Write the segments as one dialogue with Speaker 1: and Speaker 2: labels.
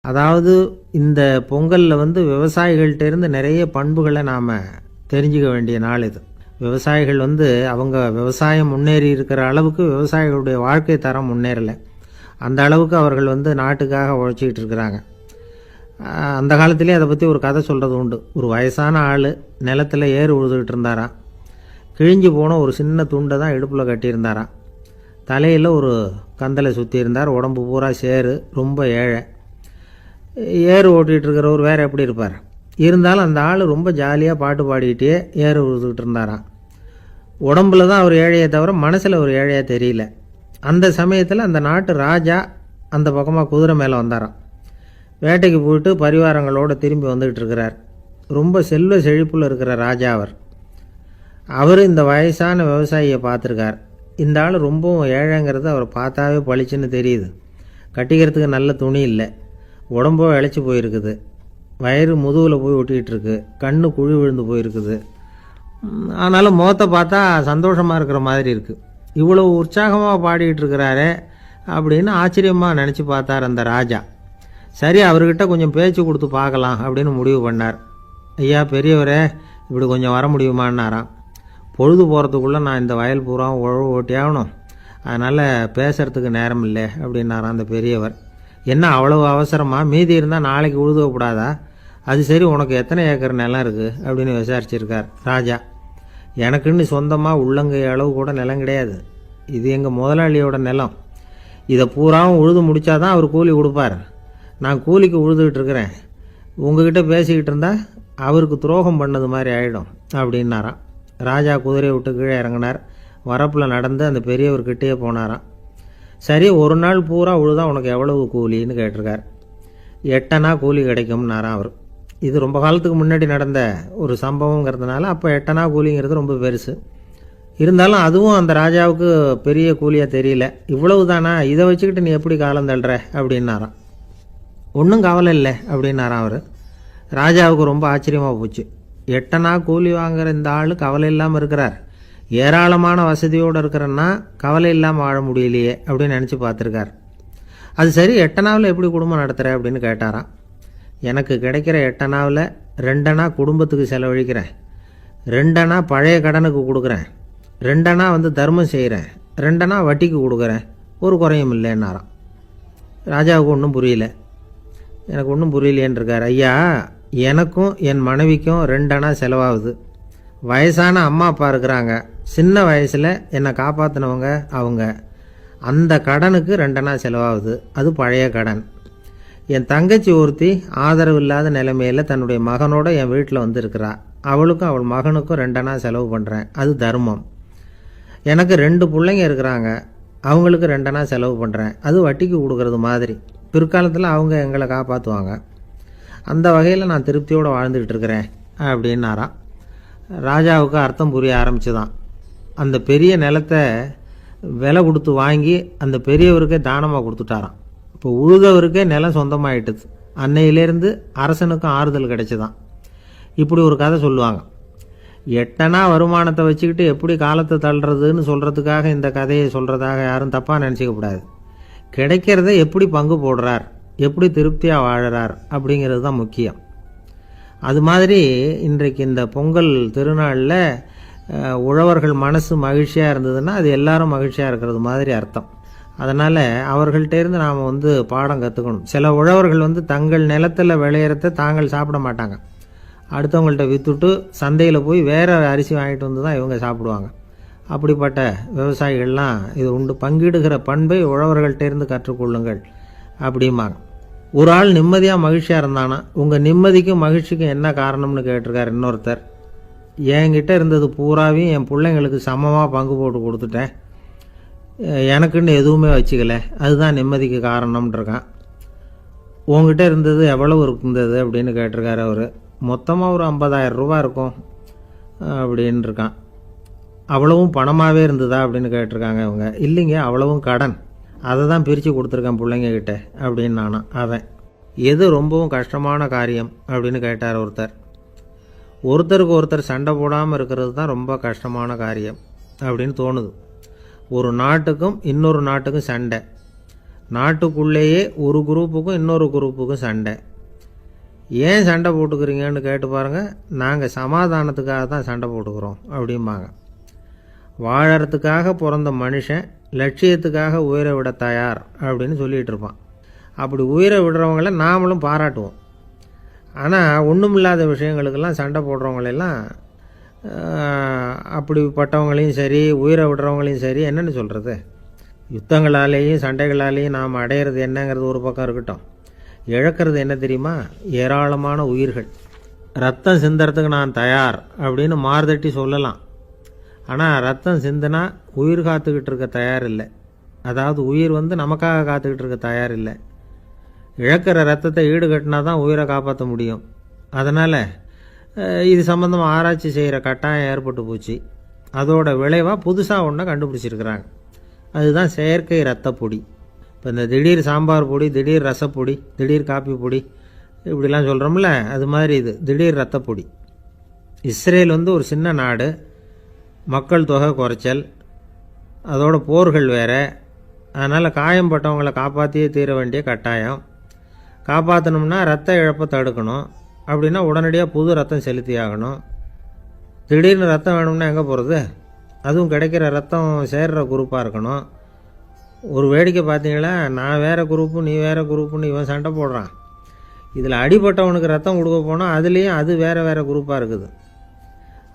Speaker 1: அதாவது இந்த பொங்கலில் விவசாயிகள்கிட்ட இருந்து நிறைய பண்புகளை நாம் தெரிஞ்சுக்க வேண்டிய நாள் இது. விவசாயிகள் அவங்க விவசாயம் முன்னேறி இருக்கிற அளவுக்கு விவசாயிகளுடைய வாழ்க்கை தரம் முன்னேறலை. அந்த அளவுக்கு அவர்கள் நாட்டுக்காக உழைச்சிக்கிட்டு இருக்கிறாங்க. அந்த காலத்திலே அதை பற்றி ஒரு கதை சொல்கிறது உண்டு. ஒரு வயசான ஆள் நிலத்தில் ஏறு உழுதுகிட்டு இருந்தாராம். கிழிஞ்சு போன ஒரு சின்ன துண்டை தான் இடுப்பில் கட்டியிருந்தாராம். தலையில் ஒரு கந்தலை சுற்றி இருந்தார். உடம்பு பூரா சேரு, ரொம்ப ஏழை. ஏறு ஓட்டிகிட்டு இருக்கிறவர் வேறு எப்படி இருப்பார்? இருந்தாலும் அந்த ஆள் ரொம்ப ஜாலியாக பாட்டு பாடிக்கிட்டே ஏறு உழுதுகிட்டு இருந்தாராம். உடம்புல தான் அவர் ஏழையை தவிர மனசில் ஒரு ஏழையாக தெரியல. அந்த சமயத்தில் அந்த நாட்டு ராஜா அந்த பக்கமாக குதிரை மேலே வந்தாராம். வேட்டைக்கு போயிட்டு பரிவாரங்களோடு திரும்பி வந்துக்கிட்டு இருக்கிறார். ரொம்ப செல்வ செழிப்பில் இருக்கிற ராஜா அவர் இந்த வயசான விவசாயியை பார்த்துருக்கார். இந்த ஆள் ரொம்பவும் ஏழைங்கிறது அவர் பார்த்தாவே பளிச்சுன்னு தெரியுது. கட்டிக்கிறதுக்கு நல்ல துணி இல்லை, உடம்போ இழைச்சி போயிருக்குது, வயிறு முதுகில் போய் ஒட்டிக்கிட்டு இருக்கு, கண்ணு குழி விழுந்து போயிருக்குது. ஆனாலும் முகத்தை பார்த்தா சந்தோஷமாக இருக்கிற மாதிரி இருக்குது. இவ்வளோ உற்சாகமாக பாடிக்கிட்டு இருக்கிறாரே அப்படின்னு ஆச்சரியமாக நினச்சி பார்த்தார் அந்த ராஜா. சரி, அவர்கிட்ட கொஞ்சம் பேச்சு கொடுத்து பார்க்கலாம் அப்படின்னு முடிவு பண்ணார். ஐயா பெரியவரே, இப்படி கொஞ்சம் வர முடியுமான்னாராம். பொழுது போகிறதுக்குள்ளே நான் இந்த வயல் பூரா உழவு ஓட்டி ஆகணும், அதனால் பேசுகிறதுக்கு நேரம் இல்லை அப்படின்னாராம் அந்த பெரியவர். என்ன அவ்வளவு அவசரமாக? மீதி இருந்தால் நாளைக்கு உழுதக்கூடாதா? அது சரி, உனக்கு எத்தனை ஏக்கர் நிலம் இருக்குது அப்படின்னு விசாரிச்சிருக்கார் ராஜா. எனக்குன்னு சொந்தமாக உள்ளங்கை அளவு கூட நிலம் கிடையாது. இது எங்கள் முதலாளியோட நிலம். இதை பூராவும் உழுது முடித்தாதான் அவர் கூலி கொடுப்பார். நான் கூலிக்கு உழுதுகிட்டு இருக்கிறேன். உங்ககிட்ட பேசிக்கிட்டு இருந்தால் அவருக்கு துரோகம் பண்ணது மாதிரி ஆகிடும் அப்படின்னாராம். ராஜா குதிரையை விட்டு கீழே இறங்கினார். வரப்பில் நடந்து அந்த பெரியவர்கிட்டயே போனாராம். சரி, ஒரு நாள் பூரா உழுதா உனக்கு எவ்வளவு கூலின்னு கேட்டிருக்கார். 8 அணா கூலி கிடைக்கும்னாராம் அவர். இது ரொம்ப காலத்துக்கு முன்னாடி நடந்த ஒரு சம்பவங்கிறதுனால அப்போ 8 அணா கூலிங்கிறது ரொம்ப பெருசு. இருந்தாலும் அதுவும் அந்த ராஜாவுக்கு பெரிய கூலியாக தெரியல. இவ்வளவு தானா, இதை வச்சுக்கிட்டு நீ எப்படி காலம் தள்ளுற அப்படின்னாராம். ஒன்றும் கவலை இல்லை அப்படின்னாராம் அவர். ராஜாவுக்கு ரொம்ப ஆச்சரியமாக போச்சு. 8 அணா கூலி வாங்குற இந்த ஆள் கவலை இல்லாமல் இருக்கிறார், ஏராளமான வசதியோடு இருக்கிறன்னா கவலை இல்லாமல் வாழ முடியலையே அப்படின்னு நினச்சி பார்த்துருக்கார். அது சரி, 8 அணாவில் எப்படி குடும்பம் நடத்துகிற அப்படின்னு கேட்டாராம். எனக்கு கிடைக்கிற 8 அணாவில் 2 அணா குடும்பத்துக்கு செலவழிக்கிறேன், 2 அணா பழைய கடனுக்கு கொடுக்குறேன், 2 அணா தர்மம் செய்கிறேன், 2 அணா வட்டிக்கு கொடுக்குறேன், ஒரு குறையும் இல்லைன்னாராம். ராஜாவுக்கு ஒன்றும் புரியல. எனக்கு ஒன்றும் புரியலேன்னு இருக்கார். ஐயா, எனக்கும் என் மனைவிக்கும் 2 அணா செலவாகுது. வயசான அம்மா அப்பா இருக்கிறாங்க, சின்ன வயசில் என்னை காப்பாற்றினவங்க அவங்க. அந்த கடனுக்கு 2 அணா செலவாகுது, அது பழைய கடன். என் தங்கச்சி ஒருத்தி ஆதரவு இல்லாத நிலைமையில் தன்னுடைய மகனோட என் வீட்டில் இருக்கிறா. அவளுக்கும் அவள் மகனுக்கும் 2 அணா செலவு பண்ணுறேன், அது தர்மம். எனக்கு 2 பிள்ளைங்க இருக்கிறாங்க, அவங்களுக்கு 2 அணா செலவு பண்ணுறேன், அது வட்டிக்கு கொடுக்கறது மாதிரி. பிற்காலத்தில் அவங்க எங்களை காப்பாற்றுவாங்க. அந்த வகையில் நான் திருப்தியோடு வாழ்ந்துக்கிட்டு இருக்கிறேன் அப்படின்னாராம். ராஜாவுக்கு அர்த்தம் புரிய ஆரம்பிச்சுதான். அந்த பெரிய நிலத்தை விலை கொடுத்து வாங்கி அந்த பெரியவருக்கே தானமாக கொடுத்துட்டாராம். இப்போ உழுதவருக்கே நிலம் சொந்தமாயிட்டுது. அன்னையிலேருந்து அரசனுக்கும் ஆறுதல் கிடைச்சிதான். இப்படி ஒரு கதை சொல்லுவாங்க. 8 அணா வருமானத்தை வச்சுக்கிட்டு எப்படி காலத்தை தள்ளுறதுன்னு சொல்கிறதுக்காக இந்த கதையை சொல்கிறதாக யாரும் தப்பாக நினச்சிக்கக்கூடாது. கிடைக்கிறத எப்படி பங்கு போடுறார், எப்படி திருப்தியாக வாழறார் அப்படிங்கிறது தான் முக்கியம். அது மாதிரி இன்றைக்கு இந்த பொங்கல் திருநாளில் உழவர்கள் மனசு மகிழ்ச்சியாக இருந்ததுன்னா அது எல்லாரும் மகிழ்ச்சியாக இருக்கிறது மாதிரி அர்த்தம். அதனால் அவர்கள்ட்டேருந்து நாம் பாடம் கற்றுக்கணும். சில உழவர்கள் தங்கள் நிலத்தில் விளையிறத தாங்கள் சாப்பிட மாட்டாங்க. அடுத்தவங்கள்ட்ட விற்றுட்டு சந்தையில் போய் வேறு அரிசி வாங்கிட்டு தான் இவங்க சாப்பிடுவாங்க. அப்படிப்பட்ட விவசாயிகள்லாம் இது உண்டு. பங்கிடுகிற பண்பை உழவர்கள்ட்டேருந்து கற்றுக்கொள்ளுங்கள் அப்படிம்பாங்க. ஒரு ஆள் நிம்மதியாக மகிழ்ச்சியாக இருந்தானா, உங்கள் நிம்மதிக்கும் மகிழ்ச்சிக்கும் என்ன காரணம்னு கேட்டிருக்கார் இன்னொருத்தர். என்கிட்ட இருந்தது பூராவையும் என் பிள்ளைங்களுக்கு சமமாக பங்கு போட்டு கொடுத்துட்டேன், எனக்குன்னு எதுவுமே வச்சுக்கல, அதுதான் நிம்மதிக்கு காரணம்ன்றிருக்கான். உங்ககிட்ட இருந்தது எவ்வளவு இருந்தது அப்படின்னு கேட்டிருக்காரு அவர். மொத்தமாக ஒரு 50,000 ரூபா இருக்கும் அப்படின்னு இருக்கான். அவ்வளவும் பணமாகவே இருந்ததா அப்படின்னு கேட்டிருக்காங்க இவங்க. இல்லைங்க, அவ்வளவும் கடன், அதை தான் பிரித்து கொடுத்துருக்கேன் பிள்ளைங்கக்கிட்ட அப்படின்னு நானும். அவன் எது ரொம்பவும் கஷ்டமான காரியம் அப்படின்னு கேட்டார் ஒருத்தர். ஒருத்தருக்கு ஒருத்தர் சண்டை போடாமல் இருக்கிறது தான் ரொம்ப கஷ்டமான காரியம் அப்படின்னு தோணுது. ஒரு நாட்டுக்கும் இன்னொரு நாட்டுக்கும் சண்டை, நாட்டுக்குள்ளேயே ஒரு குரூப்புக்கும் இன்னொரு குரூப்புக்கும் சண்டை. ஏன் சண்டை போட்டுக்கிறீங்கன்னு கேட்டு பாருங்கள். நாங்கள் சமாதானத்துக்காக தான் சண்டை போட்டுக்கிறோம் அப்படிம்பாங்க. வாழறதுக்காக பிறந்த மனுஷன் லட்சியத்துக்காக உயிரை விட தயார் அப்படின்னு சொல்லிகிட்டு இருப்பான். அப்படி உயிரை விடுறவங்கள நாமளும் பாராட்டுவோம். ஆனால் ஒன்றும் இல்லாத விஷயங்களுக்கெல்லாம் சண்டை போடுறவங்களெல்லாம் அப்படிப்பட்டவங்களையும் சரி உயிரை விடுறவங்களையும் சரி என்னென்னு சொல்கிறது? யுத்தங்களாலேயும் சண்டைகளாலேயும் நாம் அடையிறது என்னங்கிறது ஒரு பக்கம் இருக்கட்டும், இழக்கிறது என்ன தெரியுமா? ஏராளமான உயிர்கள். ரத்தம் சிந்தறதுக்கு நான் தயார் அப்படின்னு மார்தட்டி சொல்லலாம். ஆனால் ரத்தம் சிந்தினா உயிர் காத்துக்கிட்டு இருக்க தயார் இல்லை. அதாவது உயிர் நமக்காக காத்துக்கிட்டு இருக்க தயார் இல்லை. இழக்கிற ரத்தத்தை ஈடுகட்டினா தான் உயிரை காப்பாற்ற முடியும். அதனால் இது சம்மந்தமாக ஆராய்ச்சி செய்கிற கட்டாயம் ஏற்பட்டு போச்சு. அதோட விளைவாக புதுசாக ஒன்றை கண்டுபிடிச்சிருக்கிறாங்க. அதுதான் செயற்கை ரத்த பொடி. இப்போ இந்த திடீர் சாம்பார் பொடி, திடீர் ரசப்பொடி, திடீர் காப்பி பொடி இப்படிலாம் சொல்கிறோம்ல, அது மாதிரி இது திடீர் ரத்த பொடி. இஸ்ரேல் ஒரு சின்ன நாடு, மக்கள் தொகை குறைச்சல், அதோட போர்கள் வேறு. அதனால் காயம்பட்டவங்களை காப்பாற்றியே தீர வேண்டிய கட்டாயம். காப்பாற்றணும்னா ரத்த இழப்பை தடுக்கணும். அப்படின்னா உடனடியாக புது ரத்தம் செலுத்தி ஆகணும். திடீர்னு ரத்தம் வேணும்னா எங்கே போகிறது? அதுவும் கிடைக்கிற ரத்தம் சேர்கிற குரூப்பாக இருக்கணும். ஒரு வேடிக்கை பார்த்தீங்களா, நான் வேறு குரூப்பு நீ வேறு குரூப்புன்னு இவன் சண்டை போடுறான். இதில் அடிபட்டவனுக்கு ரத்தம் கொடுக்க போனால் அதுலேயும் அது வேறு வேறு குரூப்பாக இருக்குது.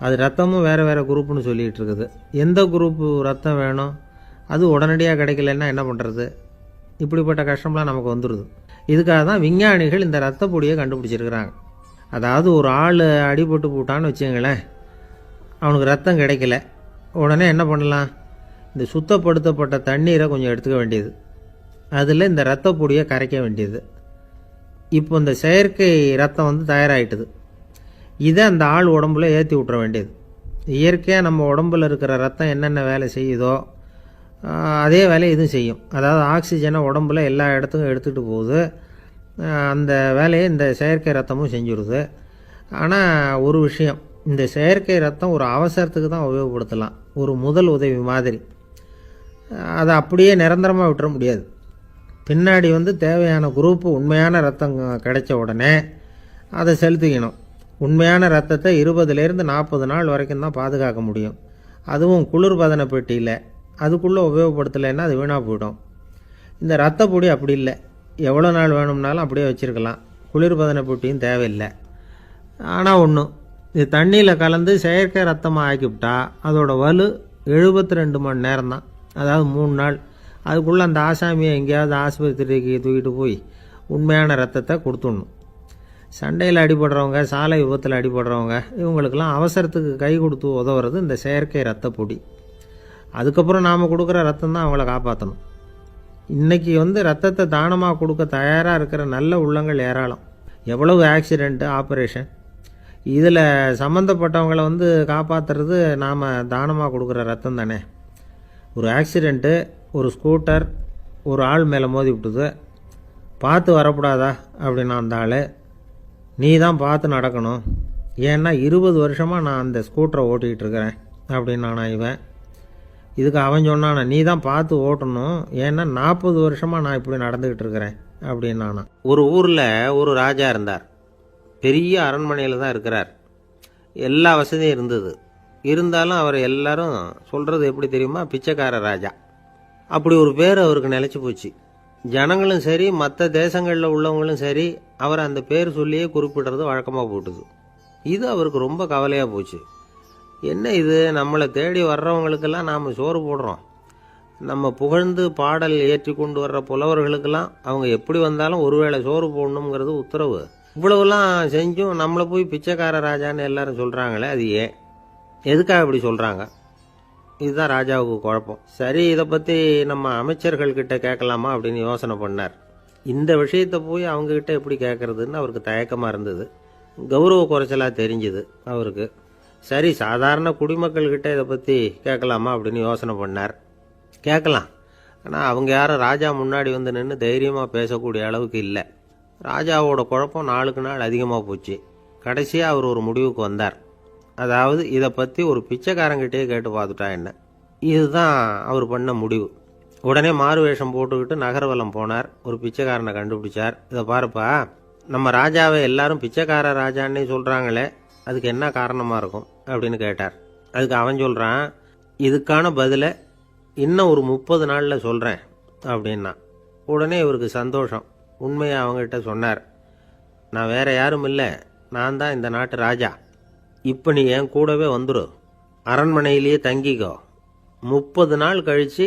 Speaker 1: அது ரத்தமும் வேறு வேறு குரூப்புன்னு சொல்லிகிட்டு இருக்குது. எந்த குரூப்பு ரத்தம் வேணும்? அது உடனடியாக கிடைக்கலன்னா என்ன பண்ணுறது? இப்படிப்பட்ட கஷ்டம்லாம் நமக்கு வந்துடுது. இதுக்காக தான் விஞ்ஞானிகள் இந்த ரத்த பொடியை கண்டுபிடிச்சிருக்கிறாங்க. அதாவது ஒரு ஆள் அடிபட்டு போட்டான்னு வச்சுங்களேன், அவனுக்கு ரத்தம் கிடைக்கல. உடனே என்ன பண்ணலாம்? இந்த சுத்தப்படுத்தப்பட்ட தண்ணீரை கொஞ்சம் எடுத்துக்க வேண்டியது, அதில் இந்த ரத்த பொடியை கரைக்க வேண்டியது. இப்போ இந்த செயற்கை ரத்தம் தயாராகிட்டுது. இதை அந்த ஆள் உடம்புல ஏற்றி விட்டுற வேண்டியது. இயற்கையாக நம்ம உடம்புல இருக்கிற ரத்தம் என்னென்ன வேலை செய்யுதோ அதே வேலையை இதுவும் செய்யும். அதாவது ஆக்சிஜனை உடம்புல எல்லா இடத்துக்கும் எடுத்துகிட்டு போகுது. அந்த வேலையை இந்த செயற்கை ரத்தமும் செஞ்சுருது. ஆனால் ஒரு விஷயம், இந்த செயற்கை ரத்தம் ஒரு அவசரத்துக்கு தான் உபயோகப்படுத்தலாம், ஒரு முதல் உதவி மாதிரி. அதை அப்படியே நிரந்தரமாக விட்டுற முடியாது. பின்னாடி தேவையான குரூப்பு உண்மையான ரத்தம் கிடைச்ச உடனே அதை செலுத்திக்கணும். உண்மையான ரத்தத்தை 20லேருந்து 40 நாள் வரைக்கும் தான் பாதுகாக்க முடியும். அதுவும் குளிர்பதன பெட்டியில். அதுக்குள்ளே உபயோகப்படுத்தலைன்னா அது வீணாக போயிடும். இந்த ரத்த பொடி அப்படி இல்லை, எவ்வளோ நாள் வேணும்னாலும் அப்படியே வச்சுருக்கலாம். குளிர்பதன பெட்டியும் தேவையில்லை. ஆனால் ஒன்று, இது தண்ணியில் கலந்து செயற்கை ரத்தமாக ஆக்கிவிட்டா அதோட வலு 72 மணி நேரம் தான். அதாவது 3 நாள். அதுக்குள்ளே அந்த ஆசாமியை எங்கேயாவது ஆஸ்பத்திரிக்கு தூக்கிட்டு போய் உண்மையான ரத்தத்தை கொடுத்துடணும். சண்டையில் அடிபடுறவங்க, சாலை விபத்தில் அடிபடுறவங்க, இவங்களுக்கெல்லாம் அவசரத்துக்கு கை கொடுத்து உதவுறது இந்த செயற்கை ரத்த பொடி. அதுக்கப்புறம் நாம் கொடுக்குற ரத்தம் தான் அவங்கள காப்பாற்றணும். இன்றைக்கி ரத்தத்தை தானமாக கொடுக்க தயாராக இருக்கிற நல்ல உள்ளங்கள் ஏராளம். எவ்வளவு ஆக்சிடெண்ட்டு, ஆப்ரேஷன், இதில் சம்மந்தப்பட்டவங்களை காப்பாற்றுறது நாம் தானமாக கொடுக்குற ரத்தம் தானே. ஒரு ஆக்சிடெண்ட்டு, ஒரு ஸ்கூட்டர் ஒரு ஆள் மேலே மோதி விட்டுது. பார்த்து வரக்கூடாதா அப்படின்னா அந்த ஆள், நீ தான் பார்த்து நடக்கணும், ஏன்னா 20 வருஷமாக நான் அந்த ஸ்கூட்டரை ஓட்டிகிட்டு இருக்கிறேன் அப்படின்னானா இவன். இதுக்கு அவன் சொன்னானா, நீ தான் பார்த்து ஓட்டணும், ஏன்னா 40 வருஷமாக நான் இப்படி நடந்துக்கிட்டு இருக்கிறேன் அப்படின்னானா. ஒரு ஊரில் ஒரு ராஜா இருந்தார். பெரிய அரண்மனையில் தான் இருக்கிறார். எல்லா வசதியும் இருந்தது. இருந்தாலும் அவர் எல்லாரும் சொல்கிறது எப்படி தெரியுமா? பிச்சைக்கார ராஜா. அப்படி ஒரு பேர் அவருக்கு நிலச்சி போச்சு. ஜனங்களும் சரி, மற்ற தேசங்களில் உள்ளவங்களும் சரி, அவர் அந்த பேர் சொல்லியே குறிப்பிடுறது வழக்கமாக போட்டுது. இது அவருக்கு ரொம்ப கவலையாக போச்சு. என்ன இது, நம்மளை தேடி வர்றவங்களுக்கெல்லாம் நாம் சோறு போடுறோம், நம்ம புகழ்ந்து பாடல் ஏற்றி கொண்டு வர்ற புலவர்களுக்கெல்லாம் அவங்க எப்படி வந்தாலும் ஒருவேளை சோறு போடணுங்கிறது உத்தரவு. இவ்வளவுலாம் செஞ்சும் நம்மளை போய் பிச்சைக்கார ராஜான்னு எல்லாரும் சொல்கிறாங்களே, அது ஏன், எதுக்காக இப்படி சொல்கிறாங்க? இதுதான் ராஜாவுக்கு குழப்பம். சரி, இதை பற்றி நம்ம அமைச்சர்கள்கிட்ட கேட்கலாமா அப்படின்னு யோசனை பண்ணார். இந்த விஷயத்தை போய் அவங்கக்கிட்ட எப்படி கேட்குறதுன்னு அவருக்கு தயக்கமாக இருந்தது. கௌரவ குறைச்சலாக தெரிஞ்சுது அவருக்கு. சரி, சாதாரண குடிமக்கள்கிட்ட இதை பற்றி கேட்கலாமா அப்படின்னு யோசனை பண்ணார். கேட்கலாம், ஆனால் அவங்க யாரும் ராஜா முன்னாடி நின்று தைரியமாக பேசக்கூடிய அளவுக்கு இல்லை. ராஜாவோட குழப்பம் நாளுக்கு நாள் அதிகமாக போச்சு. கடைசியாக அவர் ஒரு முடிவுக்கு வந்தார். அதாவது இதை பற்றி ஒரு பிச்சைக்காரங்கிட்டே கேட்டு பார்த்துட்டா என்ன. இதுதான் அவர் பண்ண முடிவு. உடனே மாறு வேஷம் போட்டுக்கிட்டு நகர்வலம் போனார். ஒரு பிச்சைக்காரனை கண்டுபிடிச்சார். இதை பாருப்பா, நம்ம ராஜாவை எல்லாரும் பிச்சைக்கார ராஜான்னே சொல்கிறாங்களே, அதுக்கு என்ன காரணமாக இருக்கும் அப்படின்னு கேட்டார். அதுக்கு அவன் சொல்கிறான், இதுக்கான பதிலை இன்னும் ஒரு 30 நாளில் சொல்கிறேன் அப்படின்னா. உடனே இவருக்கு சந்தோஷம். உண்மையை அவங்ககிட்ட சொன்னார். நான் வேற யாரும் இல்லை, நான் தான் இந்த நாட்டு ராஜா. இப்போ நீ என் கூடவே வந்துடு, அரண்மனையிலேயே தங்கிக்கோ. 30 நாள் கழித்து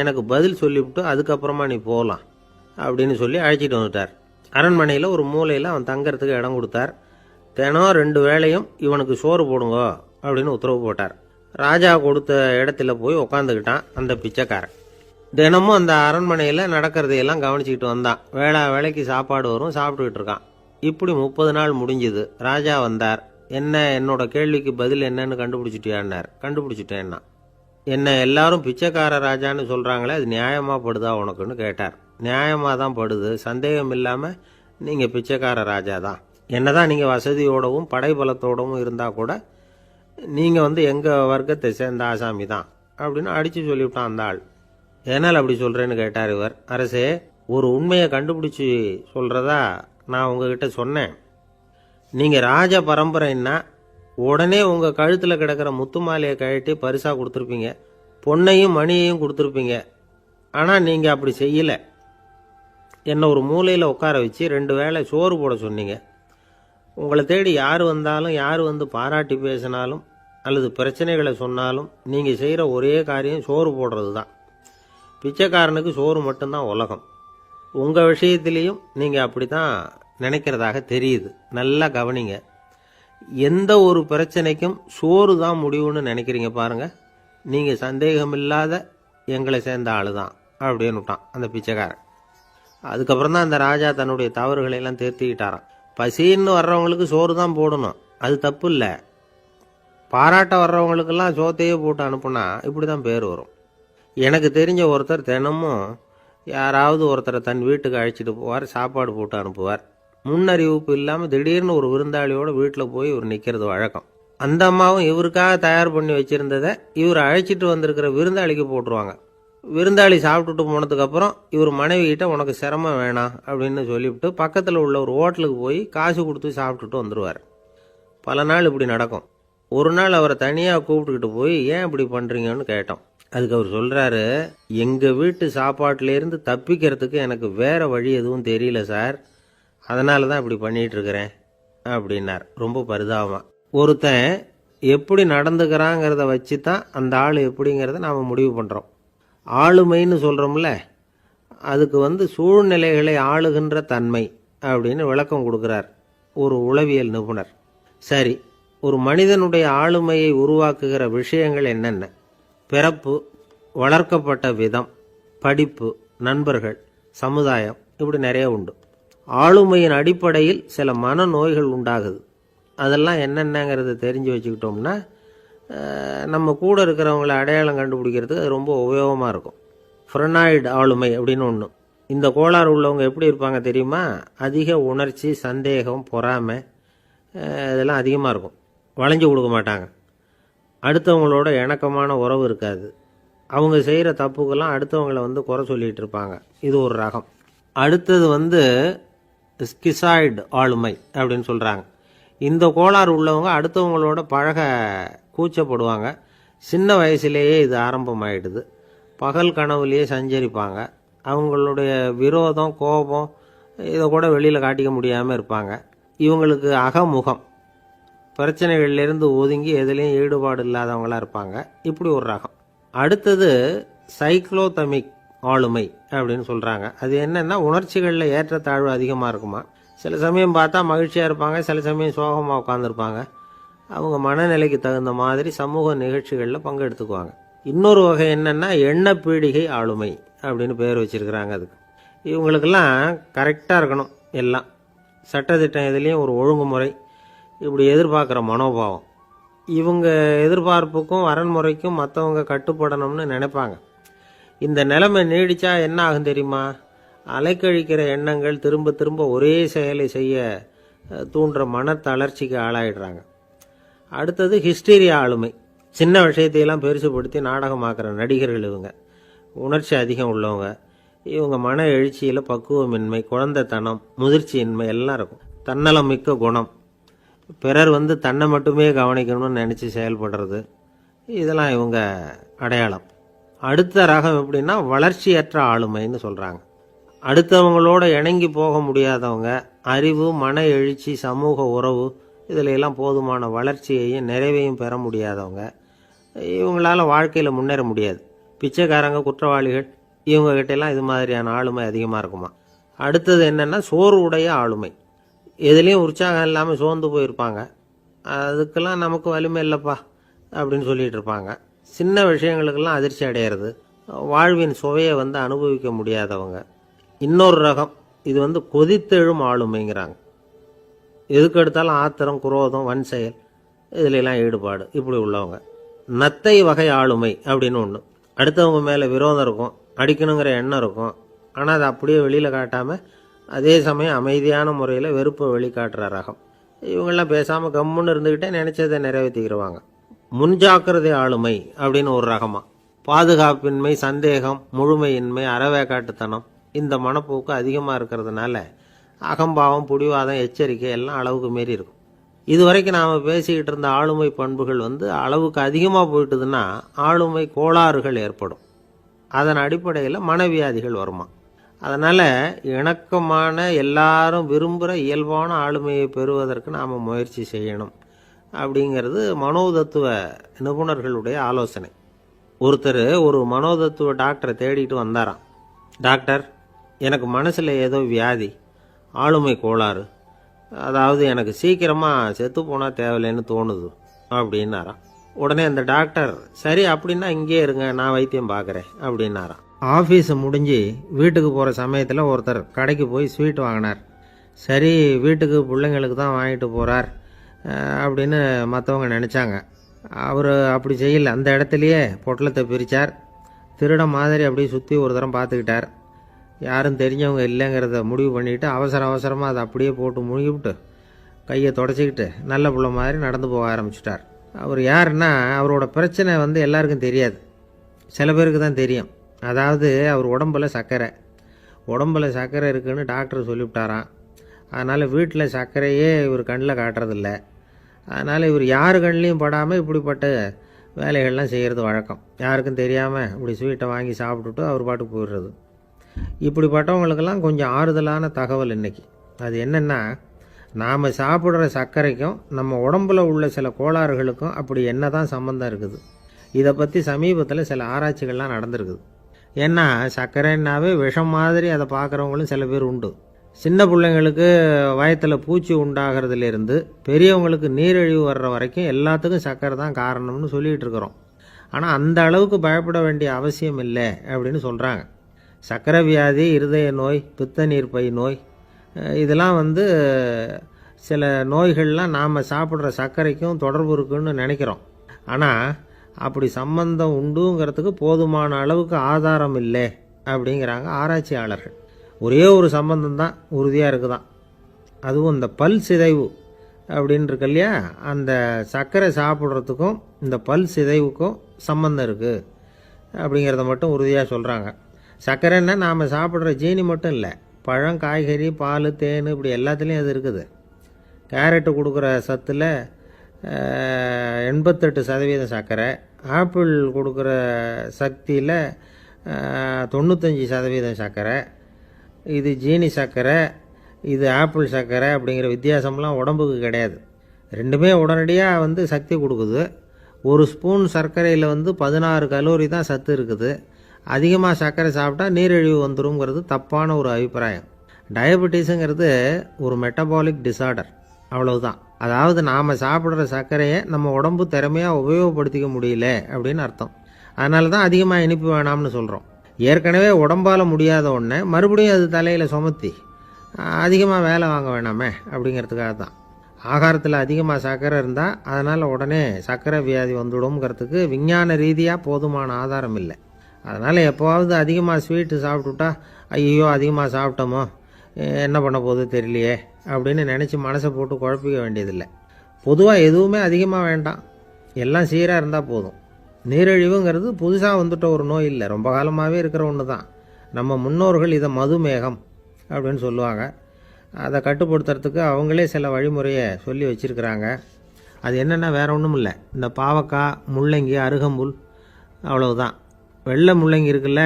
Speaker 1: எனக்கு பதில் சொல்லிவிட்டு அதுக்கப்புறமா நீ போகலாம் அப்படின்னு சொல்லி அழைச்சிட்டு வந்துட்டார். அரண்மனையில் ஒரு மூலையில் அவன் தங்கறதுக்கு இடம் கொடுத்தார். தினம் 2 வேளையும் இவனுக்கு சோறு போடுங்க அப்படின்னு உத்தரவு போட்டார். ராஜா கொடுத்த இடத்துல போய் உக்காந்துக்கிட்டான் அந்த பிச்சைக்காரன். தினமும் அந்த அரண்மனையில் நடக்கிறதையெல்லாம் கவனிச்சிக்கிட்டு வந்தான். வேளைக்கு சாப்பாடு வரும், சாப்பிட்டுக்கிட்டு இருக்கான். இப்படி 30 நாள் முடிஞ்சுது. ராஜா வந்தார். என்ன, என்னோட கேள்விக்கு பதில் என்னன்னு கண்டுபிடிச்சிட்டியான்னார். கண்டுபிடிச்சிட்டேன்னா. என்ன எல்லாரும் பிச்சைக்கார ராஜான்னு சொல்கிறாங்களே, அது நியாயமாக படுதா உனக்குன்னு கேட்டார். நியாயமாக தான் படுது, சந்தேகம் இல்லாமல் நீங்கள் பிச்சைக்கார ராஜா தான். என்னதான் நீங்கள் வசதியோடவும் படைபலத்தோடவும் இருந்தால் கூட நீங்கள் எங்கள் வர்க்கத்தை சேர்ந்த ஆசாமி தான் அப்படின்னு அடித்து சொல்லிவிட்டான் அந்த ஆள். ஏனால் அப்படி சொல்கிறேன்னு கேட்டார் இவர். அரசே, ஒரு உண்மையை கண்டுபிடிச்சி சொல்கிறதா நான் உங்ககிட்ட சொன்னேன். நீங்கள் ராஜ பரம்பரைன்னா உடனே உங்கள் கழுத்தில் கிடக்கிற முத்து மாலையை கழட்டி பரிசாக கொடுத்துருப்பீங்க, பொன்னையும் மணியையும் கொடுத்துருப்பீங்க. ஆனால் நீங்கள் அப்படி செய்யலை. என்னை ஒரு மூலையில் உட்கார வச்சு 2 வேளை சோறு போட சொன்னீங்க. உங்களை தேடி யார் வந்தாலும், யார் பாராட்டி பேசினாலும் அல்லது பிரச்சனைகளை சொன்னாலும் நீங்கள் செய்கிற ஒரே காரியம் சோறு போடுறது தான். பிச்சைக்காரனுக்கு சோறு மட்டும்தான் உலகம். உங்கள் விஷயத்திலையும் நீங்கள் அப்படி தான் நினைக்கிறதாக தெரியுது. நல்லா கவனிங்க. எந்த ஒரு பிரச்சனைக்கும் சோறு தான் முடிவுன்னு நினைக்கிறீங்க பாருங்க. நீங்கள் சந்தேகமில்லாத எங்களை சேர்ந்த ஆளு தான் அப்படின்னு விட்டான் அந்த பிச்சைக்காரன். அதுக்கப்புறம் தான் அந்த ராஜா தன்னுடைய தவறுகளை எல்லாம் திருத்திக்கிட்டாராம். பசின்னு வர்றவங்களுக்கு சோறு தான் போடணும், அது தப்பு இல்லை. பாராட்ட வர்றவங்களுக்கெல்லாம் சோத்தையே போட்டு அனுப்புனா இப்படி தான் பேர் வரும். எனக்கு தெரிஞ்ச ஒருத்தர் தினமும் யாராவது ஒருத்தரை தன் வீட்டுக்கு அழைச்சிட்டு போவார், சாப்பாடு போட்டு அனுப்புவார். முன்னறிவிப்பு இல்லாமல் திடீர்னு ஒரு விருந்தாளியோட வீட்டில் போய் இவர் நிற்கிறது வழக்கம். அந்த அம்மாவும் இவருக்காக தயார் பண்ணி வச்சுருந்ததை இவர் அழைச்சிட்டு வந்திருக்கிற விருந்தாளிக்கு போட்டுருவாங்க. விருந்தாளி சாப்பிட்டுட்டு போனதுக்கப்புறம் இவர் மனைவி கிட்ட உனக்கு சிரமம் வேணாம் அப்படின்னு சொல்லிவிட்டு பக்கத்தில் உள்ள ஒரு ஹோட்டலுக்கு போய் காசு கொடுத்து சாப்பிட்டுட்டு வந்துடுவார். பல நாள் இப்படி நடக்கும். ஒரு நாள் அவரை தனியாக கூப்பிட்டுக்கிட்டு போய் ஏன் இப்படி பண்ணுறீங்கன்னு கேட்டோம். அதுக்கு அவர் சொல்கிறாரு, எங்கள் வீட்டு சாப்பாட்டிலேருந்து தப்பிக்கிறதுக்கு எனக்கு வேறு வழி எதுவும் தெரியல சார், அதனால தான் இப்படி பண்ணிகிட்டு இருக்கிறேன் அப்படின்னார் ரொம்ப பரிதாபமாக. ஒருத்தன் எப்படி நடந்துக்கிறாங்கிறத வச்சு தான் அந்த ஆள் எப்படிங்கிறத நாம் முடிவு பண்ணுறோம். ஆளுமைன்னு சொல்கிறோம்ல, அதுக்கு சூழ்நிலைகளை ஆளுகின்ற தன்மை அப்படின்னு விளக்கம் கொடுக்குறார் ஒரு உளவியல் நிபுணர். சரி, ஒரு மனிதனுடைய ஆளுமையை உருவாக்குகிற விஷயங்கள் என்னென்ன? பிறப்பு, வளர்க்கப்பட்ட விதம், படிப்பு, நண்பர்கள், சமுதாயம், இப்படி நிறைய உண்டு. ஆளுமையின் அடிப்படையில் சில மனநோய்கள் உண்டாகுது. அதெல்லாம் என்னென்னங்கிறத தெரிஞ்சு வச்சுக்கிட்டோம்னா நம்ம கூட இருக்கிறவங்கள அடையாளம் கண்டுபிடிக்கிறதுக்கு அது ரொம்ப உபயோகமாக இருக்கும். ஃப்ரெனாய்டு ஆளுமை அப்படின்னு ஒன்று. இந்த கோளாறு உள்ளவங்க எப்படி இருப்பாங்க தெரியுமா? அதிக உணர்ச்சி, சந்தேகம், பொறாமை இதெல்லாம் அதிகமாக இருக்கும். வளைஞ்சு கொடுக்க மாட்டாங்க. அடுத்தவங்களோட இணக்கமான உறவு இருக்காது. அவங்க செய்கிற தப்புக்கெல்லாம் அடுத்தவங்களை குறை சொல்லிகிட்டு இருப்பாங்க. இது ஒரு ரகம். அடுத்தது ஸ்கிசாய்டு ஆளுமை அப்படின்னு சொல்கிறாங்க. இந்த கோளாறு உள்ளவங்க அடுத்தவங்களோட பழக கூச்சப்படுவாங்க. சின்ன வயசுலேயே இது ஆரம்பமாயிடுது. பகல் கனவுலேயே சஞ்சரிப்பாங்க. அவங்களுடைய விரோதம், கோபம் இதை கூட வெளியில் காட்டிக்க முடியாமல் இருப்பாங்க. இவங்களுக்கு அகமுகம், பிரச்சனைகள்லேருந்து ஒதுங்கி எதுலேயும் ஈடுபாடு இல்லாதவங்களாக இருப்பாங்க. இப்படி ஒரு ரகம். அடுத்தது சைக்ளோதமிக் ஆளுமை அப்படின்னு சொல்கிறாங்க. அது என்னென்னா, உணர்ச்சிகளில் ஏற்றத்தாழ்வு அதிகமாக இருக்குமா. சில சமயம் பார்த்தா மகிழ்ச்சியாக இருப்பாங்க, சில சமயம் சோகமாக உட்காந்துருப்பாங்க. அவங்க மனநிலைக்கு தகுந்த மாதிரி சமூக நிகழ்ச்சிகளில் பங்கெடுத்துக்குவாங்க. இன்னொரு வகை என்னென்னா எண்ணப்பீடிகை ஆளுமை அப்படின்னு பேர் வச்சுருக்கிறாங்க. அதுக்கு இவங்களுக்கெல்லாம் கரெக்டாக இருக்கணும். எல்லாம் சட்டத்திட்டம் எதுலேயும் ஒரு ஒழுங்குமுறை, இப்படி எதிர்பார்க்குற மனோபாவம். இவங்க எதிர்பார்ப்புக்கும் வரன்முறைக்கும் மற்றவங்க கட்டுப்படணும்னு நினைப்பாங்க. இந்த நிலைமை நீடிச்சா என்ன ஆகும் தெரியுமா? அலைக்கழிக்கிற எண்ணங்கள் திரும்ப திரும்ப ஒரே செயலை செய்ய தூண்டுற மன தளர்ச்சிக்கு ஆளாயிடுறாங்க. அடுத்தது ஹிஸ்டீரியா ஆளுமை. சின்ன விஷயத்தையெல்லாம் பெருசுபடுத்தி நாடகமாக்குற நடிகர்கள் இவங்க. உணர்ச்சி அதிகம் உள்ளவங்க, இவங்க மன எழுச்சியில் பக்குவமின்மை, குழந்தைத்தனம், முதிர்ச்சியின்மை எல்லாம் இருக்கும். தன்னலம் மிக்க குணம், பிறர் தன்னை மட்டுமே கவனிக்கணும்னு நினச்சி செயல்படுறது, இதெல்லாம் இவங்க அடையாளம். அடுத்த ரகம் எப்படின்னா வளர்ச்சியற்ற ஆளுமைன்னு சொல்கிறாங்க. அடுத்தவங்களோட இணங்கி போக முடியாதவங்க, அறிவு, மன எழுச்சி, சமூக உறவு இதில் எல்லாம் போதுமான வளர்ச்சியையும் நிறைவையும் பெற முடியாதவங்க, இவங்களால் வாழ்க்கையில் முன்னேற முடியாது. பிச்சைக்காரங்க, குற்றவாளிகள், இவங்ககிட்டெல்லாம் இது மாதிரியான ஆளுமை அதிகமாக இருக்குமா. அடுத்தது என்னென்னா சோர்வு உடைய ஆளுமை. எதுலேயும் உற்சாகம் இல்லாமல் சோர்ந்து போயிருப்பாங்க. அதுக்கெல்லாம் நமக்கு வலிமை இல்லைப்பா அப்படின்னு சொல்லிகிட்டு இருப்பாங்க. சின்ன விஷயங்களுக்கெல்லாம் அதிர்ச்சி அடையிறது, வாழ்வின் சுவையை அனுபவிக்க முடியாதவங்க. இன்னொரு ரகம், இது கொதித்தெழும் ஆளுமைங்கிறாங்க. எதுக்கு எடுத்தாலும் ஆத்திரம், குரோதம், வன் செயல் இதுலெல்லாம் ஈடுபாடு, இப்படி உள்ளவங்க. நத்தை வகை ஆளுமை அப்படின்னு ஒன்று. அடுத்தவங்க மேலே விரோதம் இருக்கும், அடிக்கணுங்கிற எண்ணம் இருக்கும். ஆனால் அதை அப்படியே வெளியில் காட்டாமல் அதே சமயம் அமைதியான முறையில் வெறுப்பை வெளிக்காட்டுற ரகம். இவங்கெல்லாம் பேசாமல் கம்முன்னு இருந்துக்கிட்டே நினச்சதை நிறைவேற்றிக்கிடுவாங்க. முன்ஜாக்கிரதை ஆளுமை அப்படின்னு ஒரு ரகமாக. பாதுகாப்பின்மை, சந்தேகம், முழுமையின்மை, அறவேக்காட்டுத்தனம் இந்த மனப்போக்கு அதிகமாக இருக்கிறதுனால அகம்பாவம், புடிவாதம், எச்சரிக்கை எல்லாம் அளவுக்கு மீறி இருக்கும். இதுவரைக்கும் நாம் பேசிக்கிட்டு இருந்த ஆளுமை பண்புகள் அளவுக்கு அதிகமாக போயிட்டுதுன்னா ஆளுமை கோளாறுகள் ஏற்படும். அதன் அடிப்படையில் மனவியாதிகள் வருமா. அதனால் இணக்கமான, எல்லாரும் விரும்புகிற இயல்பான ஆளுமையை பெறுவதற்கு நாம் முயற்சி செய்யணும் அப்படிங்கிறது மனோதத்துவ நிபுணர்களுடைய ஆலோசனை. ஒருத்தர் ஒரு மனோதத்துவ டாக்டரை தேடிட்டு வந்தாராம். டாக்டர், எனக்கு மனசில் ஏதோ வியாதி, ஆளுமை கோளாறு, அதாவது எனக்கு சீக்கிரமாக செத்து போனால் தேவையில்லைன்னு தோணுது அப்படின்னாராம். உடனே அந்த டாக்டர், சரி அப்படின்னா இங்கே இருங்க, நான் வைத்தியம் பார்க்குறேன் அப்படின்னாராம். ஆஃபீஸு முடிஞ்சு வீட்டுக்கு போகிற சமயத்தில் ஒருத்தர் கடைக்கு போய் ஸ்வீட் வாங்கினார். சரி, வீட்டுக்கு பிள்ளைங்களுக்கு தான் வாங்கிட்டு போகிறார் அப்படின்னு மற்றவங்க நினச்சாங்க. அவர் அப்படி செய்யலை. அந்த இடத்துலையே பொட்டலத்தை பிரித்தார். திருட மாதிரி அப்படியே சுற்றி ஒரு தரம் பார்த்துக்கிட்டார். யாரும் தெரிஞ்சவங்க இல்லைங்கிறத முடிவு பண்ணிவிட்டு அவசரமாக அதை அப்படியே போட்டு முழுகிவிட்டு கையை தொடச்சிக்கிட்டு நல்ல பிள்ளை மாதிரி நடந்து போக ஆரம்பிச்சிட்டார். அவர் யாருன்னா, அவரோட பிரச்சனை எல்லாருக்கும் தெரியாது, சில பேருக்கு தான் தெரியும். அதாவது அவர் உடம்பில் சர்க்கரை இருக்குதுன்னு டாக்டர் சொல்லிவிட்டாராம். அதனால் வீட்டில் சர்க்கரையே இவர் கண்ணில் காட்டுறதில்ல. அதனால் இவர் யார் கண்ணிலையும் படாமல் இப்படிப்பட்ட வேலைகள்லாம் செய்கிறது வழக்கம். யாருக்கும் தெரியாமல் இப்படி ஸ்வீட்டை வாங்கி சாப்பிட்டுட்டு அவர் பாட்டுக்கு போயிடுறது. இப்படிப்பட்டவங்களுக்கெல்லாம் கொஞ்சம் ஆறுதலான தகவல் இன்றைக்கி. அது என்னென்னா, நாம் சாப்பிட்ற சர்க்கரைக்கும் நம்ம உடம்பில் உள்ள சில கோளாறுகளுக்கும் அப்படி என்ன தான் சம்மந்தம் இருக்குது. இதை பற்றி சமீபத்தில் சில ஆராய்ச்சிகள்லாம் நடந்திருக்குது. ஏன்னா சர்க்கரைன்னாவே விஷம் மாதிரி அதை பார்க்குறவங்களும் சில பேர் உண்டு. சின்ன பிள்ளைங்களுக்கு வயத்தில் பூச்சி உண்டாகிறதுலேருந்து பெரியவங்களுக்கு நீரிழிவு வர்ற வரைக்கும் எல்லாத்துக்கும் சர்க்கரை தான் காரணம்னு சொல்லிகிட்டு இருக்கிறோம். ஆனால் அந்த அளவுக்கு பயப்பட வேண்டிய அவசியம் இல்லை அப்படின்னு சொல்கிறாங்க. சர்க்கரை வியாதி, இருதய நோய், பித்த நீர்ப்பை நோய், இதெல்லாம் சில நோய்கள்லாம் நாம் சாப்பிட்ற சர்க்கரைக்கும் தொடர்பு இருக்குன்னு நினைக்கிறோம். ஆனால் அப்படி சம்பந்தம் உண்டுங்கிறதுக்கு போதுமான அளவுக்கு ஆதாரம் இல்லை அப்படிங்கிறாங்க ஆராய்ச்சியாளர்கள். ஒரே ஒரு சம்பந்தம் தான் உறுதியாக இருக்குதான். அதுவும் இந்த பல் சிதைவு அப்படின்னு இருக்கு இல்லையா, அந்த சர்க்கரை சாப்பிட்றதுக்கும் இந்த பல் சிதைவுக்கும் சம்பந்தம் இருக்குது அப்படிங்கிறத மட்டும் உறுதியாக சொல்கிறாங்க. சர்க்கரைன்னா நாம் சாப்பிட்ற ஜீனி மட்டும் இல்லை, பழம், காய்கறி, பால், தேன் இப்படி எல்லாத்துலேயும் அது இருக்குது. கேரட்டு கொடுக்குற சத்தில் 88% சர்க்கரை, ஆப்பிள் கொடுக்குற சக்தியில் 95% சர்க்கரை. இது ஜீனி சர்க்கரை, இது ஆப்பிள் சர்க்கரை அப்படிங்கிற வித்தியாசம்லாம் உடம்புக்கு கிடையாது. ரெண்டுமே உடனடியாக சக்தி கொடுக்குது. ஒரு ஸ்பூன் சர்க்கரையில் 16 கலோரி தான் சத்து இருக்குது. அதிகமாக சர்க்கரை சாப்பிட்டா நீரிழிவு வந்துருங்கிறது தப்பான ஒரு அபிப்பிராயம். டயபெட்டிஸுங்கிறது ஒரு மெட்டபாலிக் டிசார்டர், அவ்வளவுதான். அதாவது நாம் சாப்பிட்ற சர்க்கரையை நம்ம உடம்பு திறமையாக உபயோகப்படுத்திக்க முடியல அப்படின்னு அர்த்தம். அதனால தான் அதிகமாக இனிப்பு வேணாம்னு சொல்கிறோம். ஏற்கனவே உடம்பால் முடியாத ஒன்றை மறுபடியும் அது தலையில் சுமத்தி அதிகமாக வேலை வாங்க வேணாமே அப்படிங்கிறதுக்காக தான். ஆகாரத்தில் அதிகமாக சர்க்கரை இருந்தால் அதனால் உடனே சர்க்கரை வியாதி வந்துடும்ங்கிறதுக்கு விஞ்ஞான ரீதியாக போதுமான ஆதாரம் இல்லை. அதனால் எப்போவாவது அதிகமாக ஸ்வீட்டு சாப்பிட்டுட்டா ஐயோ அதிகமாக சாப்பிட்டோமோ என்ன பண்ண போகுது தெரியலையே அப்படின்னு நினச்சி மனசை போட்டு குழப்பிக்க வேண்டியதில்லை. பொதுவாக எதுவுமே அதிகமாக வேண்டாம், எல்லாம் சீராக இருந்தால் போதும். நீரிழிவுங்கிறது புதுசாக வந்துட்ட ஒரு நோய் இல்லை, ரொம்ப காலமாகவே இருக்கிற ஒன்று தான். நம்ம முன்னோர்கள் இதை மதுமேகம் அப்படின்னு சொல்லுவாங்க. அதை கட்டுப்படுத்துறதுக்கு அவங்களே சில வழிமுறையை சொல்லி வச்சுருக்கிறாங்க. அது என்னென்னா வேறு ஒன்றும் இல்லை, இந்த பாவக்காய், முள்ளங்கி, அருகம்புல், அவ்வளவுதான். வெள்ளை முள்ளங்கி இருக்குல்ல,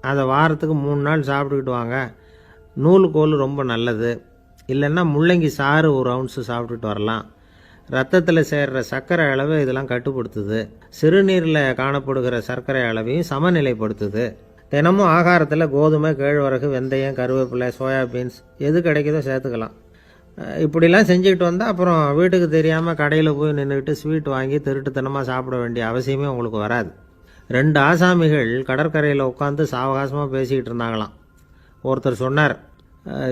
Speaker 1: அதை வாரத்துக்கு 3 நாள் சாப்பிட்டுக்கிட்டு வாங்க. நூலுக்கோல் ரொம்ப நல்லது. இல்லைன்னா முள்ளங்கி சாறு 1 ounce சாப்பிட்டுட்டு வரலாம். ரத்தத்தில் சேர்கிற சர்க்கரை அளவை இதெல்லாம் கட்டுப்படுத்துது. சிறுநீரில் காணப்படுகிற சர்க்கரை அளவையும் சமநிலைப்படுத்துது. தினமும் ஆகாரத்தில் கோதுமை, கேழ்வரகு, வெந்தயம், கருவேப்பிலை, சோயாபீன்ஸ் எது கிடைக்குதோ சேர்த்துக்கலாம். இப்படிலாம் செஞ்சுக்கிட்டு வந்தால் அப்புறம் வீட்டுக்கு தெரியாமல் கடையில் போய் நின்றுக்கிட்டு ஸ்வீட் வாங்கி திருட்டுத்தனமாக சாப்பிட வேண்டிய அவசியமே உங்களுக்கு வராது. 2 ஆசாமிகள் கடற்கரையில் உட்காந்து சாவகாசமாக பேசிக்கிட்டு இருந்தாங்களாம். ஒருத்தர் சொன்னார்,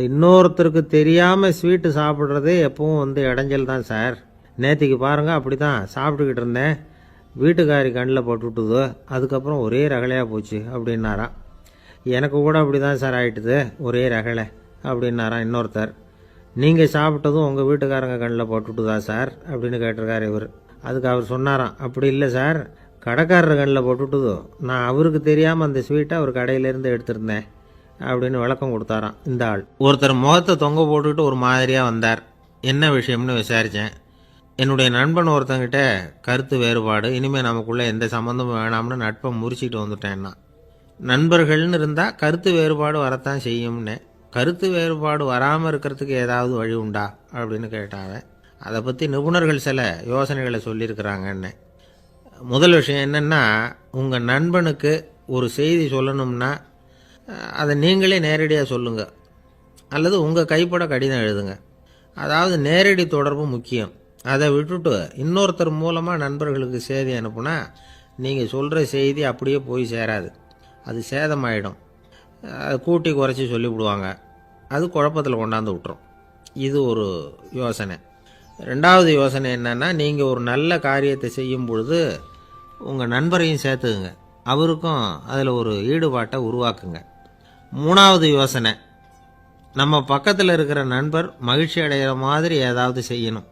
Speaker 1: இன்னொருத்தருக்கு தெரியாமல் ஸ்வீட்டு சாப்பிட்றதே எப்பவும் இடைஞ்சல் தான் சார். நேற்றுக்கு பாருங்கள், அப்படி தான் சாப்பிட்டுக்கிட்டு இருந்தேன், வீட்டுக்காரி கண்ணில் போட்டுவிட்டுதோ, அதுக்கப்புறம் ஒரே ரகலையாக போச்சு அப்படின்னாராம். எனக்கு கூட அப்படி தான் சார் ஆகிட்டுது, ஒரே ரகலை அப்படின்னாராம் இன்னொருத்தர். நீங்கள் சாப்பிட்டதும் உங்கள் வீட்டுக்காரங்க கண்ணில் போட்டுவிட்டுதா சார் அப்படின்னு கேட்டிருக்கார் இவர். அதுக்கு அவர் சொன்னாராம், அப்படி இல்லை சார், கடைக்காரர் கண்ணில் போட்டுவிட்டுதோ, நான் அவருக்கு தெரியாமல் அந்த ஸ்வீட்டை அவர் கடையிலேருந்து எடுத்திருந்தேன் அப்படின்னு விளக்கம் கொடுத்தாராம் இந்த ஆள். ஒருத்தர் முகத்தை தொங்க போட்டுக்கிட்டு ஒரு மாதிரியாக வந்தார். என்ன விஷயம்னு விசாரித்தேன். என்னுடைய நண்பன் ஒருத்தங்கிட்ட கருத்து வேறுபாடு, இனிமேல் நமக்குள்ளே எந்த சம்மந்தமும் வேணாம்னு நட்பை முறிச்சிட்டு வந்துட்டேன்னா. நண்பர்கள்னு இருந்தால் கருத்து வேறுபாடு வரத்தான் செய்யும்னே. கருத்து வேறுபாடு வராமல் இருக்கிறதுக்கு ஏதாவது வழி உண்டா அப்படின்னு கேட்டாங்க. அதை பற்றி நிபுணர்கள் சில யோசனைகளை சொல்லியிருக்கிறாங்கன்னு. முதல் விஷயம் என்னென்னா, உங்கள் நண்பனுக்கு ஒரு செய்தி சொல்லணும்னா அதை நீங்களே நேரடியாக சொல்லுங்கள், அல்லது உங்கள் கைப்பட கடிதம் எழுதுங்க. அதாவது நேரடி தொடர்பு முக்கியம். அதை விட்டுட்டு இன்னொருத்தர் மூலமாக நண்பர்களுக்கு செய்தி அனுப்புனா நீங்கள் சொல்கிற செய்தி அப்படியே போய் சேராது, அது சேதமாயிடும். அதை கூட்டி குறைச்சி சொல்லிவிடுவாங்க, அது குழப்பத்தில் கொண்டாந்து விட்டுரும். இது ஒரு யோசனை. 2வது யோசனை என்னென்னா, நீங்கள் ஒரு நல்ல காரியத்தை செய்யும் பொழுது உங்கள் நண்பரையும் சேர்த்துக்குங்க, அவருக்கும் அதில் ஒரு ஈடுபாட்டை உருவாக்குங்க. 3வது யோசனை, நம்ம பக்கத்தில் இருக்கிற நண்பர் மகிழ்ச்சி அடைகிற மாதிரி ஏதாவது செய்யணும்.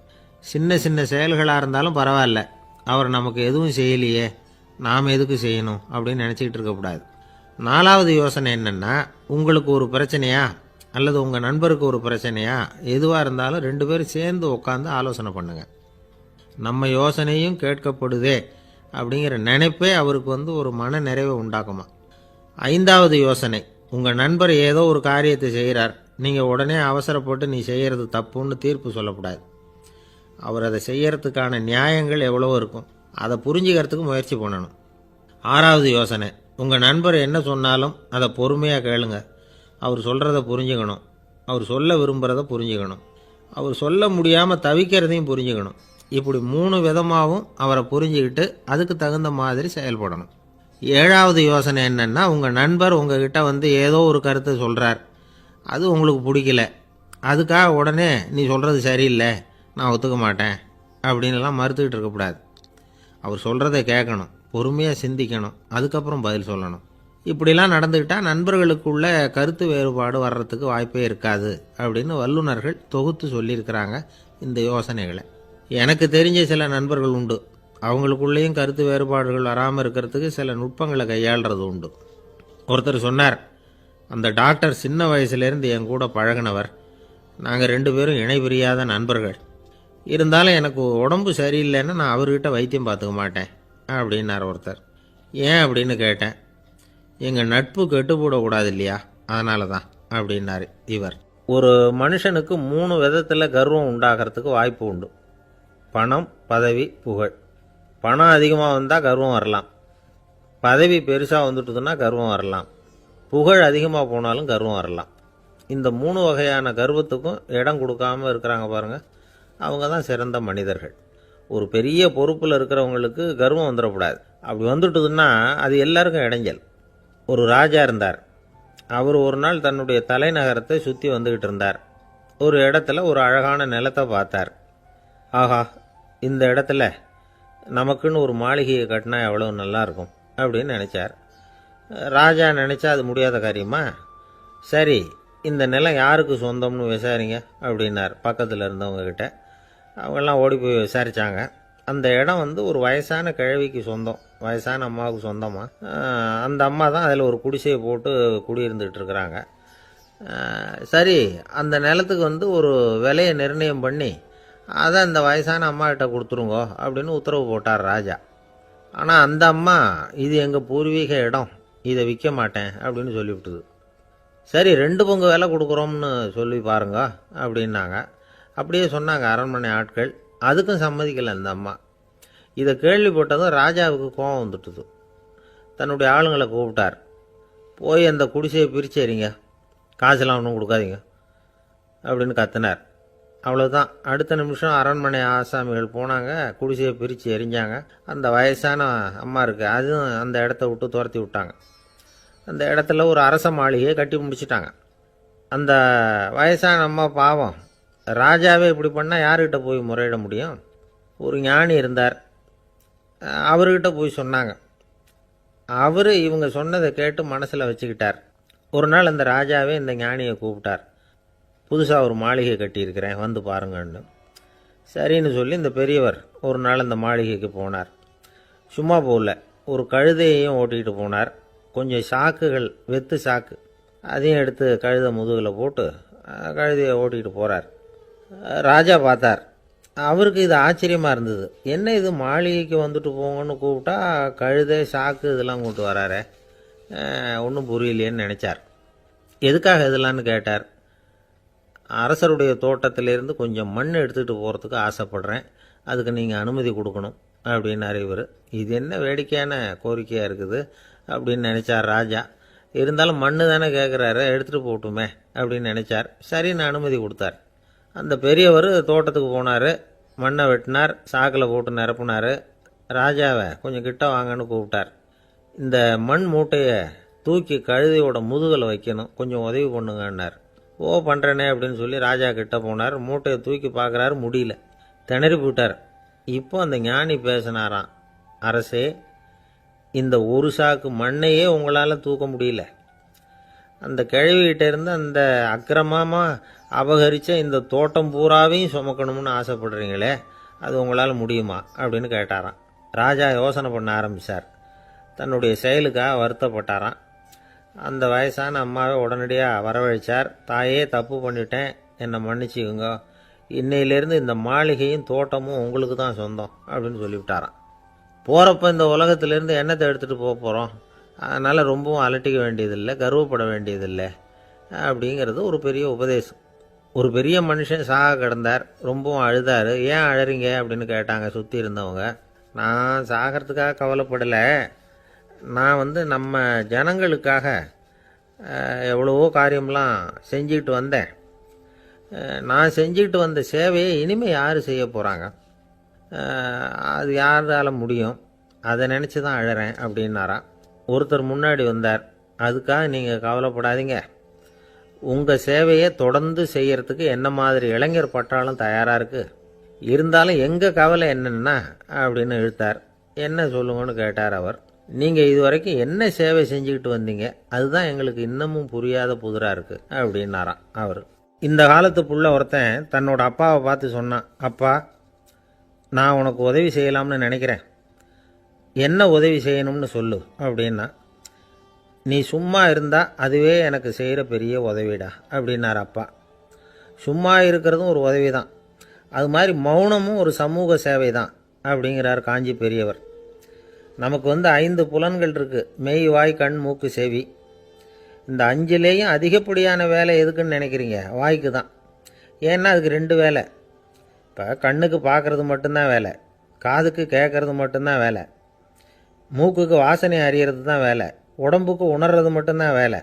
Speaker 1: சின்ன சின்ன செயல்களாக இருந்தாலும் பரவாயில்ல, அவர் நமக்கு எதுவும் செய்யலையே, நாம் எதுக்கு செய்யணும் அப்படின்னு நினச்சிக்கிட்டு இருக்கக்கூடாது. 4வது யோசனை என்னென்னா, உங்களுக்கு ஒரு பிரச்சனையா அல்லது உங்கள் நண்பருக்கு ஒரு பிரச்சனையா, எதுவாக இருந்தாலும் 2 பேரும் சேர்ந்து உட்காந்து ஆலோசனை பண்ணுங்கள். நம்ம யோசனையும் கேட்கப்படுதே அப்படிங்கிற நினைப்பே அவருக்கு ஒரு மன நிறைவை உண்டாக்குமா. 5வது யோசனை, உங்கள் நண்பர் ஏதோ ஒரு காரியத்தை செய்கிறார், நீங்கள் உடனே அவசரப்பட்டு நீ செய்கிறது தப்புன்னு தீர்ப்பு சொல்லக்கூடாது. அவர் அதை செய்யறதுக்கான நியாயங்கள் எவ்வளவோ இருக்கும், அதை புரிஞ்சுக்கிறதுக்கு முயற்சி பண்ணணும். 6வது யோசனை, உங்கள் நண்பர் என்ன சொன்னாலும் அதை பொறுமையாக கேளுங்க. அவர் சொல்கிறத புரிஞ்சுக்கணும், அவர் சொல்ல விரும்புகிறத புரிஞ்சுக்கணும், அவர் சொல்ல முடியாமல் தவிக்கிறதையும் புரிஞ்சுக்கணும். இப்படி 3 விதமாகவும் அவரை புரிஞ்சுக்கிட்டு அதுக்கு தகுந்த மாதிரி செயல்படணும். 7வது யோசனை என்னென்னா, உங்கள் நண்பர் உங்ககிட்ட ஏதோ ஒரு கருத்தை சொல்கிறார், அது உங்களுக்கு பிடிக்கல, அதுக்காக உடனே நீ சொல்கிறது சரியில்லை, நான் ஒத்துக்க மாட்டேன் அப்படின்லாம் மறுத்துக்கிட்டு இருக்கக்கூடாது. அவர் சொல்கிறத கேட்கணும், பொறுமையாக சிந்திக்கணும், அதுக்கப்புறம் பதில் சொல்லணும். இப்படிலாம் நடந்துக்கிட்டால் நண்பர்களுக்குள்ள கருத்து வேறுபாடு வர்றதுக்கு வாய்ப்பே இருக்காது அப்படின்னு வல்லுநர்கள் தொகுத்து சொல்லியிருக்கிறாங்க இந்த யோசனைகளை. எனக்கு தெரிஞ்ச சில நண்பர்கள் உண்டு, அவங்களுக்குள்ளேயும் கருத்து வேறுபாடுகள் வராமல் இருக்கிறதுக்கு சில நுட்பங்களை கையாளுறது உண்டு. ஒருத்தர் சொன்னார், அந்த டாக்டர் சின்ன வயசுலேருந்து என் கூட பழகினவர், நாங்கள் 2 பேரும் இணை பிரியாத நண்பர்கள், இருந்தாலும் எனக்கு உடம்பு சரியில்லைன்னா நான் அவர்கிட்ட வைத்தியம் பார்த்துக்க மாட்டேன் அப்படின்னார் ஒருத்தர். ஏன் அப்படின்னு கேட்டேன். எங்கள் நட்பு கெட்டுப்போடக்கூடாது இல்லையா, அதனால தான் அப்படின்னார் இவர். ஒரு மனுஷனுக்கு 3 விதத்தில் கர்வம் உண்டாகிறதுக்கு வாய்ப்பு உண்டு. பணம், பதவி, புகழ். பணம் அதிகமாக வந்தால் கர்வம் வரலாம், பதவி பெருசாக வந்துட்டுதுன்னா கர்வம் வரலாம், புகழ் அதிகமாக போனாலும் கர்வம் வரலாம். இந்த 3 வகையான கர்வத்துக்கும் இடம் கொடுக்காமல் இருக்கிறாங்க பாருங்கள், அவங்க தான் சிறந்த மனிதர்கள். ஒரு பெரிய பொறுப்பில் இருக்கிறவங்களுக்கு கர்வம் வந்துடக்கூடாது. அப்படி வந்துட்டுதுன்னா அது எல்லாருக்கும் இடைஞ்சல். ஒரு ராஜா இருந்தார். அவர் ஒரு நாள் தன்னுடைய தலைநகரத்தை சுற்றி வந்துக்கிட்டு இருந்தார். ஒரு இடத்துல ஒரு அழகான நிலத்தை பார்த்தார். ஆஹா, இந்த இடத்துல நமக்குன்னு ஒரு மாளிகையை கட்டினா எவ்வளோ நல்லாயிருக்கும் அப்படின்னு நினச்சார். ராஜா நினச்சா அது முடியாத காரியமா? சரி, இந்த நிலம் யாருக்கு சொந்தம்னு விசாரிங்க அப்படின்னார் பக்கத்தில் இருந்தவங்கக்கிட்ட. அவங்கெல்லாம் ஓடி போய் விசாரித்தாங்க. அந்த இடம் வந்து ஒரு வயசான கிழவிக்கு சொந்தம், வயசான அம்மாவுக்கு சொந்தமாக. அந்த அம்மா தான் அதில் ஒரு குடிசையை போட்டு குடியிருந்துகிட்டு இருக்கிறாங்க. சரி, அந்த நிலத்துக்கு வந்து ஒரு விலையை நிர்ணயம் பண்ணி அதை அந்த வயசான அம்மா கிட்ட கொடுத்துருங்கோ அப்படின்னு உத்தரவு போட்டார் ராஜா. ஆனால் அந்த அம்மா இது எங்கள் பூர்வீக இடம், இதை விற்க மாட்டேன் அப்படின்னு சொல்லிவிட்டுது. சரி, 2 பங்கு விலை கொடுக்குறோம்னு சொல்லி பாருங்க அப்படின்னாங்க. அப்படியே சொன்னாங்க அரண்மனை ஆட்கள். அதுக்கும் சம்மதிக்கலை அந்த அம்மா. இதை கேள்விப்பட்டதும் ராஜாவுக்கு கோபம் வந்துட்டுது. தன்னுடைய ஆளுங்களை கூப்பிட்டார். போய் அந்த குடிசையை பிரிச்சேறிங்க, காசெல்லாம் ஒன்றும் கொடுக்காதீங்க அப்படின்னு கத்தினார். அவ்வளோதான். அடுத்த நிமிஷம் அரண்மனை ஆசாமிகள் போனாங்க, குடிசையை பிரித்து எரிஞ்சாங்க. அந்த வயசான அம்மா இருக்குது, அதுவும் அந்த இடத்த விட்டு துரத்தி விட்டாங்க. அந்த இடத்துல ஒரு அரச மாளிகையை கட்டி முடிச்சிட்டாங்க. அந்த வயசான அம்மா பாவம், ராஜாவே இப்படி பண்ணால் யார்கிட்ட போய் முறையிட முடியும்? ஒரு ஞானி இருந்தார், அவர்கிட்ட போய் சொன்னாங்க. அவர் இவங்க சொன்னதை கேட்டு மனசில் வச்சுக்கிட்டார். ஒரு நாள் அந்த ராஜாவே இந்த ஞானியை கூப்பிட்டார். புதுசாக ஒரு மாளிகை கட்டியிருக்கிறேன், வந்து பாருங்கன்னு. சரின்னு சொல்லி இந்த பெரியவர் ஒரு நாள் அந்த மாளிகைக்கு போனார். சும்மா போகல, ஒரு கழுதையையும் ஓட்டிகிட்டு போனார். கொஞ்சம் சாக்குகள், வெத்து சாக்கு, அதையும் எடுத்து கழுதை முதுகில் போட்டு கழுதையை ஓட்டிகிட்டு போகிறார். ராஜா பார்த்தார். அவருக்கு இது ஆச்சரியமாக இருந்தது. என்ன இது, மாளிகைக்கு வந்துட்டு போங்கன்னு கூப்பிட்டா கழுதை சாக்கு இதெல்லாம் கொண்டு வராரே, ஒன்றும் புரியலையேன்னு நினச்சார். எதுக்காக இதெல்லாம்னு கேட்டார். அரசருடைய தோட்டத்திலேருந்து கொஞ்சம் மண் எடுத்துகிட்டு போகிறதுக்கு ஆசைப்படுறேன், அதுக்கு நீங்கள் அனுமதி கொடுக்கணும் அப்படின்னாரு இவர். இது என்ன வேடிக்கையான கோரிக்கையாக இருக்குது அப்படின்னு நினச்சார் ராஜா. இருந்தாலும் மண்ணு தானே கேட்குறாரு, எடுத்துகிட்டு போகட்டுமே அப்படின்னு நினச்சார். சரின்னு அனுமதி கொடுத்தார். அந்த பெரியவர் தோட்டத்துக்கு போனார், மண்ணை வெட்டினார், சாக்கில் போட்டு நிரப்புனார். ராஜாவை கொஞ்சம் கிட்ட வாங்கன்னு கூப்பிட்டார். இந்த மண் மூட்டையை தூக்கி கழுதையோட முதுகில் வைக்கணும், கொஞ்சம் உதவி பண்ணுங்கன்னார். ஓ, பண்ணுறேனே அப்படின்னு சொல்லி ராஜா கிட்ட போனார். மூட்டையை தூக்கி பார்க்குறாரு, முடியல, திணறி போயிட்டார். இப்போ அந்த ஞானி பேசினாராம். அரசே, இந்த ஒரு சாக்கு மண்ணையே உங்களால் தூக்க முடியல, அந்த கிழவிகிட்ட இருந்து அந்த அக்கிரமமாக அபகரித்த இந்த தோட்டம் பூராவையும் சுமக்கணும்னு ஆசைப்படுறீங்களே, அது உங்களால் முடியுமா அப்படின்னு கேட்டாராம். ராஜா யோசனை பண்ண ஆரம்பித்தார். தன்னுடைய செயலுக்காக வருத்தப்பட்டாராம். அந்த வயசான அம்மாவை உடனடியாக வரவழைச்சார். தாயே, தப்பு பண்ணிட்டேன், என்னை மன்னிச்சுக்குங்க, இன்னையிலேருந்து இந்த மாளிகையும் தோட்டமும் உங்களுக்கு தான் சொந்தம் அப்படின்னு சொல்லிவிட்டாராம். போகிறப்ப இந்த உலகத்திலேருந்து எண்ணத்தை எடுத்துகிட்டு போக போகிறோம், அதனால் ரொம்பவும் அலட்டிக்க வேண்டியதில்லை, கர்வப்பட வேண்டியதில்லை அப்படிங்கிறது ஒரு பெரிய உபதேசம். ஒரு பெரிய மனுஷன் சாக கிடந்தார், ரொம்பவும் அழுதார். ஏன் அழறீங்க அப்படின்னு கேட்டாங்க சுற்றி இருந்தவங்க. நான் சாகிறதுக்காக கவலைப்படலை, நான் வந்து நம்ம ஜனங்களுக்காக எவ்வளவோ காரியம்லாம் செஞ்சுக்கிட்டு வந்தேன். நான் செஞ்சுக்கிட்டு வந்த சேவையை இனிமேல் யார் செய்ய போகிறாங்க, அது யாரால முடியும், அதை நினச்சி தான் அழறேன் அப்படின்னாராம். ஒருத்தர் முன்னாடி வந்தார். அதுக்காக நீங்கள் கவலைப்படாதீங்க, உங்கள் சேவையை தொடர்ந்து செய்யறதுக்கு என்ன மாதிரி இளைஞர் பட்டாலும் தயாராக இருக்குது, இருந்தாலும் எங்கள் கவலை என்னென்னா அப்படின்னு இழுத்தார். என்ன சொல்லுங்கன்னு கேட்டார் அவர். நீங்கள் இது வரைக்கும் என்ன சேவை செஞ்சுக்கிட்டு வந்தீங்க, அதுதான் எங்களுக்கு இன்னமும் புரியாத புதிராக இருக்குது அப்படின்னாராம் அவர். இந்த காலத்து புள்ள ஒருத்தன் தன்னோட அப்பாவை பார்த்து சொன்னான், அப்பா, நான் உனக்கு உதவி செய்யலாம்னு நினைக்கிறேன், என்ன உதவி செய்யணும்னு சொல்லு அப்படின்னா. நீ சும்மா இருந்தால் அதுவே எனக்கு செய்கிற பெரிய உதவிடா அப்படின்னார் அப்பா. சும்மா இருக்கிறதும் ஒரு உதவி தான், அது மாதிரி மௌனமும் ஒரு சமூக சேவை தான் அப்படிங்கிறார் காஞ்சி பெரியவர். நமக்கு வந்து 5 புலன்கள் இருக்குது, மெய், வாய், கண், மூக்கு, செவி. இந்த 5லேயும் அதிகப்படியான வேலை எதுக்குன்னு நினைக்கிறீங்க? வாய்க்கு தான். ஏன்னா அதுக்கு 2 வேலை. இப்போ கண்ணுக்கு பார்க்குறது மட்டும்தான் வேலை, காதுக்கு கேட்குறது மட்டும்தான் வேலை, மூக்குக்கு வாசனை அறியறது தான் வேலை, உடம்புக்கு உணர்றது மட்டும்தான் வேலை.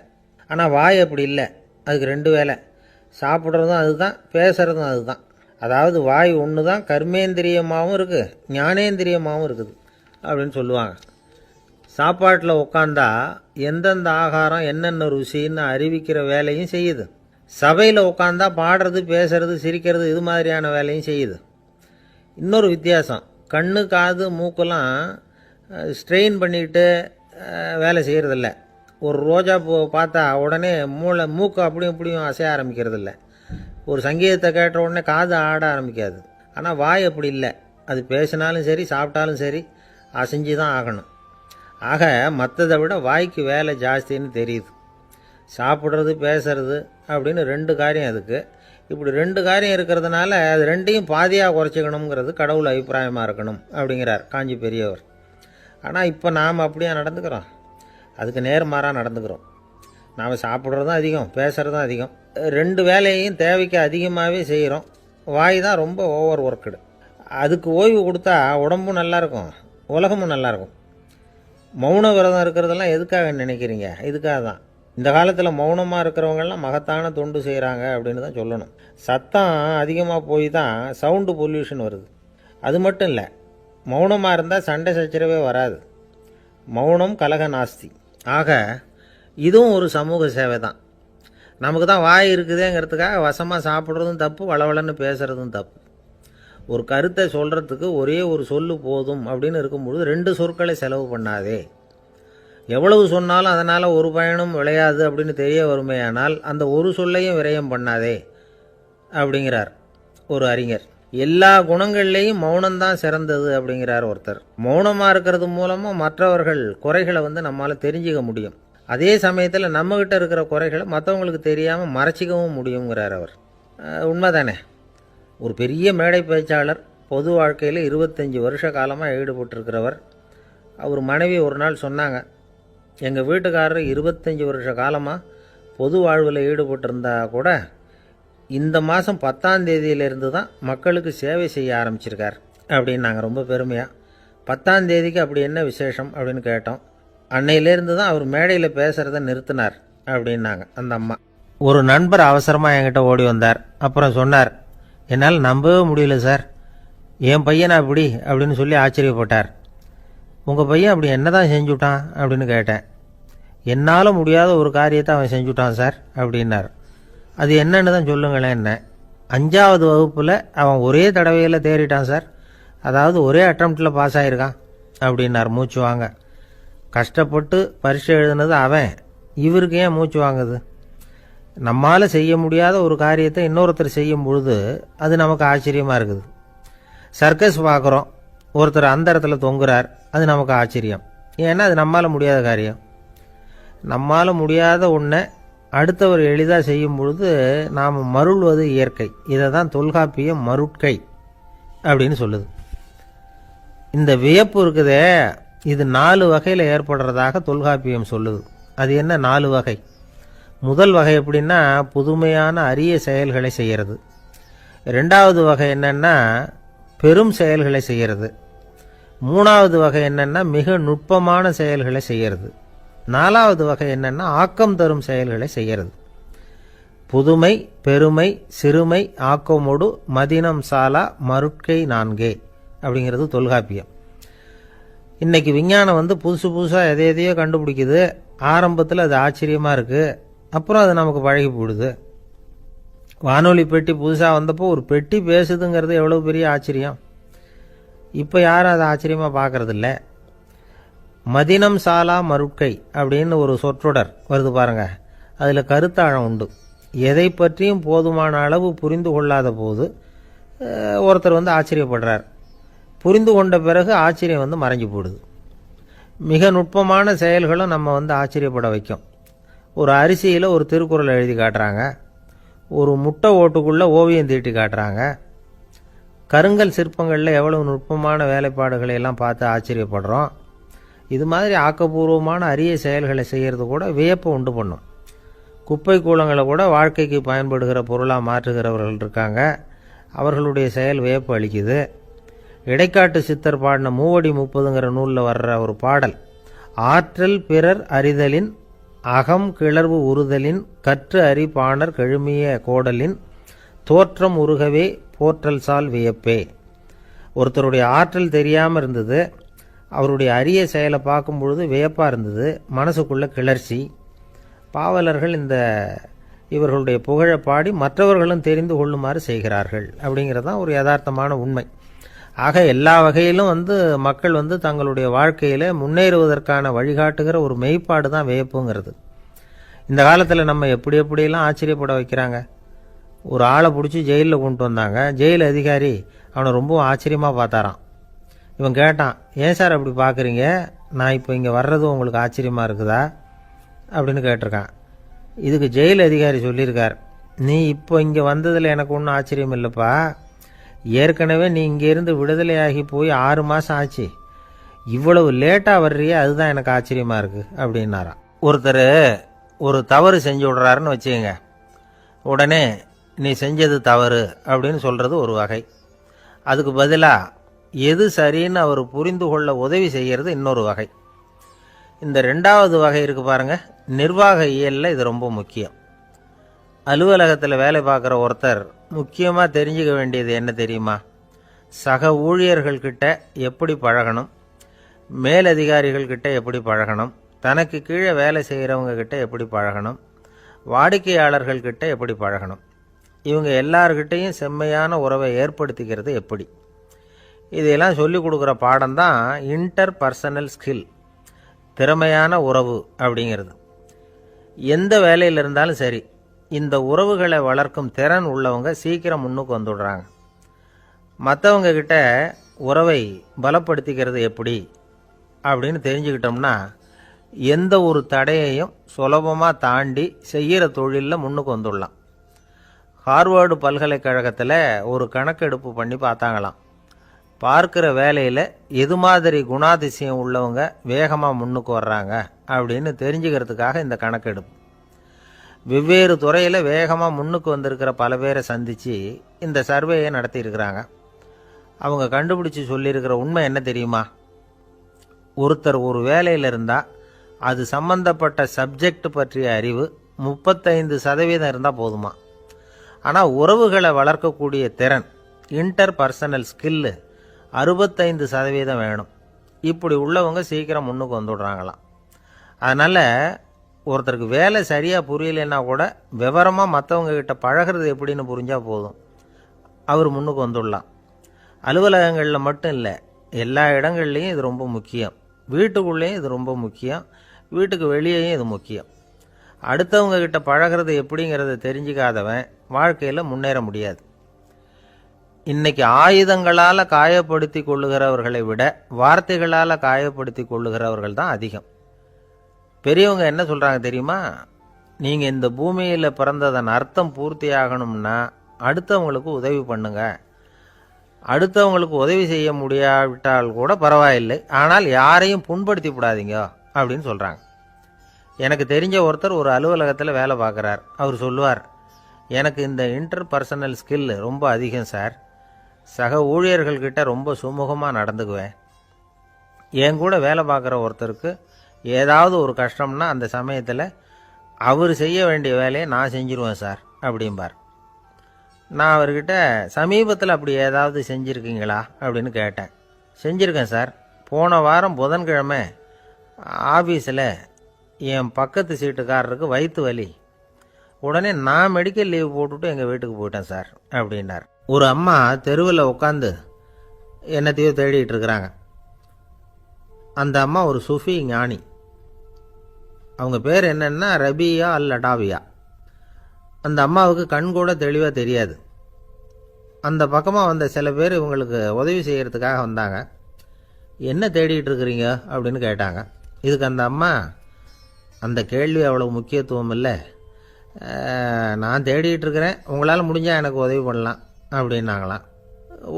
Speaker 1: ஆனால் வாய் அப்படி இல்லை, அதுக்கு 2 வேலை, சாப்பிட்றதும் அதுதான், பேசுகிறதும் அதுதான். அதாவது வாய் ஒன்று தான் கர்மேந்திரியமாகவும் இருக்குது, ஞானேந்திரியமாகவும் இருக்குது அப்படின்னு சொல்லுவாங்க. சாப்பாட்டில் உட்காந்தா எந்தெந்த ஆகாரம் என்னென்ன ருசின்னு அறிவிக்கிற வேலையும் செய்யுது. சபையில் உட்காந்தா பாடுறது, பேசுறது, சிரிக்கிறது, இது மாதிரியான வேலையும் செய்யுது. இன்னொரு வித்தியாசம், கண்ணு, காது, மூக்கெல்லாம் ஸ்ட்ரெயின் பண்ணிக்கிட்டு வேலை செய்கிறதில்ல. ஒரு ரோஜா பூ பார்த்தா உடனே மூக்கு அப்படியும் இப்படியும் அசைய ஆரம்பிக்கிறது இல்லை. ஒரு சங்கீதத்தை கேட்ட உடனே காது ஆட ஆரம்பிக்காது. ஆனால் வாய் அப்படி இல்லை, அது பேசினாலும் சரி சாப்பிட்டாலும் சரி அசைஞ்சு தான் ஆகணும். ஆக மற்றதை விட வாய்க்கு வேலை ஜாஸ்தின்னு தெரியுது. சாப்பிட்றது பேசுறது அப்படின்னு 2 காரியம் அதுக்கு. இப்படி 2 காரியம் இருக்கிறதுனால அது 2ஐயும் பாதியாக குறைச்சிக்கணுங்கிறது கடவுள் அபிப்பிராயமாக இருக்கணும் அப்படிங்கிறார் காஞ்சி பெரியவர். ஆனால் இப்போ நாம் அப்படியே நடந்துக்கிறோம், அதுக்கு நேர்மாறாக நடந்துக்கிறோம். நாம் சாப்பிட்றதும் அதிகம், பேசுகிறதும் அதிகம், 2 வேலையையும் தேவைக்கு அதிகமாகவே செய்கிறோம். வாய் தான் ரொம்ப ஓவர் ஒர்க்குடு. அதுக்கு ஓய்வு கொடுத்தா உடம்பும் நல்லாயிருக்கும், உலகமும் நல்லாயிருக்கும். மௌன விரதம் இருக்கிறதெல்லாம் எதுக்காக நினைக்கிறீங்க? இதுக்காக தான். இந்த காலத்தில் மௌனமாக இருக்கிறவங்கெல்லாம் மகத்தான தொண்டு செய்கிறாங்க அப்படின்னு தான் சொல்லணும். சத்தம் அதிகமாக போய் தான் சவுண்டு பொல்யூஷன் வருது. அது மட்டும் இல்லை, மௌனமாக இருந்தால் சண்டை சச்சரவே வராது. மௌனம் கலக நாஸ்தி. ஆக இதுவும் ஒரு சமூக சேவை தான். நமக்கு தான் வாய் இருக்குதேங்கிறதுக்காக வசமாக சாப்பிட்றதும் தப்பு, வளவளன்னு பேசுகிறதும் தப்பு. ஒரு கருத்தை சொல்கிறதுக்கு ஒரே ஒரு சொல்லு போதும் அப்படின்னு இருக்கும்பொழுது 2 சொற்களை செலவு பண்ணாதே. எவ்வளவு சொன்னாலும் அதனால் ஒரு பயனும் விளையாது அப்படின்னு தெரிய வருமேயானால் அந்த ஒரு சொல்லையும் விரயம் பண்ணாதே அப்படிங்கிறார் ஒரு அறிஞர். எல்லா குணங்கள்லேயும் மௌனம்தான் சிறந்தது அப்படிங்கிறார் ஒருத்தர். மௌனமாக இருக்கிறது மூலமாக மற்றவர்கள் குறைகளை நம்மளால் தெரிஞ்சிக்க முடியும். அதே சமயத்தில் நம்மகிட்ட இருக்கிற குறைகளை மற்றவங்களுக்கு தெரியாமல் மறைச்சிக்கவும் முடியுங்கிறார் அவர். உண்மைதானே? ஒரு பெரிய மேடை பேச்சாளர், பொது வாழ்க்கையில் 25 வருஷ காலமாக ஈடுபட்டிருக்கிறவர். அவர் மனைவி ஒரு நாள் சொன்னாங்க, எங்கள் வீட்டுக்காரர் 25 வருஷ காலமாக பொது வாழ்வில் ஈடுபட்டிருந்தா கூட இந்த மாதம் 10ஆம் தேதியிலிருந்து தான் மக்களுக்கு சேவை செய்ய ஆரம்பிச்சிருக்கார் அப்படின்னாங்க ரொம்ப பெருமையாக. 10ஆம் தேதிக்கு அப்படி என்ன விசேஷம் அப்படின்னு கேட்டோம். அன்னையிலேருந்து தான் அவர் மேடையில் பேசுகிறத நிறுத்தினார் அப்படின்னாங்க அந்த அம்மா. ஒரு நண்பர் அவசரமாக என்கிட்ட ஓடி வந்தார். அப்புறம் சொன்னார், என்னால் நம்பவே முடியல சார், என் பையனா அப்படி அப்படின்னு சொல்லி ஆச்சரியப்பட்டார். உங்கள் பையன் அப்படி என்ன தான் செஞ்சுட்டான் அப்படின்னு கேட்டேன். என்னால் முடியாத ஒரு காரியத்தை அவன் செஞ்சுட்டான் சார் அப்படின்னார். அது என்னன்னு தான் சொல்லுங்களேன். என்ன 5ஆவது வகுப்பில் அவன் ஒரே தடவையில் தேறிட்டான் சார், அதாவது ஒரே அட்டம்ப்டில் பாஸ் ஆகிருக்கான் அப்படின்னார் மூச்சு வாங்க. கஷ்டப்பட்டு பரீட்சை எழுதுனது அவன், இவருக்கு ஏன் மூச்சு வாங்குது? நம்மால் செய்ய முடியாத ஒரு காரியத்தை இன்னொருத்தர் செய்யும் பொழுது அது நமக்கு ஆச்சரியமாக இருக்குது. சர்க்கஸ் பார்க்குறோம், ஒருத்தர் அந்த இடத்துல தொங்குறார், அது நமக்கு ஆச்சரியம். ஏன்னா அது நம்மால் முடியாத காரியம். நம்மால் முடியாத ஒன்றை அடுத்தவர் எளிதாக செய்யும் பொழுது நாம் மருள்வது இயற்கை. இதை தான் தொல்காப்பியம் மருட்கை அப்படின்னு சொல்லுது. இந்த வியப்பு இருக்குதே, இது 4 வகையில் ஏற்படுறதாக தொல்காப்பியம் சொல்லுது. அது என்ன 4 வகை? முதல் வகை எப்படின்னா புதுமையான அரிய செயல்களை செய்கிறது. 2வது வகை என்னன்னா பெரும் செயல்களை செய்கிறது. 3வது வகை என்னன்னா மிக நுட்பமான செயல்களை செய்கிறது. 4வது வகை என்னன்னா ஆக்கம் தரும் செயல்களை செய்கிறது. புதுமை, பெருமை, சிறுமை, ஆக்கமோடு மதினம் சாலா மருட்கை 4 அப்படிங்கிறது தொல்காப்பியம். இன்னைக்கு விஞ்ஞானம் புதுசு புதுசாக எதையோ கண்டுபிடிக்குது. ஆரம்பத்தில் அது ஆச்சரியமாக இருக்குது, அப்புறம் அது நமக்கு பழகி போடுது. வானொலி பெட்டி புதுசாக வந்தப்போ ஒரு பெட்டி பேசுதுங்கிறது எவ்வளோ பெரிய ஆச்சரியம். இப்போ யாரும் அதை ஆச்சரியமாக பார்க்கறதில்ல. மதினம் சாலா மருட்கை அப்படின்னு ஒரு சொற்றொடர் வருது பாருங்க, அதில் கருத்தாழம் உண்டு. எதை பற்றியும் போதுமான அளவு புரிந்து கொள்ளாத போது ஒருத்தர் ஆச்சரியப்படுறார். புரிந்து கொண்ட பிறகு ஆச்சரியம் மறைஞ்சு போடுது. மிக நுட்பமான செயல்களும் நம்ம ஆச்சரியப்பட வைக்கும். ஒரு அரிசியில் ஒரு திருக்குறள் எழுதி காட்டுறாங்க, ஒரு முட்டை ஓட்டுக்குள்ளே ஓவியம் தீட்டி காட்டுறாங்க. கருங்கல் சிற்பங்களில் எவ்வளவு நுட்பமான வேலைப்பாடுகளை எல்லாம் பார்த்து ஆச்சரியப்படுறோம். இது மாதிரி ஆக்கப்பூர்வமான அரிய செயல்களை செய்கிறது கூட வியப்பை உண்டு பண்ணும். குப்பை கூலங்களை கூட வாழ்க்கைக்கு பயன்படுகிற பொருளாக மாற்றுகிறவர்கள் இருக்காங்க, அவர்களுடைய செயல் வியப்பு அளிக்குது. இடைக்காட்டு சித்தர் பாடின 30 நூலில் வர்ற ஒரு பாடல், ஆற்றல் பிறர் அறிதலின் அகம் கிளர்வு உறுதலின் கற்று அறி பாணர் கெழுமிய கோடலின் தோற்றம் உருகவே போற்றல் சால் வியப்பே. ஒருத்தருடைய ஆற்றல் தெரியாமல் இருந்தது, அவருடைய அரிய செயலை பார்க்கும் பொழுது வியப்பாக இருந்தது, மனசுக்குள்ள கிளர்ச்சி. பாவலர்கள் இவர்களுடைய புகழை பாடி மற்றவர்களும் தெரிந்து கொள்ளுமாறு செய்கிறார்கள் அப்படிங்கிறது தான் ஒரு யதார்த்தமான உண்மை. ஆக எல்லா வகையிலும் மக்கள் தங்களுடைய வாழ்க்கையில் முன்னேறுவதற்கான வழிகாட்டுகிற ஒரு மெய்ப்பாடு தான் வியப்புங்கிறது. இந்த காலத்தில் நம்ம எப்படியெல்லாம் ஆச்சரியப்பட வைக்கிறாங்க. ஒரு ஆளை பிடிச்சி ஜெயிலில் கொண்டு வந்தாங்க. ஜெயில் அதிகாரி அவனை ரொம்ப ஆச்சரியமாக பார்த்தாராம். இவன் கேட்டான், ஏன் சார் அப்படி பார்க்குறீங்க, நான் இப்போ இங்கே வர்றது உங்களுக்கு ஆச்சரியமாக இருக்குதா அப்படின்னு கேட்டிருக்கான். இதுக்கு ஜெயில் அதிகாரி சொல்லியிருக்கார், நீ இப்போ இங்கே வந்ததில் எனக்கு ஒன்றும் ஆச்சரியம் இல்லைப்பா, ஏற்கனவே நீ இங்கேருந்து விடுதலையாகி போய் 6 மாதம் ஆச்சு, இவ்வளவு லேட்டாக வர்றியே அதுதான் எனக்கு ஆச்சரியமாக இருக்குது அப்படின்னாராம். ஒருத்தர் ஒரு தவறு செஞ்சு விட்றாருன்னு வச்சுக்கோங்க, உடனே நீ செஞ்சது தவறு அப்படின்னு சொல்கிறது ஒரு வகை. அதுக்கு பதிலாக எது சரின்னு அவர் புரிந்து கொள்ள உதவி செய்கிறது இன்னொரு வகை. இந்த 2வது வகை இருக்குது பாருங்கள், நிர்வாக இயலில் இது ரொம்ப முக்கியம். அலுவலகத்தில் வேலை பார்க்குற ஒருத்தர் முக்கியமாக தெரிஞ்சுக்க வேண்டியது என்ன தெரியுமா? சக ஊழியர்கள்கிட்ட எப்படி பழகணும், மேலதிகாரிகள்கிட்ட எப்படி பழகணும், தனக்கு கீழே வேலை செய்கிறவங்க கிட்ட எப்படி பழகணும், வாடிக்கையாளர்கள்கிட்ட எப்படி பழகணும், இவங்க எல்லார்கிட்டையும் செம்மையான உறவை ஏற்படுத்திக்கிறது எப்படி, இதையெல்லாம் சொல்லிக் கொடுக்குற பாடம் தான் இன்டர் பர்சனல் ஸ்கில், திறமையான உறவு அப்படிங்கிறது. எந்த வேலையில் இருந்தாலும் சரி, இந்த உறவுகளை வளர்க்கும் திறன் உள்ளவங்க சீக்கிரம் முன்னுக்கு வந்துடுறாங்க. மற்றவங்க கிட்ட உறவை பலப்படுத்திக்கிறது எப்படி அப்படின்னு தெரிஞ்சுக்கிட்டோம்னா எந்த ஒரு தடையையும் சுலபமாக தாண்டி செய்கிற தொழிலில் முன்னுக்கு வந்துடலாம். ஹார்வர்டு பல்கலைக்கழகத்தில் ஒரு கணக்கெடுப்பு பண்ணி பார்த்தாங்களாம். பார்க்குற வேலையில் எது மாதிரி குணாதிசயம் உள்ளவங்க வேகமாக முன்னுக்கு வர்றாங்க அப்படின்னு தெரிஞ்சுக்கிறதுக்காக இந்த கணக்கெடுப்பு. வெவ்வேறு துறையில் வேகமாக முன்னுக்கு வந்திருக்கிற பல பேரை சந்தித்து இந்த சர்வேயை நடத்தியிருக்கிறாங்க. அவங்க கண்டுபிடிச்சி சொல்லியிருக்கிற உண்மை என்ன தெரியுமா? ஒருத்தர் ஒரு வேலையில் இருந்தால் அது சம்பந்தப்பட்ட சப்ஜெக்ட் பற்றிய அறிவு 35% இருந்தால் போதுமா. ஆனால் உறவுகளை வளர்க்கக்கூடிய திறன், இன்டர் பர்சனல் ஸ்கில்லு 65% வேணும். இப்படி உள்ளவங்க சீக்கிரம் முன்னுக்கு வந்துடுறாங்களாம். அதனால் ஒருத்தருக்கு வேலை சரியாக புரியலைன்னா கூட விவரமாக மற்றவங்க கிட்ட பழகிறது எப்படின்னு புரிஞ்சால் போதும், அவர் முன்னுக்கு வந்துடலாம். அலுவலகங்களில் மட்டும் இல்லை, எல்லா இடங்கள்லையும் இது ரொம்ப முக்கியம். வீட்டுக்குள்ளேயும் இது ரொம்ப முக்கியம், வீட்டுக்கு வெளியேயும் இது முக்கியம். அடுத்தவங்க கிட்ட பழகிறது எப்படிங்கிறத தெரிஞ்சுக்காதவன் வாழ்க்கையில் முன்னேற முடியாது. இன்னைக்கு ஆயுதங்களால் காயப்படுத்தி கொள்ளுகிறவர்களை விட வார்த்தைகளால் காயப்படுத்தி கொள்ளுகிறவர்கள் தான் அதிகம். பெரியவங்க என்ன சொல்கிறாங்க தெரியுமா? நீங்கள் இந்த பூமியில் பிறந்ததன் அர்த்தம் பூர்த்தி ஆகணும்னா அடுத்தவங்களுக்கு உதவி பண்ணுங்க. அடுத்தவங்களுக்கு உதவி செய்ய முடியாவிட்டால் கூட பரவாயில்லை, ஆனால் யாரையும் புண்படுத்தி விடாதீங்க அப்படின்னு சொல்கிறாங்க. எனக்கு தெரிஞ்ச ஒருத்தர் ஒரு அலுவலகத்தில் வேலை பார்க்குறார். அவர் சொல்லுவார், எனக்கு இந்த இன்டர் பர்சனல் ஸ்கில் ரொம்ப அதிகம் சார், சக ஊழியர்கள்கிட்ட ரொம்ப சுமூகமாக நடந்துக்குவேன். என் கூட வேலை பார்க்குற ஒருத்தருக்கு ஏதாவது ஒரு கஷ்டம்னா அந்த சமயத்தில் அவர் செய்ய வேண்டிய வேலையை நான் செஞ்சுருவேன் சார் அப்படிம்பார். நான் அவர்கிட்ட சமீபத்தில் அப்படி ஏதாவது செஞ்சுருக்கீங்களா அப்படின்னு கேட்டேன். செஞ்சுருக்கேன் சார். போன வாரம் புதன்கிழமை ஆஃபீஸில் என் பக்கத்து சீட்டுக்காரருக்கு வயிற்று வலி, உடனே நான் மெடிக்கல் லீவ் போட்டுவிட்டு எங்கள் வீட்டுக்கு போயிட்டேன் சார் அப்படின்னார். ஒரு அம்மா தெருவில் உட்காந்து என்னத்தையோ தேடிட்டு இருக்கிறாங்க. அந்த அம்மா ஒரு சூஃபி ஞானி. அவங்க பேர் என்னன்னா ரபியா அல் அடாவியா. அந்த அம்மாவுக்கு கண் கூட தெளிவாக தெரியாது. அந்த பக்கமாக வந்த சில பேர் இவங்களுக்கு உதவி செய்கிறதுக்காக வந்தாங்க. என்ன தேடிட்டு இருக்கிறீங்க அப்படின்னு கேட்டாங்க. இதுக்கு அந்த அம்மா, அந்த கேள்வி அவ்வளோ முக்கியத்துவம் இல்லை, நான் தேடிட்டு இருக்கிறேன், உங்களால் முடிஞ்சால் எனக்கு உதவி பண்ணலாம் அப்படின்னாங்களாம்.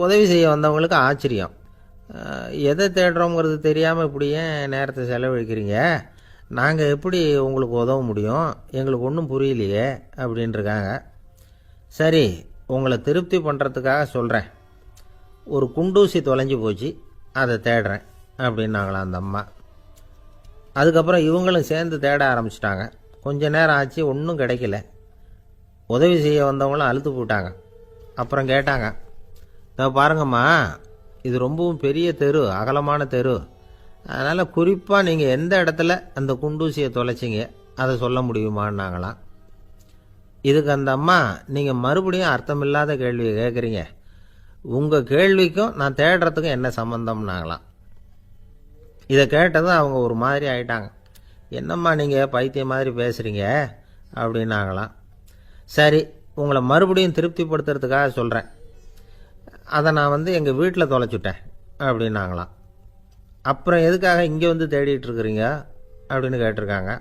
Speaker 1: உதவி செய்ய வந்தவங்களுக்கு ஆச்சரியம். எதை தேடுறோங்கிறது தெரியாமல் இப்படி ஏன் நேரத்தை செலவழிக்கிறீங்க, நாங்கள் எப்படி உங்களுக்கு உதவ முடியும், எங்களுக்கு ஒன்றும் புரியலையே அப்படின்ட்டுருக்காங்க. சரி, உங்களை திருப்தி பண்ணுறதுக்காக சொல்கிறேன், ஒரு குண்டூசி தொலைஞ்சி போச்சு, அதை தேடுறேன் அப்படின்னாங்களாம் அந்த அம்மா. அதுக்கப்புறம் இவங்களும் சேர்ந்து தேட ஆரம்பிச்சிட்டாங்க. கொஞ்ச நேரம் ஆச்சு, ஒன்றும் கிடைக்கல. உதவி செய்ய வந்தவங்களும் அழுத்து போட்டாங்க. அப்புறம் கேட்டாங்க, இதை பாருங்கம்மா, இது ரொம்பவும் பெரிய தெரு, அகலமான தெரு, அதனால் குறிப்பாக நீங்கள் எந்த இடத்துல அந்த குண்டூசியை தொலைச்சிங்க அதை சொல்ல முடியுமான்னாங்களாம். இதுக்கு அந்த அம்மா, நீங்கள் மறுபடியும் அர்த்தமில்லாத கேள்வியை கேட்குறீங்க, உங்கள் கேள்விக்கும் நான் தேடுறதுக்கும் என்ன சம்மந்தம்னாங்களாம். இதை கேட்டதும் அவங்க ஒரு மாதிரி ஆயிட்டாங்க. என்னம்மா நீங்கள் பைத்தியம் மாதிரி பேசுகிறீங்க அப்படின்னாங்களாம். சரி, உங்களை மறுபடியும் திருப்திப்படுத்துறதுக்காக சொல்கிறேன். அதை நான் எங்கள் வீட்டில் தொலைச்சுட்டேன் அப்படின்னாங்களாம். அப்புறம் எதுக்காக இங்கே வந்து தேடிட்டு இருக்கிறீங்க அப்படின்னு கேட்டிருக்காங்க.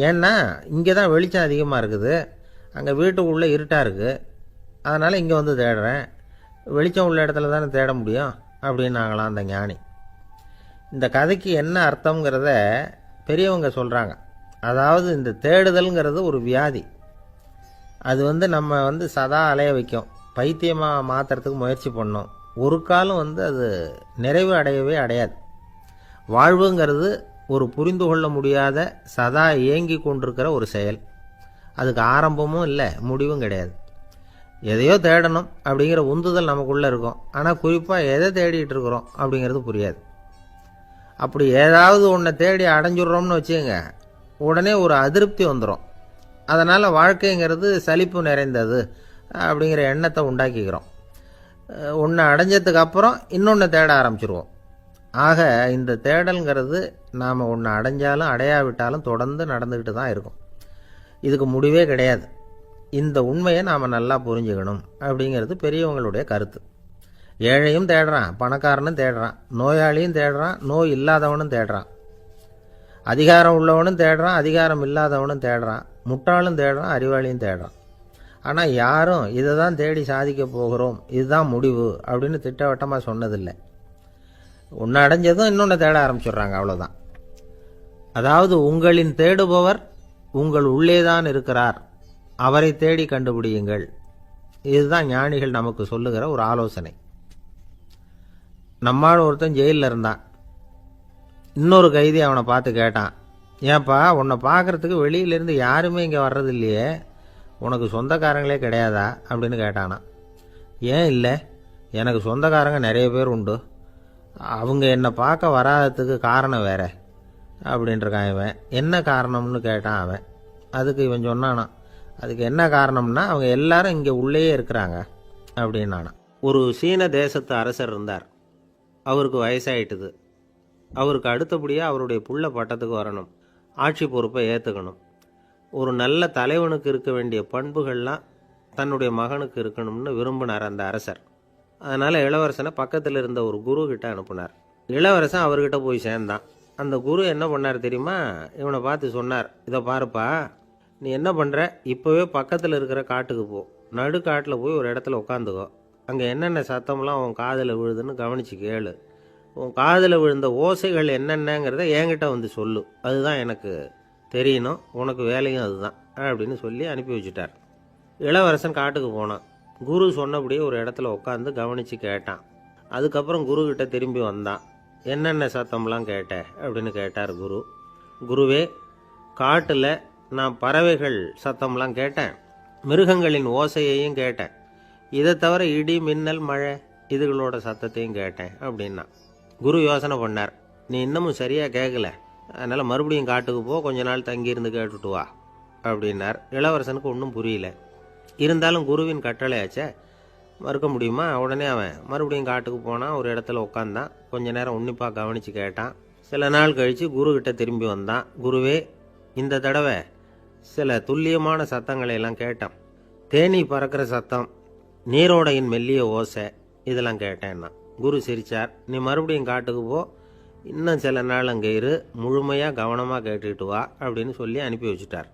Speaker 1: ஏன்னா இங்கே தான் வெளிச்சம் அதிகமாக இருக்குது, அங்கே வீட்டுக்குள்ளே இருட்டாக இருக்குது, அதனால் இங்கே வந்து தேடுறேன், வெளிச்சம் உள்ள இடத்துல தானே தேட முடியும் அப்படின்னாங்களாம் அந்த ஞானி. இந்த கதைக்கு என்ன அர்த்தங்கிறத பெரியவங்க சொல்கிறாங்க. அதாவது இந்த தேடுதல்ங்கிறது ஒரு வியாதி. அது நம்ம சதா அலைய வைக்கும், பைத்தியமாக மாற்றுறதுக்கு முயற்சி பண்ணோம். ஒரு காலம் அது நிறைவு அடையவே அடையாது. வாழ்வுங்கிறது ஒரு புரிந்து கொள்ள முடியாத சதா இயங்கி கொண்டிருக்கிற ஒரு செயல். அதுக்கு ஆரம்பமும் இல்லை, முடிவும் கிடையாது. எதையோ தேடணும் அப்படிங்கிற உந்துதல் நமக்குள்ளே இருக்கும், ஆனால் குறிப்பாக எதை தேடிட்டு இருக்கிறோம் அப்படிங்கிறது புரியாது. அப்படி ஏதாவது ஒன்றை தேடி அடைஞ்சிடுறோம்னு வச்சுங்க, உடனே ஒரு அதிருப்தி வந்துடும். அதனால் வாழ்க்கைங்கிறது சலிப்பு நிறைந்தது அப்படிங்கிற எண்ணத்தை உண்டாக்கிக்கிறோம். ஒன்று அடைஞ்சதுக்கு அப்புறம் இன்னொன்று தேட ஆரம்பிச்சிருவோம். ஆக இந்த தேடல்ங்கிறது நாம் ஒன்று அடைஞ்சாலும் அடையாவிட்டாலும் தொடர்ந்து நடந்துக்கிட்டு தான் இருக்கும். இதுக்கு முடிவே கிடையாது. இந்த உண்மையை நாம் நல்லா புரிஞ்சுக்கணும் அப்படிங்கிறது பெரியவங்களுடைய கருத்து. ஏழையும் தேடுறான், பணக்காரனும் தேடுறான், நோயாளியும் தேடுறான், நோய் இல்லாதவனும் தேடுறான், அதிகாரம் உள்ளவனும் தேடுறான், அதிகாரம் இல்லாதவனும் தேடுறான், முட்டாளும் தேடுறான், அறிவாளியும் தேடுறான். ஆனால் யாரும் இதை தான் தேடி சாதிக்க போகிறோம், இதுதான் முடிவு அப்படின்னு திட்டவட்டமாக சொன்னதில்லை. ஒன்று அடைஞ்சதும் இன்னொன்று தேட ஆரம்பிச்சிடுறாங்க, அவ்வளோதான். அதாவது உங்களின் தேடுபவர் உங்கள் உள்ளேதான் இருக்கிறார், அவரை தேடி கண்டுபிடியுங்கள். இதுதான் ஞானிகள் நமக்கு சொல்லுகிற ஒரு ஆலோசனை. நம்மால் ஒருத்தன் ஜெயிலில் இருந்தான். இன்னொரு கைதி அவனை பார்த்து கேட்டான், ஏன்பா உன்னை பார்க்குறதுக்கு வெளியிலேருந்து யாருமே இங்கே வர்றது இல்லையே, உனக்கு சொந்தக்காரங்களே கிடையாதா அப்படின்னு கேட்டானா. ஏன் இல்லை, எனக்கு சொந்தக்காரங்க நிறைய பேர் உண்டு, அவங்க என்னை பார்க்க வராததுக்கு காரணம் வேற அப்படின்ட்டுருக்கான் இவன். என்ன காரணம்னு கேட்டான் அவன். அதுக்கு இவன் சொன்னானா, அதுக்கு என்ன காரணம்னா அவங்க எல்லாரும் இங்கே உள்ளேயே இருக்கிறாங்க அப்படின்னானா. ஒரு சீன தேசத்து அரசர் இருந்தார். அவருக்கு வயசாயிட்டுது. அவருக்கு அடுத்தபடியாக அவருடைய புள்ள பட்டத்துக்கு வரணும், ஆட்சி பொறுப்பை ஏற்றுக்கணும். ஒரு நல்ல தலைவனுக்கு இருக்க வேண்டிய பண்புகள்லாம் தன்னுடைய மகனுக்கு இருக்கணும்னு விரும்பினார் அந்த அரசர். அதனால் இளவரசனை பக்கத்தில் இருந்த ஒரு குரு கிட்ட அனுப்புனார். இளவரசன் அவர்கிட்ட போய் சேர்ந்தான். அந்த குரு என்ன பண்ணார் தெரியுமா, இவனை பார்த்து சொன்னார், இதை பாருப்பா, நீ என்ன பண்ணுற, இப்போவே பக்கத்தில் இருக்கிற காட்டுக்கு போ, நடு காட்டில் போய் ஒரு இடத்துல உட்காந்துக்கோ, அங்கே என்னென்ன சத்தம்லாம் உன் காதில் விழுதுன்னு கவனித்து கேளு, உன் காதில் விழுந்த ஓசைகள் என்னென்னங்கிறத என்கிட்ட வந்து சொல்லு, அதுதான் எனக்கு தெரியணும், உனக்கு வேலையும் அதுதான் அப்படின்னு சொல்லி அனுப்பி வச்சுட்டார். இளவரசன் காட்டுக்கு போனான். குரு சொன்னபடியே ஒரு இடத்துல உட்காந்து கவனித்து கேட்டான். அதுக்கப்புறம் குருக்கிட்ட திரும்பி வந்தான். என்னென்ன சத்தம்லாம் கேட்ட அப்படின்னு கேட்டார் குரு. குருவே, காட்டில் நான் பறவைகள் சத்தம்லாம் கேட்டேன், மிருகங்களின் ஓசையையும் கேட்டேன், இதை தவிர இடி மின்னல் மழை இதுகளோட சத்தத்தையும் கேட்டேன் அப்படின்னா. குரு யோசனை பண்ணார், நீ இன்னமும் சரியாக கேட்கல, அதனால் மறுபடியும் காட்டுக்கு போ, கொஞ்ச நாள் தங்கியிருந்து கேட்டுட்டு வா அப்படின்னார். இளவரசனுக்கு ஒன்றும் புரியல. இருந்தாலும் குருவின் கட்டளையாச்சே, மறுக்க முடியுமா? உடனே அவன் மறுபடியும் காட்டுக்கு போனான். ஒரு இடத்துல உட்காந்தான். கொஞ்ச நேரம் உன்னிப்பாக கவனித்து கேட்டான். சில நாள் கழித்து குருக்கிட்ட திரும்பி வந்தான். குருவே, இந்த தடவை சில துல்லியமான சத்தங்களை எல்லாம் கேட்டான். தேனீ பறக்கிற சத்தம், நீரோடையின் மெல்லிய ஓசை, இதெல்லாம் கேட்டேன்னா. குரு சிரிச்சார். நீ மறுபடியும் காட்டுக்கு போ, இன்னும் சில நாள் அங்கே இரு, முழுமையாக கவனமாக கேட்டுக்கிட்டு வா அப்படின்னு சொல்லி அனுப்பி வச்சுட்டார்.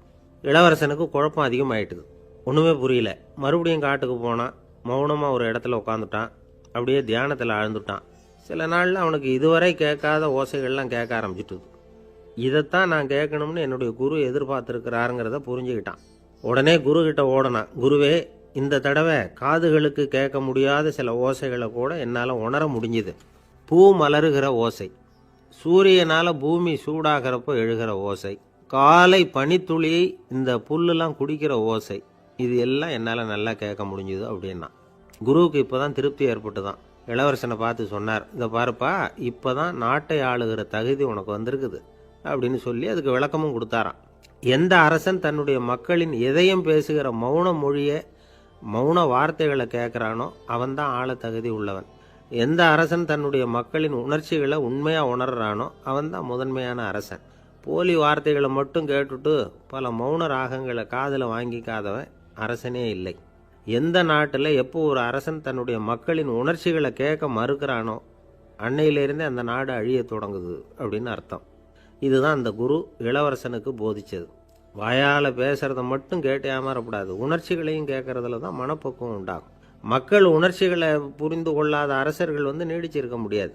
Speaker 1: இளவரசனுக்கு குழப்பம் அதிகமாயிட்டுது. ஒன்றுமே புரியல. மறுபடியும் காட்டுக்கு போனான். மௌனமாக ஒரு இடத்துல உட்காந்துட்டான். அப்படியே தியானத்தில் ஆழ்ந்துட்டான். சில நாளில் அவனுக்கு இதுவரை கேட்காத ஓசைகள்லாம் கேட்க ஆரம்பிச்சிட்டுது. இதைத்தான் நான் கேட்கணும்னு என்னுடைய குரு எதிர்பார்த்துருக்கிறாருங்கிறத புரிஞ்சுக்கிட்டான். உடனே குரு கிட்ட ஓடனான். குருவே, இந்த தடவை காதுகளுக்கு கேட்க முடியாத சில ஓசைகளை கூட என்னால் உணர முடிஞ்சுது. பூ மலருகிற ஓசை, சூரியனால் பூமி சூடாகிறப்போ எழுகிற ஓசை, காலை பனித்துளியை இந்த புல்லுலாம் குடிக்கிற ஓசை, இது எல்லாம் என்னால் நல்லா கேட்க முடிஞ்சுது அப்படின்னா. குருவுக்கு இப்போ தான் திருப்தி ஏற்பட்டு தான். இளவரசனை பார்த்து சொன்னார், இதை பாருப்பா, இப்போ தான் நாட்டை ஆளுகிற தகுதி உனக்கு வந்திருக்குது அப்படின்னு சொல்லி அதுக்கு விளக்கமும் கொடுத்தாராம். எந்த அரசன் தன்னுடைய மக்களின் எதையும் பேசுகிற மௌன மொழியை, மௌன வார்த்தைகளை கேட்குறானோ அவன்தான் ஆள தகுதி உள்ளவன். எந்த அரசன் தன்னுடைய மக்களின் உணர்ச்சிகளை உண்மையாக உணர்றானோ அவன்தான் முதன்மையான அரசன். போலி வார்த்தைகளை மட்டும் கேட்டுட்டு பல மௌன ராகங்களை காதில் வாங்கிக்காதவன் அரசனே இல்லை. எந்த நாட்டில் எப்போ ஒரு அரசன் தன்னுடைய மக்களின் உணர்ச்சிகளை கேட்க மறுக்கிறானோ அன்னையிலிருந்தே அந்த நாடு அழிய தொடங்குது அப்படின்னு அர்த்தம். இதுதான் அந்த குரு இளவரசனுக்கு போதிச்சது. வாயால் பேசுகிறத மட்டும் கேட்டு ஏமாறக்கூடாது, உணர்ச்சிகளையும் கேட்கறதுல தான் மனப்பக்குவம் உண்டாகும். மக்கள் உணர்ச்சிகளை புரிந்து கொள்ளாத அரசர்கள் நீடிச்சிருக்க முடியாது.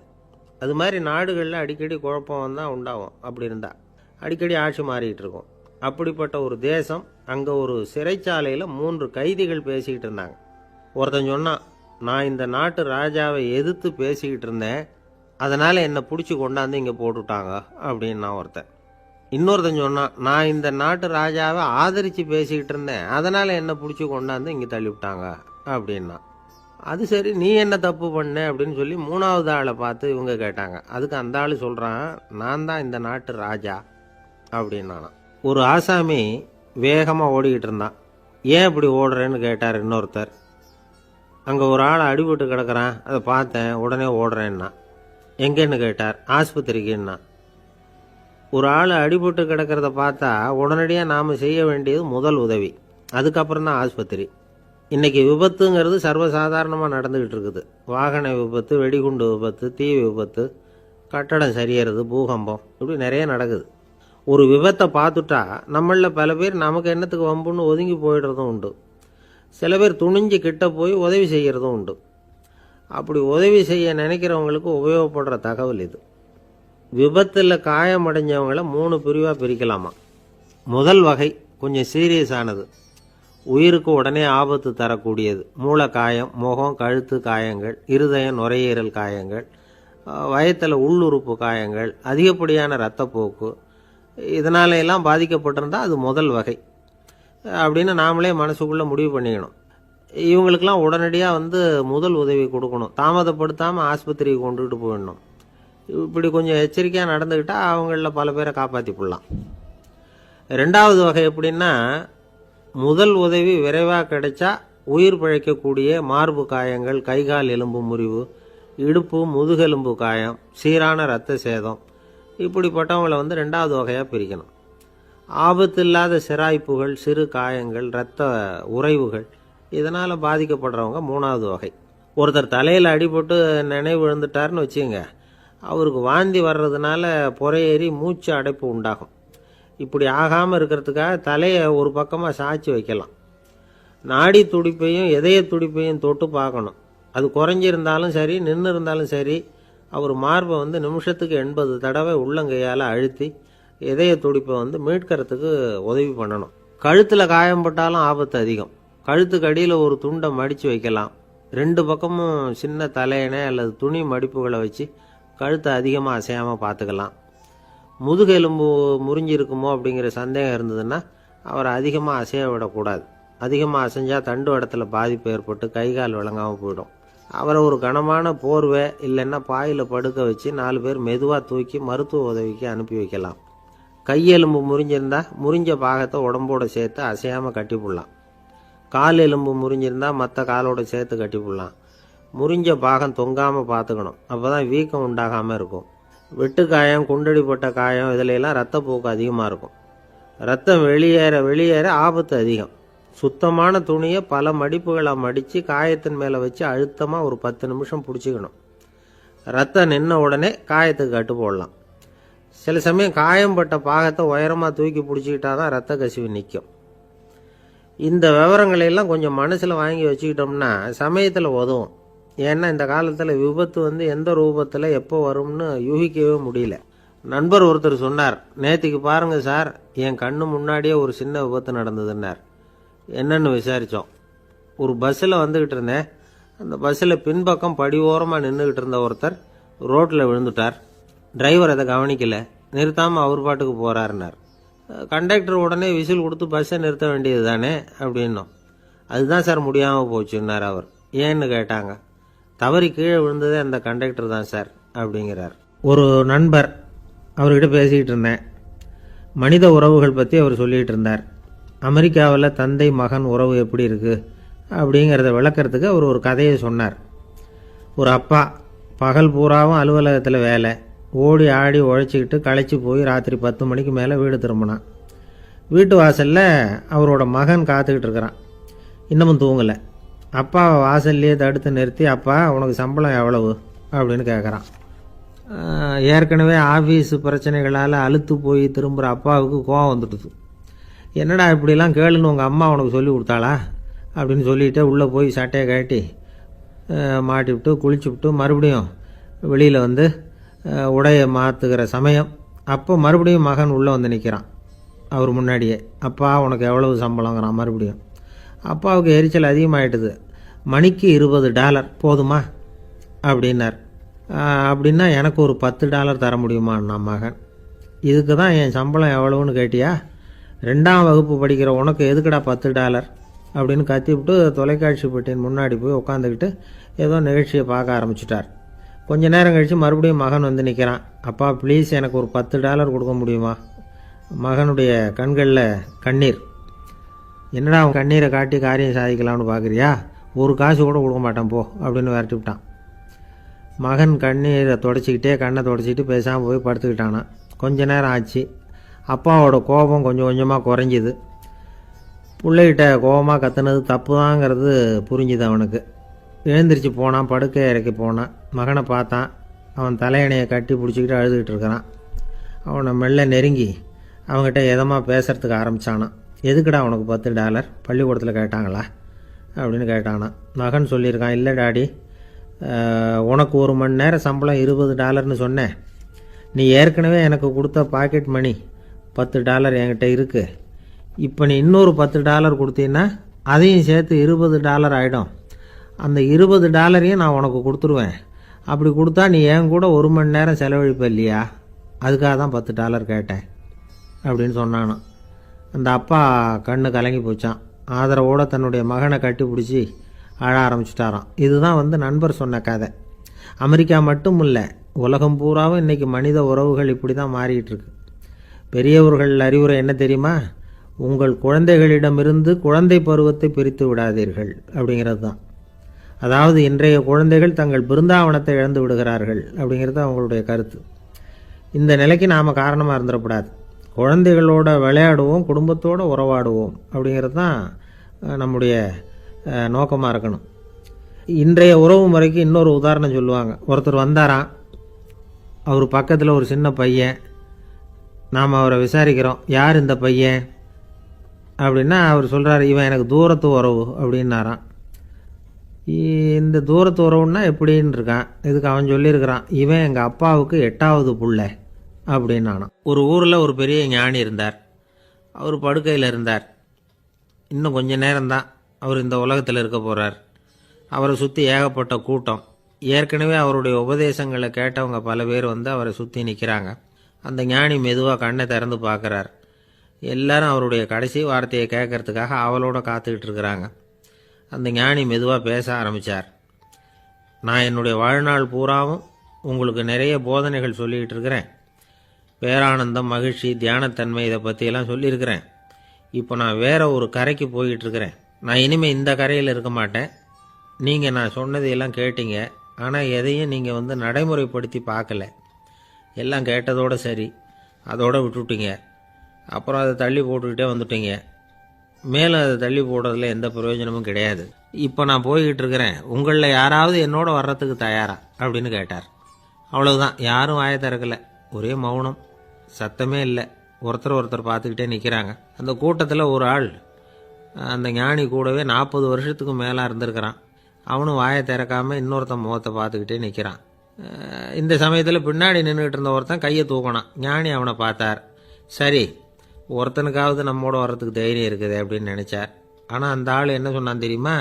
Speaker 1: அது மாதிரி நாடுகளில் அடிக்கடி குழப்பம் தான் உண்டாகும். அப்படி இருந்தால் அடிக்கடி ஆட்சி மாறிக்கிட்டு இருக்கும். அப்படிப்பட்ட ஒரு தேசம், அங்கே ஒரு சிறைச்சாலையில் 3 கைதிகள் பேசிக்கிட்டு இருந்தாங்க. ஒருத்தன் சொன்னான், நான் இந்த நாட்டு ராஜாவை எதிர்த்து பேசிக்கிட்டு இருந்தேன், அதனால் என்னை பிடிச்சி கொண்டாந்து இங்கே போட்டுவிட்டாங்க அப்படின்னு நான் ஒருத்தன். இன்னொருத்தன் சொன்னான், நான் இந்த நாட்டு ராஜாவை ஆதரித்து பேசிக்கிட்டு இருந்தேன், அதனால் என்னை பிடிச்சி கொண்டாந்து இங்கே தள்ளிவிட்டாங்க அப்படின்னா. அது சரி, நீ என்ன தப்பு பண்ண அப்படின்னு சொல்லி 3வது ஆளை பார்த்து இவங்க கேட்டாங்க. அதுக்கு அந்த ஆள் சொல்கிறான், நான் தான் இந்த நாட்டு ராஜா அப்படின்னானா. ஒரு ஆசாமி வேகமாக ஓடிக்கிட்டு இருந்தான். ஏன் இப்படி ஓடுறேன்னு கேட்டார் இன்னொருத்தர். அங்கே ஒரு ஆள் அடிபட்டு கிடக்கிறான், அதை பார்த்தேன், உடனே ஓடுறேன்னா. எங்கேன்னு கேட்டார். ஆஸ்பத்திரிக்குன்னா. ஒரு ஆள் அடிபட்டு கிடக்கிறத பார்த்தா உடனடியாக நாம் செய்ய வேண்டியது முதல் உதவி, அதுக்கப்புறம் தான் ஆஸ்பத்திரி. இன்றைக்கி விபத்துங்கிறது சர்வசாதாரணமாக நடந்துக்கிட்டு இருக்குது. வாகன விபத்து, வெடிகுண்டு விபத்து, தீ விபத்து, கட்டடம் சரியறது, பூகம்பம், இப்படி நிறைய நடக்குது. ஒரு விபத்தை பார்த்துட்டா நம்மளில் பல பேர் நமக்கு என்னத்துக்கு வம்புன்னு ஒதுங்கி போயிடுறதும் உண்டு. சில பேர் துணிஞ்சு கிட்ட போய் உதவி செய்கிறதும் உண்டு. அப்படி உதவி செய்ய நினைக்கிறவங்களுக்கு உபயோகப்படுற தகவல் இது. விபத்தில் காயமடைஞ்சவங்களை 3 பிரிவாக பிரிக்கலாமா. முதல் வகை கொஞ்சம் சீரியஸானது, உயிருக்கு உடனே ஆபத்து தரக்கூடியது. மூளை காயம், முகம், கழுத்து காயங்கள், இருதயம், நுரையீரல் காயங்கள், வயத்தில் உள்ளுறுப்பு காயங்கள், அதிகப்படியான இரத்தப்போக்கு, இதனால எல்லாம் பாதிக்கப்பட்டிருந்தால் அது முதல் வகை அப்படின்னு நாமளே மனசுக்குள்ளே முடிவு பண்ணிக்கணும். இவங்களுக்கெல்லாம் உடனடியாக முதல் உதவி கொடுக்கணும். தாமதப்படுத்தாமல் ஆஸ்பத்திரிக்கு கொண்டுகிட்டு போயிடணும். இப்படி கொஞ்சம் எச்சரிக்கையாக நடந்துக்கிட்டால் அவங்களில் பல பேரை காப்பாற்றி போடலாம். 2வது வகை எப்படின்னா, முதல் உதவி விரைவாக கிடைச்சா உயிர் பிழைக்கக்கூடிய மார்பு காயங்கள், கைகால் எலும்பு முறிவு, இடுப்பு முதுகெலும்பு காயம், சீரான இரத்த சேதம், இப்படிப்பட்டவங்களை 2வது வகையாக பிரிக்கணும். ஆபத்து இல்லாத சிராய்ப்புகள், சிறு காயங்கள், இரத்த உறைவுகள், இதனால் பாதிக்கப்படுறவங்க 3வது வகை. ஒருத்தர் தலையில் அடிபட்டு நினைவு இழந்துட்டார்னு வச்சுங்க, அவருக்கு வாந்தி வர்றதுனால புறையேறி மூச்சு அடைப்பு உண்டாகும். இப்படி ஆகாமல் இருக்கிறதுக்காக தலையை ஒரு பக்கமாக சாய்ச்சி வைக்கலாம். நாடி துடிப்பையும் இதய துடிப்பையும் தொட்டு பார்க்கணும். அது குறைஞ்சிருந்தாலும் சரி, நின்று இருந்தாலும் சரி, அவர் மார்பை நிமிஷத்துக்கு 80 தடவை உள்ளங்கையால் அழுத்தி இதய துடிப்பை மீட்கிறதுக்கு உதவி பண்ணணும். கழுத்தில் காயம்பட்டாலும் ஆபத்து அதிகம். கழுத்துக்கு அடியில் ஒரு துண்டை மடித்து வைக்கலாம். 2 பக்கமும் சின்ன தலையணை அல்லது துணி மடிப்புகளை வச்சு கழுத்தை அதிகமாக அசையாமல் பார்த்துக்கலாம். முதுகெலும்பு முறிஞ்சிருக்குமோ அப்படிங்கிற சந்தேகம் இருந்ததுன்னா அவரை அதிகமாக அசைய விடக்கூடாது. அதிகமாக அசைஞ்சால் தண்டு இடத்துல பாதிப்பு ஏற்பட்டு கைகால் விளங்காமல் போயிடும். அவரை ஒரு கனமான போர்வை இல்லைன்னா பாயில் படுக்க வச்சு 4 பேர் மெதுவாக தூக்கி மருத்துவ உதவிக்கு அனுப்பி வைக்கலாம். கையெலும்பு முறிஞ்சிருந்தால் முறிஞ்ச பாகத்தை உடம்போடு சேர்த்து அசையாமல் கட்டி போடலாம். கால் எலும்பு முறிஞ்சிருந்தால் மற்ற காலோடு சேர்த்து கட்டி போடலாம். முறிஞ்ச பாகம் தொங்காமல் பார்த்துக்கணும், அப்போ தான் வீக்கம் உண்டாகாமல் இருக்கும். வெட்டு காயம், குண்டடிப்பட்ட காயம், இதிலெல்லாம் ரத்தப்போக்கு அதிகமாக இருக்கும். ரத்தம் வெளியேற ஆபத்து அதிகம். சுத்தமான துணியை பல மடிப்புகளை மடித்து காயத்தின் மேலே வச்சு அழுத்தமாக ஒரு 10 நிமிஷம் பிடிச்சிக்கணும். ரத்தம் நின்ன உடனே காயத்துக்கு கட்டு போடலாம். சில சமயம் காயம்பட்ட பாகத்தை உயரமாக தூக்கி பிடிச்சிக்கிட்டா தான் ரத்த கசிவு நிற்கும். இந்த விவரங்களையெல்லாம் கொஞ்சம் மனசில் வாங்கி வச்சுக்கிட்டோம்னா சமயத்தில் உதவும். ஏன்னா இந்த காலத்தில் விபத்து எந்த ரூபத்தில் எப்போ வரும்னு யூகிக்கவே முடியல. நண்பர் ஒருத்தர் சொன்னார், நேற்றுக்கு பாருங்கள் சார், என் கண்ணு முன்னாடியே ஒரு சின்ன விபத்து நடந்ததுன்னார். என்னன்னு விசாரித்தோம். ஒரு பஸ்ஸில் வந்துக்கிட்டு இருந்தேன். அந்த பஸ்ஸில் பின்பக்கம் படி ஓரமாக நின்றுக்கிட்டு இருந்த ஒருத்தர் ரோட்டில் விழுந்துட்டார். டிரைவர் அதை கவனிக்கலை, நிறுத்தாமல் அவர் பாட்டுக்கு போகிறாருன்னார். கண்டக்டர் உடனே விசில் கொடுத்து பஸ்ஸை நிறுத்த வேண்டியது தானே அப்படின்னோம். அதுதான் சார் முடியாமல் போச்சுன்னார் அவர். ஏன்னு கேட்டாங்க. தவறி கீழே விழுந்ததே அந்த கண்டக்டர் தான் சார் அப்படிங்கிறார். ஒரு நண்பர், அவர்கிட்ட பேசிக்கிட்டு இருந்தேன். மனித உறவுகள் பற்றி அவர் சொல்லிகிட்டு இருந்தார். அமெரிக்காவில் தந்தை மகன் உறவு எப்படி இருக்குது அப்படிங்கிறத விளக்கிறதுக்கு அவர் ஒரு கதையை சொன்னார். ஒரு அப்பா பகல் பூராவும் அலுவலகத்தில் வேலை, ஓடி ஆடி உழைச்சிக்கிட்டு களைச்சி போய் ராத்திரி 10 மணிக்கு மேலே வீடு திரும்பினான். வீட்டு வாசலில் அவரோட மகன் காத்துக்கிட்டு இருக்கிறான். இன்னமும் தூங்கலை. அப்பாவை வாசல்லையே தடுத்து நிறுத்தி, அப்பா உனக்கு சம்பளம் எவ்வளவு அப்படின்னு கேட்குறான். ஏற்கனவே ஆஃபீஸு பிரச்சனைகளால் அலுத்து போய் திரும்புகிற அப்பாவுக்கு கோவம் வந்துடுது. என்னடா இப்படிலாம் கேளுன்னு உங்கள் அம்மா உனக்கு சொல்லி கொடுத்தாளா அப்படின்னு சொல்லிவிட்டு உள்ளே போய் சட்டையை கட்டி மாட்டிவிட்டு குளிச்சுவிட்டு மறுபடியும் வெளியில் வந்து உடையை மாற்றுகிற சமயம் அப்போ மறுபடியும் மகன் உள்ளே வந்து நிற்கிறான் அவர் முன்னாடியே. அப்பா உனக்கு எவ்வளவு சம்பளங்கிறான் மறுபடியும். அப்பாவுக்கு எரிச்சல் அதிகமாகிட்டுது. மணிக்கு $20 போதுமா அப்படின்னார். அப்படின்னா எனக்கு ஒரு $10 தர முடியுமான்னா மகன். இதுக்கு தான் என் சம்பளம் எவ்வளவுன்னு கேட்டியா? 2ஆம் வகுப்பு படிக்கிற உனக்கு எதுக்குடா $10 அப்படின்னு கத்திவிட்டு தொலைக்காட்சி பெட்டியின் முன்னாடி போய் உட்காந்துக்கிட்டு ஏதோ நிகழ்ச்சியை பார்க்க ஆரம்பிச்சிட்டார். கொஞ்ச நேரம் கழித்து மறுபடியும் மகன் வந்து நிற்கிறான். அப்பா ப்ளீஸ் எனக்கு ஒரு $10 கொடுக்க முடியுமா? மகனுடைய கண்களில் கண்ணீர். என்னடா அவன் கண்ணீரை காட்டி காரியம் சாதிக்கலாம்னு பார்க்குறியா? ஒரு காசு கூட கொடுக்க மாட்டான் போ அப்படின்னு விரட்டி விட்டான். மகன் கண்ணீரை தொடச்சிக்கிட்டே கண்ணை தொடச்சிக்கிட்டு பேசாமல் போய் படுத்துக்கிட்டானா. கொஞ்ச நேரம் ஆச்சு. அப்பாவோட கோபம் கொஞ்சம் கொஞ்சமாக குறைஞ்சிது. பிள்ளைகிட்ட கோபமாக கத்துனது தப்பு தாங்கிறது புரிஞ்சுது அவனுக்கு. எழுந்திரிச்சு போனான், படுக்கை இறக்கி போனான். மகனை பார்த்தான். அவன் தலையணையை கட்டி பிடிச்சிக்கிட்டு அழுதுகிட்டு இருக்கிறான். அவனை மெல்ல நெருங்கி அவங்ககிட்ட எதமாக பேசுகிறதுக்கு ஆரம்பித்தானான். எதுக்குடா உனக்கு $10 பள்ளிக்கூடத்தில் கேட்டாங்களா அப்படின்னு கேட்டானான். மகன் சொல்லியிருக்கான், இல்லை டாடி, உனக்கு 1 மணி நேரம் சம்பளம் $20ன்னு சொன்னேன். நீ ஏற்கனவே எனக்கு கொடுத்த பாக்கெட் மணி $10 என்கிட்ட இருக்குது. இப்போ நீ இன்னொரு $10 கொடுத்தீங்கன்னா அதையும் சேர்த்து $20 ஆகிடும். அந்த $20 நான் உனக்கு கொடுத்துருவேன். அப்படி கொடுத்தா நீ என் கூட 1 மணி நேரம் செலவழிப்ப இல்லையா? அதுக்காக தான் $10 கேட்டேன் அப்படின்னு சொன்னானோ. அந்த அப்பா கண்ணு கலங்கி போச்சான். ஆதரவோடு தன்னுடைய மகனை கட்டி பிடிச்சி அழ ஆரம்பிச்சிட்டாராம். இதுதான் நண்பர் சொன்ன கதை. அமெரிக்கா மட்டும் இல்லை, உலகம் பூராவும் இன்றைக்கி மனித உறவுகள் இப்படி தான் மாறிக்கிட்டு இருக்கு. பெரியவர்கள் அறிவுரை என்ன தெரியுமா? உங்கள் குழந்தைகளிடமிருந்து குழந்தை பருவத்தை பிரித்து விடாதீர்கள் அப்படிங்கிறது தான். அதாவது இன்றைய குழந்தைகள் தங்கள் பிருந்தாவனத்தை இழந்து விடுகிறார்கள் அப்படிங்கிறது அவங்களுடைய கருத்து. இந்த நிலைக்கு நாம் காரணமாக இருந்துடக்கூடாது. குழந்தைகளோட விளையாடுவோம், குடும்பத்தோடு உறவாடுவோம் அப்படிங்கிறது தான் நம்முடைய நோக்கமாக இருக்கணும். இன்றைய உறவு முறைக்கு இன்னொரு உதாரணம் சொல்லுவாங்க. ஒருத்தர் வந்தாராம், அவர் பக்கத்தில் ஒரு சின்ன பையன். நாம் அவரை விசாரிக்கிறோம், யார் இந்த பையன் அப்படின்னா அவர் சொல்கிறார், இவன் எனக்கு தூரத்து உறவு அப்படின்னாராம். இந்த தூரத்து உறவுன்னா எப்படின்னு இருக்கான். இதுக்கு அவன் சொல்லியிருக்கிறான், இவன் எங்கள் அப்பாவுக்கு 8வது புள்ள அப்படின்னானான். ஒரு ஊரில் ஒரு பெரிய ஞானி இருந்தார். அவர் படுக்கையில் இருந்தார். இன்னும் கொஞ்ச நேரம்தான் அவர் இந்த உலகத்தில் இருக்க போகிறார். அவரை சுற்றி ஏகப்பட்ட கூட்டம். ஏற்கனவே அவருடைய உபதேசங்களை கேட்டவங்க பல பேர் அவரை சுற்றி நிற்கிறாங்க. அந்த ஞானி மெதுவாக கண்ணை திறந்து பார்க்குறார். எல்லாரும் அவருடைய கடைசி வார்த்தையை கேட்கறதுக்காக அவளோட காத்துக்கிட்டு இருக்கிறாங்க. அந்த ஞானி மெதுவாக பேச ஆரம்பித்தார். நான் என்னுடைய வாழ்நாள் பூராவும் உங்களுக்கு நிறைய போதனைகள் சொல்லிக்கிட்டு இருக்கிறேன். பேரானந்தம், மகிழ்ச்சி, தியானத்தன்மை, இதை பற்றியெல்லாம் சொல்லியிருக்கிறேன். இப்போ நான் வேறு ஒரு கரைக்கு போய்கிட்டுருக்கிறேன். நான் இனிமேல் இந்த கரையில் இருக்க மாட்டேன். நீங்கள் நான் சொன்னதையெல்லாம் கேட்டீங்க, ஆனால் எதையும் நீங்கள் நடைமுறைப்படுத்தி பார்க்கல. எல்லாம் கேட்டதோடு சரி, அதோடு விட்டுவிட்டீங்க. அப்புறம் அதை தள்ளி போட்டுக்கிட்டே வந்துட்டீங்க. மேலும் அதை தள்ளி போடுறதுல எந்த பிரயோஜனமும் கிடையாது. இப்போ நான் போய்கிட்டு இருக்கிறேன். உங்களில் யாராவது என்னோட வர்றதுக்கு தயாரா அப்படின்னு கேட்டார். அவ்வளவுதான். யாரும் வாயை திறக்கலை. ஒரே மௌனம், சத்தமே இல்லை. ஒருத்தர் பார்த்துக்கிட்டே நிற்கிறாங்க. அந்த கூட்டத்தில் ஒரு ஆள் அந்த ஞானி கூடவே 40 வருஷத்துக்கு மேலே இருந்திருக்கிறான். அவனும் வாயை திறக்காமல் இன்னொருத்தன் முகத்தை பார்த்துக்கிட்டே நிற்கிறான். இந்த சமயத்தில் பின்னாடி நின்றுக்கிட்டு இருந்த ஒருத்தன் கையை தூக்கினான். ஞானி அவனை பார்த்தார். சரி, ஒருத்தனுக்காவது நம்மோட வர்றதுக்கு தைரியம் இருக்குது அப்படின்னு நினச்சார். ஆனால் அந்த ஆள் என்ன சொன்னான் தெரியுமா?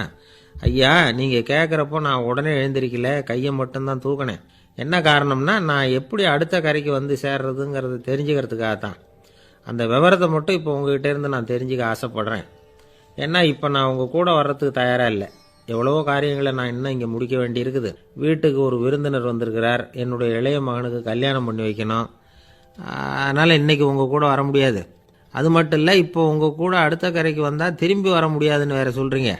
Speaker 1: ஐயா, நீங்கள் கேட்குறப்போ நான் உடனே எழுந்திருக்கல, கையை மட்டும்தான் தூக்கினேன். என்ன காரணம்னா, நான் எப்படி அடுத்த கரைக்கு சேர்றதுங்கிறத தெரிஞ்சுக்கிறதுக்காக தான். அந்த விவரத்தை மட்டும் இப்போ உங்ககிட்ட இருந்து நான் தெரிஞ்சுக்க ஆசைப்பட்றேன். ஏன்னா இப்போ நான் உங்கள் கூட வர்றதுக்கு தயாராக இல்லை. எவ்வளவோ காரியங்களை நான் இன்னும் இங்கே முடிக்க வேண்டி இருக்குது. வீட்டுக்கு ஒரு விருந்தினர் வந்திருக்கிறார். என்னுடைய இளைய மகனுக்கு கல்யாணம் பண்ணி வைக்கணும். அதனால் இன்றைக்கி உங்கள் கூட வர முடியாது. அது மட்டும் இல்லை, இப்போ உங்கள் கூட அடுத்த கரைக்கு வந்தால் திரும்பி வர முடியாதுன்னு வேறு சொல்கிறீங்க.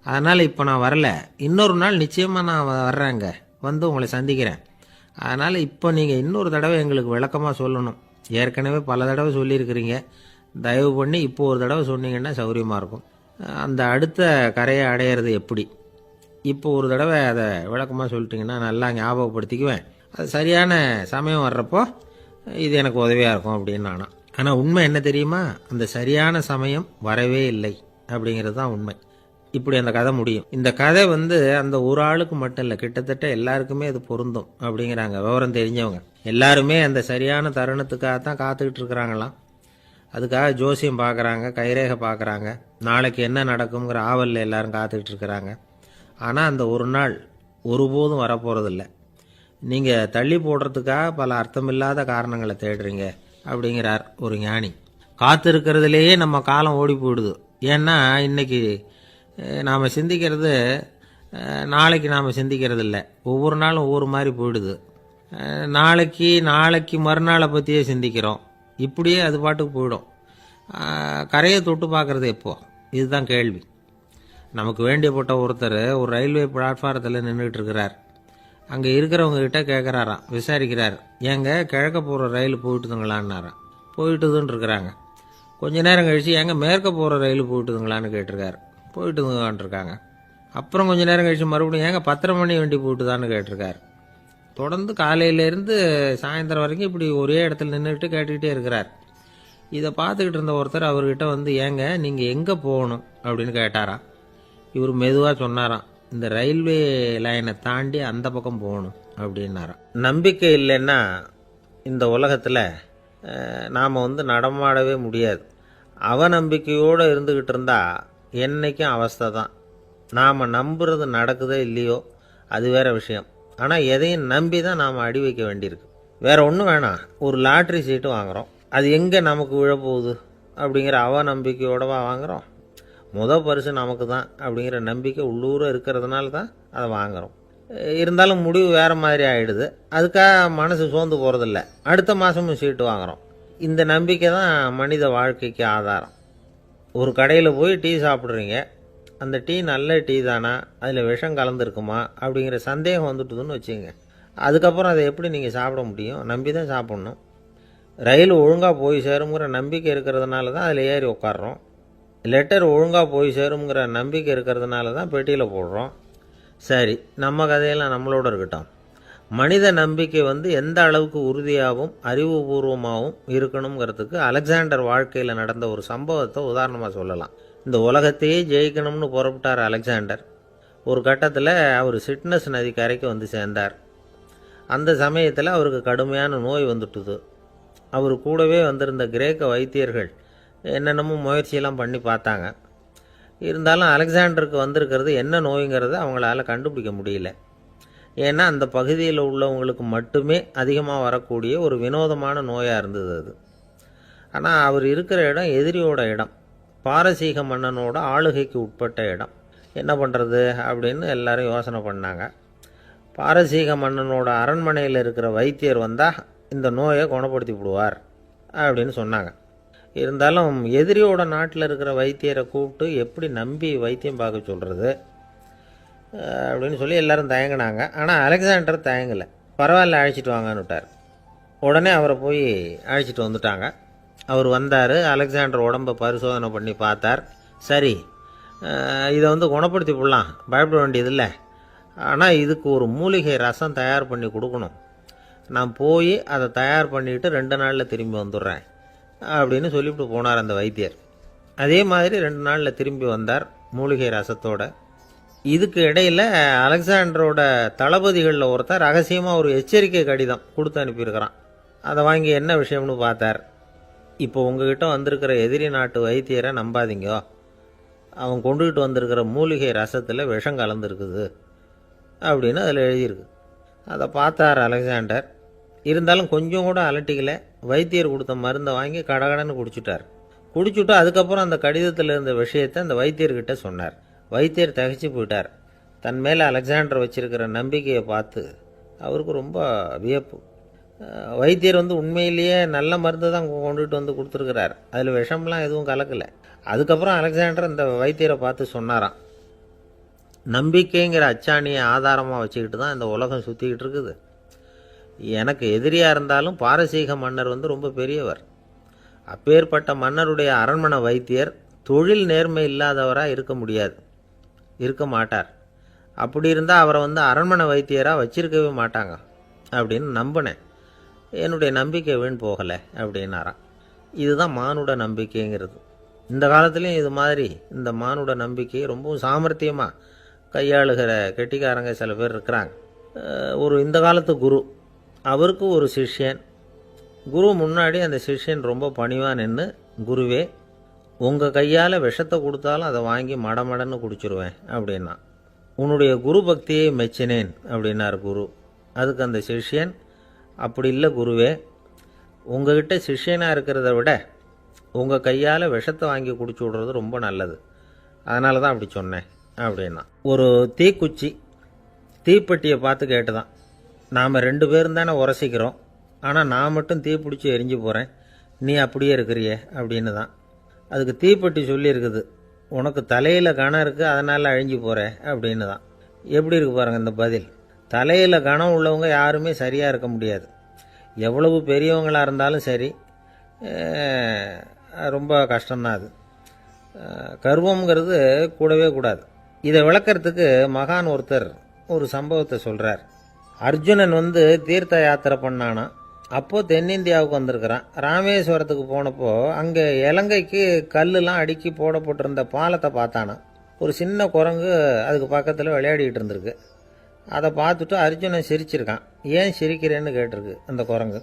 Speaker 1: அதனால் இப்போ நான் வரல. இன்னொரு நாள் நிச்சயமாக நான் வர்றேங்க, உங்களை சந்திக்கிறேன். அதனால் இப்போ நீங்கள் இன்னொரு தடவை எங்களுக்கு விளக்கமாக சொல்லணும். ஏற்கனவே பல தடவை சொல்லியிருக்கிறீங்க. தயவு பண்ணி இப்போ ஒரு தடவை சொன்னீங்கன்னா சௌகரியமாக இருக்கும். அந்த அடுத்த கரையை அடையிறது எப்படி? இப்போ ஒரு தடவை அதை விளக்கமாக சொல்லிட்டிங்கன்னா நல்லா ஞாபகப்படுத்திக்குவேன். அது சரியான சமயம் வர்றப்போ இது எனக்கு உதவியாக இருக்கும் அப்படின்னு நானா. ஆனால் உண்மை என்ன தெரியுமா? அந்த சரியான சமயம் வரவே இல்லை அப்படிங்கிறது தான் உண்மை. இப்படி அந்த கதை முடியும். இந்த கதை அந்த ஒரு ஆளுக்கு மட்டும் இல்லை, கிட்டத்தட்ட எல்லாருக்குமே அது பொருந்தும் அப்படிங்கிறாங்க விவரம் தெரிஞ்சவங்க. எல்லாருமே அந்த சரியான தருணத்துக்காகத்தான் காத்துக்கிட்டு இருக்கிறாங்களாம். அதுக்காக ஜோசியம் பார்க்குறாங்க, கைரேகை பார்க்குறாங்க, நாளைக்கு என்ன நடக்குங்கிற ஆவலில் எல்லாரும் காத்துக்கிட்டு இருக்கிறாங்க. ஆனால் அந்த ஒரு நாள் ஒருபோதும் வரப்போகிறதில்ல. நீங்கள் தள்ளி போடுறதுக்காக பல அர்த்தமில்லாத காரணங்களை தேடுறீங்க அப்படிங்கிறார் ஒரு ஞானி. காத்திருக்கிறதுலேயே நம்ம காலம் ஓடி போயிடுது. ஏன்னா இன்னைக்கு நாம் சிந்திக்கிறது நாளைக்கு நாம் சிந்திக்கிறது இல்லை. ஒவ்வொரு நாளும் ஒவ்வொரு மாதிரி போயிடுது. நாளைக்கு மறுநாளை பற்றியே சிந்திக்கிறோம். இப்படியே அது பாட்டுக்கு போயிடும். கரையை தொட்டு பார்க்குறது எப்போ? இதுதான் கேள்வி. நமக்கு வேண்டியப்பட்ட ஒருத்தர் ஒரு ரயில்வே பிளாட்ஃபாரத்தில் நின்றுட்டு இருக்கிறார். அங்கே இருக்கிறவங்க கிட்ட கேட்குறாராம், விசாரிக்கிறார். ஏங்க கிழக்க போகிற ரயில் போயிட்டுதுங்களான்னாராம். போயிட்டுதுன்னு இருக்கிறாங்க. கொஞ்ச நேரம் கழித்து ஏங்க மேற்க போகிற ரயில் போயிட்டுதுங்களான்னு கேட்டிருக்காரு. போயிட்டுதுங்களான் இருக்காங்க. அப்புறம் கொஞ்சம் நேரம் கழித்து மறுபடியும் ஏங்க 10:30 மணி வண்டி போயிட்டுதான்னு கேட்டிருக்காரு. தொடர்ந்து காலையிலேருந்து சாயந்தரம் வரைக்கும் இப்படி ஒரே இடத்துல நின்றுட்டு கேட்டுக்கிட்டே இருக்கிறார். இதை பார்த்துக்கிட்டு இருந்த ஒருத்தர் அவர்கிட்ட ஏங்க நீங்கள் எங்கே போகணும் அப்படின்னு கேட்டாராம். இவர் மெதுவாக சொன்னாராம், இந்த ரயில்வே லைனை தாண்டி அந்த பக்கம் போகணும் அப்படின்னாராம். நம்பிக்கை இல்லைன்னா இந்த உலகத்தில் நாம் நடமாடவே முடியாது. அவநம்பிக்கையோடு இருந்துக்கிட்டு இருந்தால் என்றைக்கும் அவஸ்தை தான். நாம் நம்புறது நடக்குதோ இல்லையோ அது வேற விஷயம். ஆனால் எதையும் நம்பி தான் நாம் அடி வைக்க வேண்டியிருக்கு. வேறு ஒன்றும் வேணாம், ஒரு லாட்ரி சீட்டு வாங்குகிறோம். அது எங்கே நமக்கு விழப்போகுது அப்படிங்கிற அவநம்பிக்கையோடவா வாங்குகிறோம்? பரிசு நமக்கு தான் அப்படிங்கிற நம்பிக்கை உள்ளூர இருக்கிறதுனால தான் அதை வாங்குகிறோம். இருந்தாலும் முடிவு வேறு மாதிரி ஆகிடுது. அதுக்காக மனசு சோர்ந்து போகிறதில்ல. அடுத்த மாதமும் சீட்டு வாங்குகிறோம். இந்த நம்பிக்கை தான் மனித வாழ்க்கைக்கு ஆதாரம். ஒரு கடையில் போய் டீ சாப்பிட்றீங்க. அந்த டீ நல்ல டீ தானா, அதில் விஷம் கலந்துருக்குமா அப்படிங்கிற சந்தேகம் வந்துட்டுதுன்னு வச்சுங்க. அதுக்கப்புறம் அதை எப்படி நீங்கள் சாப்பிட முடியும்? நம்பி தான் சாப்பிட்ணும். ரயில் ஒழுங்காக போய் சேருங்கிற நம்பிக்கை இருக்கிறதுனால தான் அதில் ஏறி உட்காடுறோம். லெட்டர் ஒழுங்காக போய் சேருங்கிற நம்பிக்கை இருக்கிறதுனால தான் பெட்டியில் போடுறோம். சரி, நம்ம கதையெல்லாம் நம்மளோட இருக்கட்டும். மனித நம்பிக்கை எந்த அளவுக்கு உறுதியாகவும் அறிவுபூர்வமாகவும் இருக்கணுங்கிறதுக்கு அலெக்சாண்டர் வாழ்க்கையில் நடந்த ஒரு சம்பவத்தை உதாரணமாக சொல்லலாம். இந்த உலகத்தையே ஜெயிக்கணும்னு புறப்பட்டார் அலெக்சாண்டர். ஒரு கட்டத்தில் அவர் சிட்னஸ் நதி கரைக்கு சேர்ந்தார். அந்த சமயத்தில் அவருக்கு கடுமையான நோய் வந்துட்டுது. அவர் கூடவே வந்திருந்த கிரேக்க வைத்தியர்கள் என்னென்னமோ முயற்சியெல்லாம் பண்ணி பார்த்தாங்க. இருந்தாலும் அலெக்சாண்டருக்கு வந்திருக்கிறது என்ன நோய்ங்கிறத அவங்களால கண்டுபிடிக்க முடியல. ஏன்னா அந்த பகுதியில் உள்ளவங்களுக்கு மட்டுமே அதிகமாக வரக்கூடிய ஒரு வினோதமான நோயாக இருந்தது அது. ஆனால் அவர் இருக்கிற இடம் எதிரியோட இடம், பாரசீக மன்னனோட ஆளுகைக்கு உட்பட்ட இடம். என்ன பண்ணுறது அப்படின்னு எல்லாரும் யோசனை பண்ணாங்க. பாரசீக மன்னனோட அரண்மனையில் இருக்கிற வைத்தியர் வந்தால் இந்த நோயை குணப்படுத்தி விடுவார் அப்படின்னு சொன்னாங்க. இருந்தாலும் எதிரியோட நாட்டில் இருக்கிற வைத்தியரை கூப்பிட்டு எப்படி நம்பி வைத்தியம் பார்க்க சொல்கிறது அப்படின்னு சொல்லி எல்லாரும் தயங்கினாங்க. ஆனால் அலெக்சாண்டர் தயங்கலை. பரவாயில்ல, அழைச்சிட்டு வாங்கன்னு விட்டார். உடனே அவரை போய் அழைச்சிட்டு வந்துட்டாங்க. அவர் வந்தார். அலெக்சாண்டர் உடம்பை பரிசோதனை பண்ணி பார்த்தார். சரி, இதை குணப்படுத்தி விடலாம், பயப்பட வேண்டியதில்லை. ஆனால் இதுக்கு ஒரு மூலிகை ரசம் தயார் பண்ணி கொடுக்கணும். நான் போய் அதை தயார் பண்ணிவிட்டு 2 நாளில் திரும்பி வந்துடுறேன் அப்படின்னு சொல்லிவிட்டு போனார் அந்த வைத்தியர். அதே மாதிரி 2 நாளில் திரும்பி வந்தார் மூலிகை ரசத்தோட. இதுக்கு இடையில் அலெக்சாண்டரோட தளபதிகளில் ஒருத்தர் ரகசியமாக ஒரு எச்சரிக்கை கடிதம் கொடுத்து அனுப்பியிருக்கிறான். அதை வாங்கி என்ன விஷயம்னு பார்த்தார். இப்போ உங்ககிட்ட வந்திருக்கிற எதிரி நாட்டு வைத்தியரை நம்பாதீங்க. அவன் கொண்டுகிட்டு வந்திருக்கிற மூலிகை ரசத்தில் விஷம் கலந்துருக்குது அப்படின்னு அதில் எழுதியிருக்கு. அதை பார்த்தார் அலெக்சாண்டர். இருந்தாலும் கொஞ்சம் கூட அலட்டிக்கல. வைத்தியர் கொடுத்த மருந்தை வாங்கி கடகடன்னு குடிச்சுட்டு அதுக்கப்புறம் அந்த கடிதத்தில் இருந்த விஷயத்தை அந்த வைத்தியர்கிட்ட சொன்னார். வைத்தியர் தகைச்சு போயிட்டார். தன் மேலே அலெக்சாண்டர் வச்சிருக்கிற நம்பிக்கையை பார்த்து அவருக்கு ரொம்ப வியப்பு. வைத்தியர் உண்மையிலேயே நல்ல மருந்து தான் கொண்டுகிட்டு கொடுத்துருக்கிறார். அதில் விஷம்லாம் எதுவும் கலக்கலை. அதுக்கப்புறம் அலெக்சாண்டர் இந்த வைத்தியரை பார்த்து சொன்னாராம், நம்பிக்கைங்கிற அச்சாணியை ஆதாரமாக வச்சுக்கிட்டு தான் இந்த உலகம் சுற்றிக்கிட்டு இருக்குது. எனக்கு எதிரியாக இருந்தாலும் பாரசீக மன்னர் ரொம்ப பெரியவர். அப்பேற்பட்ட மன்னருடைய அரண்மனை வைத்தியர் தொழில் நேர்மை இல்லாதவராக இருக்க முடியாது, இருக்க மாட்டார். அப்படி இருந்தால் அவரை வந்து அரண்மனை வைத்தியராக வச்சிருக்கவே மாட்டாங்க அப்படின்னு நம்பினேன். என்னுடைய நம்பிக்கை வீண் போகலை அப்படின்னாராம். இதுதான் மானுட நம்பிக்கைங்கிறது. இந்த காலத்துலேயும் இது மாதிரி இந்த மானுட நம்பிக்கையை ரொம்பவும் சாமர்த்தியமாக கையாளுகிற கெட்டிக்காரங்க சில பேர் இருக்கிறாங்க. இந்த காலத்து குரு, அவருக்கு ஒரு சிஷ்யன். குரு முன்னாடி அந்த சிஷ்யன் ரொம்ப பணிவாக நின்று, குருவே, உங்கள் கையால் விஷத்தை கொடுத்தாலும் அதை வாங்கி மடமடன்னு குடிச்சிருவேன் அப்படின்னா. உன்னுடைய குரு பக்தியை மெச்சினேன் அப்படின்னார் குரு. அதுக்கு அந்த சிஷ்யன், அப்படி இல்லை குருவே, உங்ககிட்ட சிஷ்யனாக இருக்கிறத விட உங்கள் கையால் விஷத்தை வாங்கி குடிச்சு விட்றது ரொம்ப நல்லது, அதனால தான் அப்படி சொன்னேன் அப்படின்னா. ஒரு தீக்குச்சி தீப்பெட்டியை பார்த்து கேட்டுதான், நாம் 2 பேரும் தானே உரசிக்கிறோம், ஆனால் நான் மட்டும் தீப்பிடிச்சி எரிஞ்சு போகிறேன், நீ அப்படியே இருக்கிறியே அப்படின்னு தான். அதுக்கு தீப்பெட்டி சொல்லியிருக்குது, உனக்கு தலையில் கணம் இருக்குது அதனால் அழிஞ்சு போகிற அப்படின்னு தான். எப்படி இருக்கு பாருங்கள் இந்த பதில். தலையில் கணம் உள்ளவங்க யாருமே சரியாக இருக்க முடியாது. எவ்வளவு பெரியவங்களாக இருந்தாலும் சரி, ரொம்ப கஷ்டம்தான் அது. கர்வம்ங்கிறது கூடவே கூடாது. இதை விளக்கறதுக்கு மகான் ஒருத்தர் ஒரு சம்பவத்தை சொல்கிறார். அர்ஜுனன் வந்து தீர்த்த யாத்திரை பண்ணானா. அப்போது தென்னிந்தியாவுக்கு வந்திருக்கிறான். ராமேஸ்வரத்துக்கு போனப்போ அங்கே இலங்கைக்கு கல்லுலாம் அடுக்கி போடப்பட்டிருந்த பாலத்தை பார்த்தானா. ஒரு சின்ன குரங்கு அதுக்கு பக்கத்தில் விளையாடிக்கிட்டு இருந்திருக்கு. அதை பார்த்துட்டு அர்ஜுனன் சிரிச்சிருக்கான். ஏன் சிரிக்கிறேன்னு கேட்டிருக்கு அந்த குரங்கு.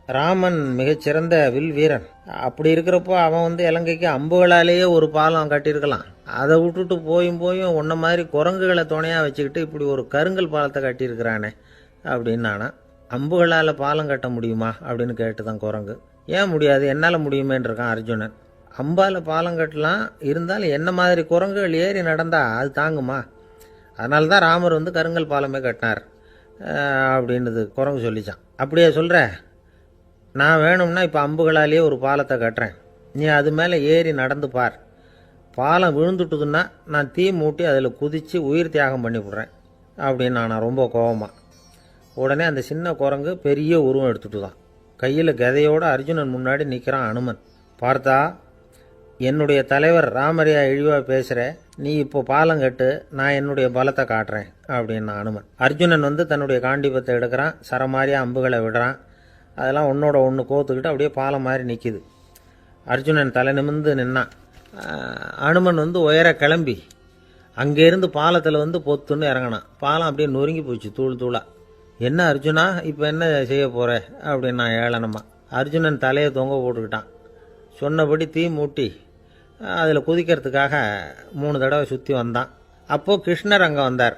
Speaker 1: ராமன் மிகச்சிறந்த வில் வீரன். அப்படி இருக்கிறப்போ அவன் வந்து இலங்கைக்கு அம்புகளாலேயே ஒரு பாலம் கட்டியிருக்கலாம். அதை விட்டுட்டு போயும் உன்ன மாதிரி குரங்குகளை துணையாக வச்சுக்கிட்டு இப்படி ஒரு கருங்கல் பாலத்தை கட்டியிருக்கிறானே அப்படின்னு நானா. அம்புகளால் பாலம் கட்ட முடியுமா அப்படின்னு கேட்டு தான் குரங்கு. ஏன் முடியாது, என்னால் முடியுமேன்னு இருக்கான் அர்ஜுனன். அம்பால் பாலம் கட்டலாம், இருந்தாலும் என்ன மாதிரி குரங்குகள் ஏறி நடந்தா அது தாங்குமா? அதனால தான் ராமர் வந்து கருங்கல் பாலமே கட்டினார் அப்படின்றது குரங்கு சொல்லிச்சான். அப்படியே சொல்கிற, நான் வேணும்னா இப்போ அம்புகளாலேயே ஒரு பாலத்தை கட்டுறேன், நீ அது மேலே ஏறி நடந்து பார். பாலம் விழுந்துட்டுதுன்னா நான் தீ மூட்டி அதில் குதித்து உயிர் தியாகம் பண்ணிவிடுறேன் அப்படின்னு நான் ரொம்ப கோபமாக. உடனே அந்த சின்ன குரங்கு பெரிய உருவம் எடுத்துட்டு தான் கையில் கதையோடு அர்ஜுனன் முன்னாடி நிற்கிறான் அனுமன். பார்த்தா, என்னுடைய தலைவர் ராமரையா இழிவாக பேசுகிற, நீ இப்போ பாலம் கட்டு, நான் என்னுடைய பலத்தை காட்டுறேன் அப்படின்னா அனுமன். அர்ஜுனன் வந்து தன்னுடைய காண்டிபத்தை எடுக்கிறான், சரமாரியாக அம்புகளை விடுறான். அதெல்லாம் ஒன்றோட ஒன்று கோத்துக்கிட்டு அப்படியே பாலம் மாதிரி நிற்கிது. அர்ஜுனன் தலை நிமிர்ந்து நின்னான். அனுமன் வந்து உயர கிளம்பி அங்கேருந்து பாலத்தில் வந்து பொத்துன்னு இறங்கினான். பாலம் அப்படியே நொறுங்கி போச்சு தூள் தூளாக. என்ன அர்ஜுனா, இப்போ என்ன செய்ய போகிற அப்படின்னா ஏளனமாக. அர்ஜுனன் தலையை தொங்க போட்டுக்கிட்டான். சொன்னபடி தீ மூட்டி அதில் குதிக்கிறதுக்காக 3 தடவை சுற்றி வந்தான். அப்போது கிருஷ்ணர் அங்கே வந்தார்.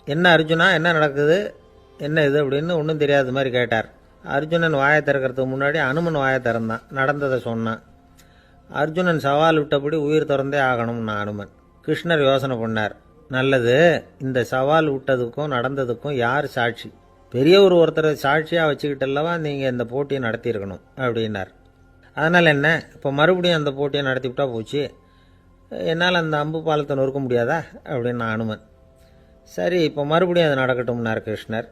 Speaker 1: என்ன அர்ஜுனா, என்ன நடக்குது, என்ன இது அப்படின்னு ஒன்றும் தெரியாத மாதிரி கேட்டார். அர்ஜுனன் வாயை திறக்கிறதுக்கு முன்னாடி அனுமன் வாயை திறந்தான், நடந்ததை சொன்னான். அர்ஜுனன் சவால் விட்டபடி உயிர் திறந்தே ஆகணும்னா அனுமன். கிருஷ்ணர் யோசனை பண்ணார். நல்லது, இந்த சவால் விட்டதுக்கும் நடந்ததுக்கும் யார் சாட்சி? பெரியவர் ஒருத்தரை சாட்சியாக வச்சுக்கிட்டல்லவா நீங்கள் இந்த போட்டியை நடத்தியிருக்கணும் அப்படின்னார். அதனால் என்ன, இப்போ மறுபடியும் அந்த போட்டியை நடத்திவிட்டா போச்சு, என்னால் அந்த அம்பு பாலத்தை நொறுக்க முடியாதா அப்படின்னா அனுமன். சரி, இப்போ மறுபடியும் அது நடக்கட்டும்னார் கிருஷ்ணர்.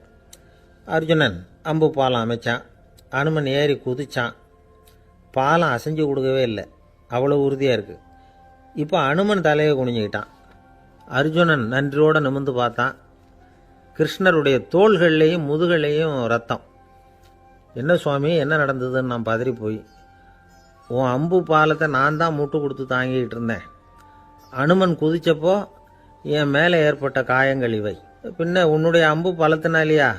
Speaker 1: அர்ஜுனன் அம்பு பாலம் அமைச்சான். அனுமன் ஏறி குதிச்சான். பாலம் அசைஞ்சு கொடுக்கவே இல்லை, அவ்வளோ உறுதியாக இருக்குது. இப்போ அனுமன் தலையை குனிஞ்சிக்கிட்டான். அர்ஜுனன் நன்றியோடு நிமிர்ந்து பார்த்தான். கிருஷ்ணருடைய தோள்கள்லேயும் முதுகள்லேயும் ரத்தம். என்ன சுவாமி, என்ன நடந்ததுன்னு நான் பதறி போய், உன் அம்பு பாலத்தை நான் தான் முட்டு கொடுத்து தாங்கிக்கிட்டு இருந்தேன். அனுமன் குதிச்சப்போ என் மேலே ஏற்பட்ட காயங்கள் இவை. பின்ன உன்னுடைய அம்பு பலத்தினாலேயா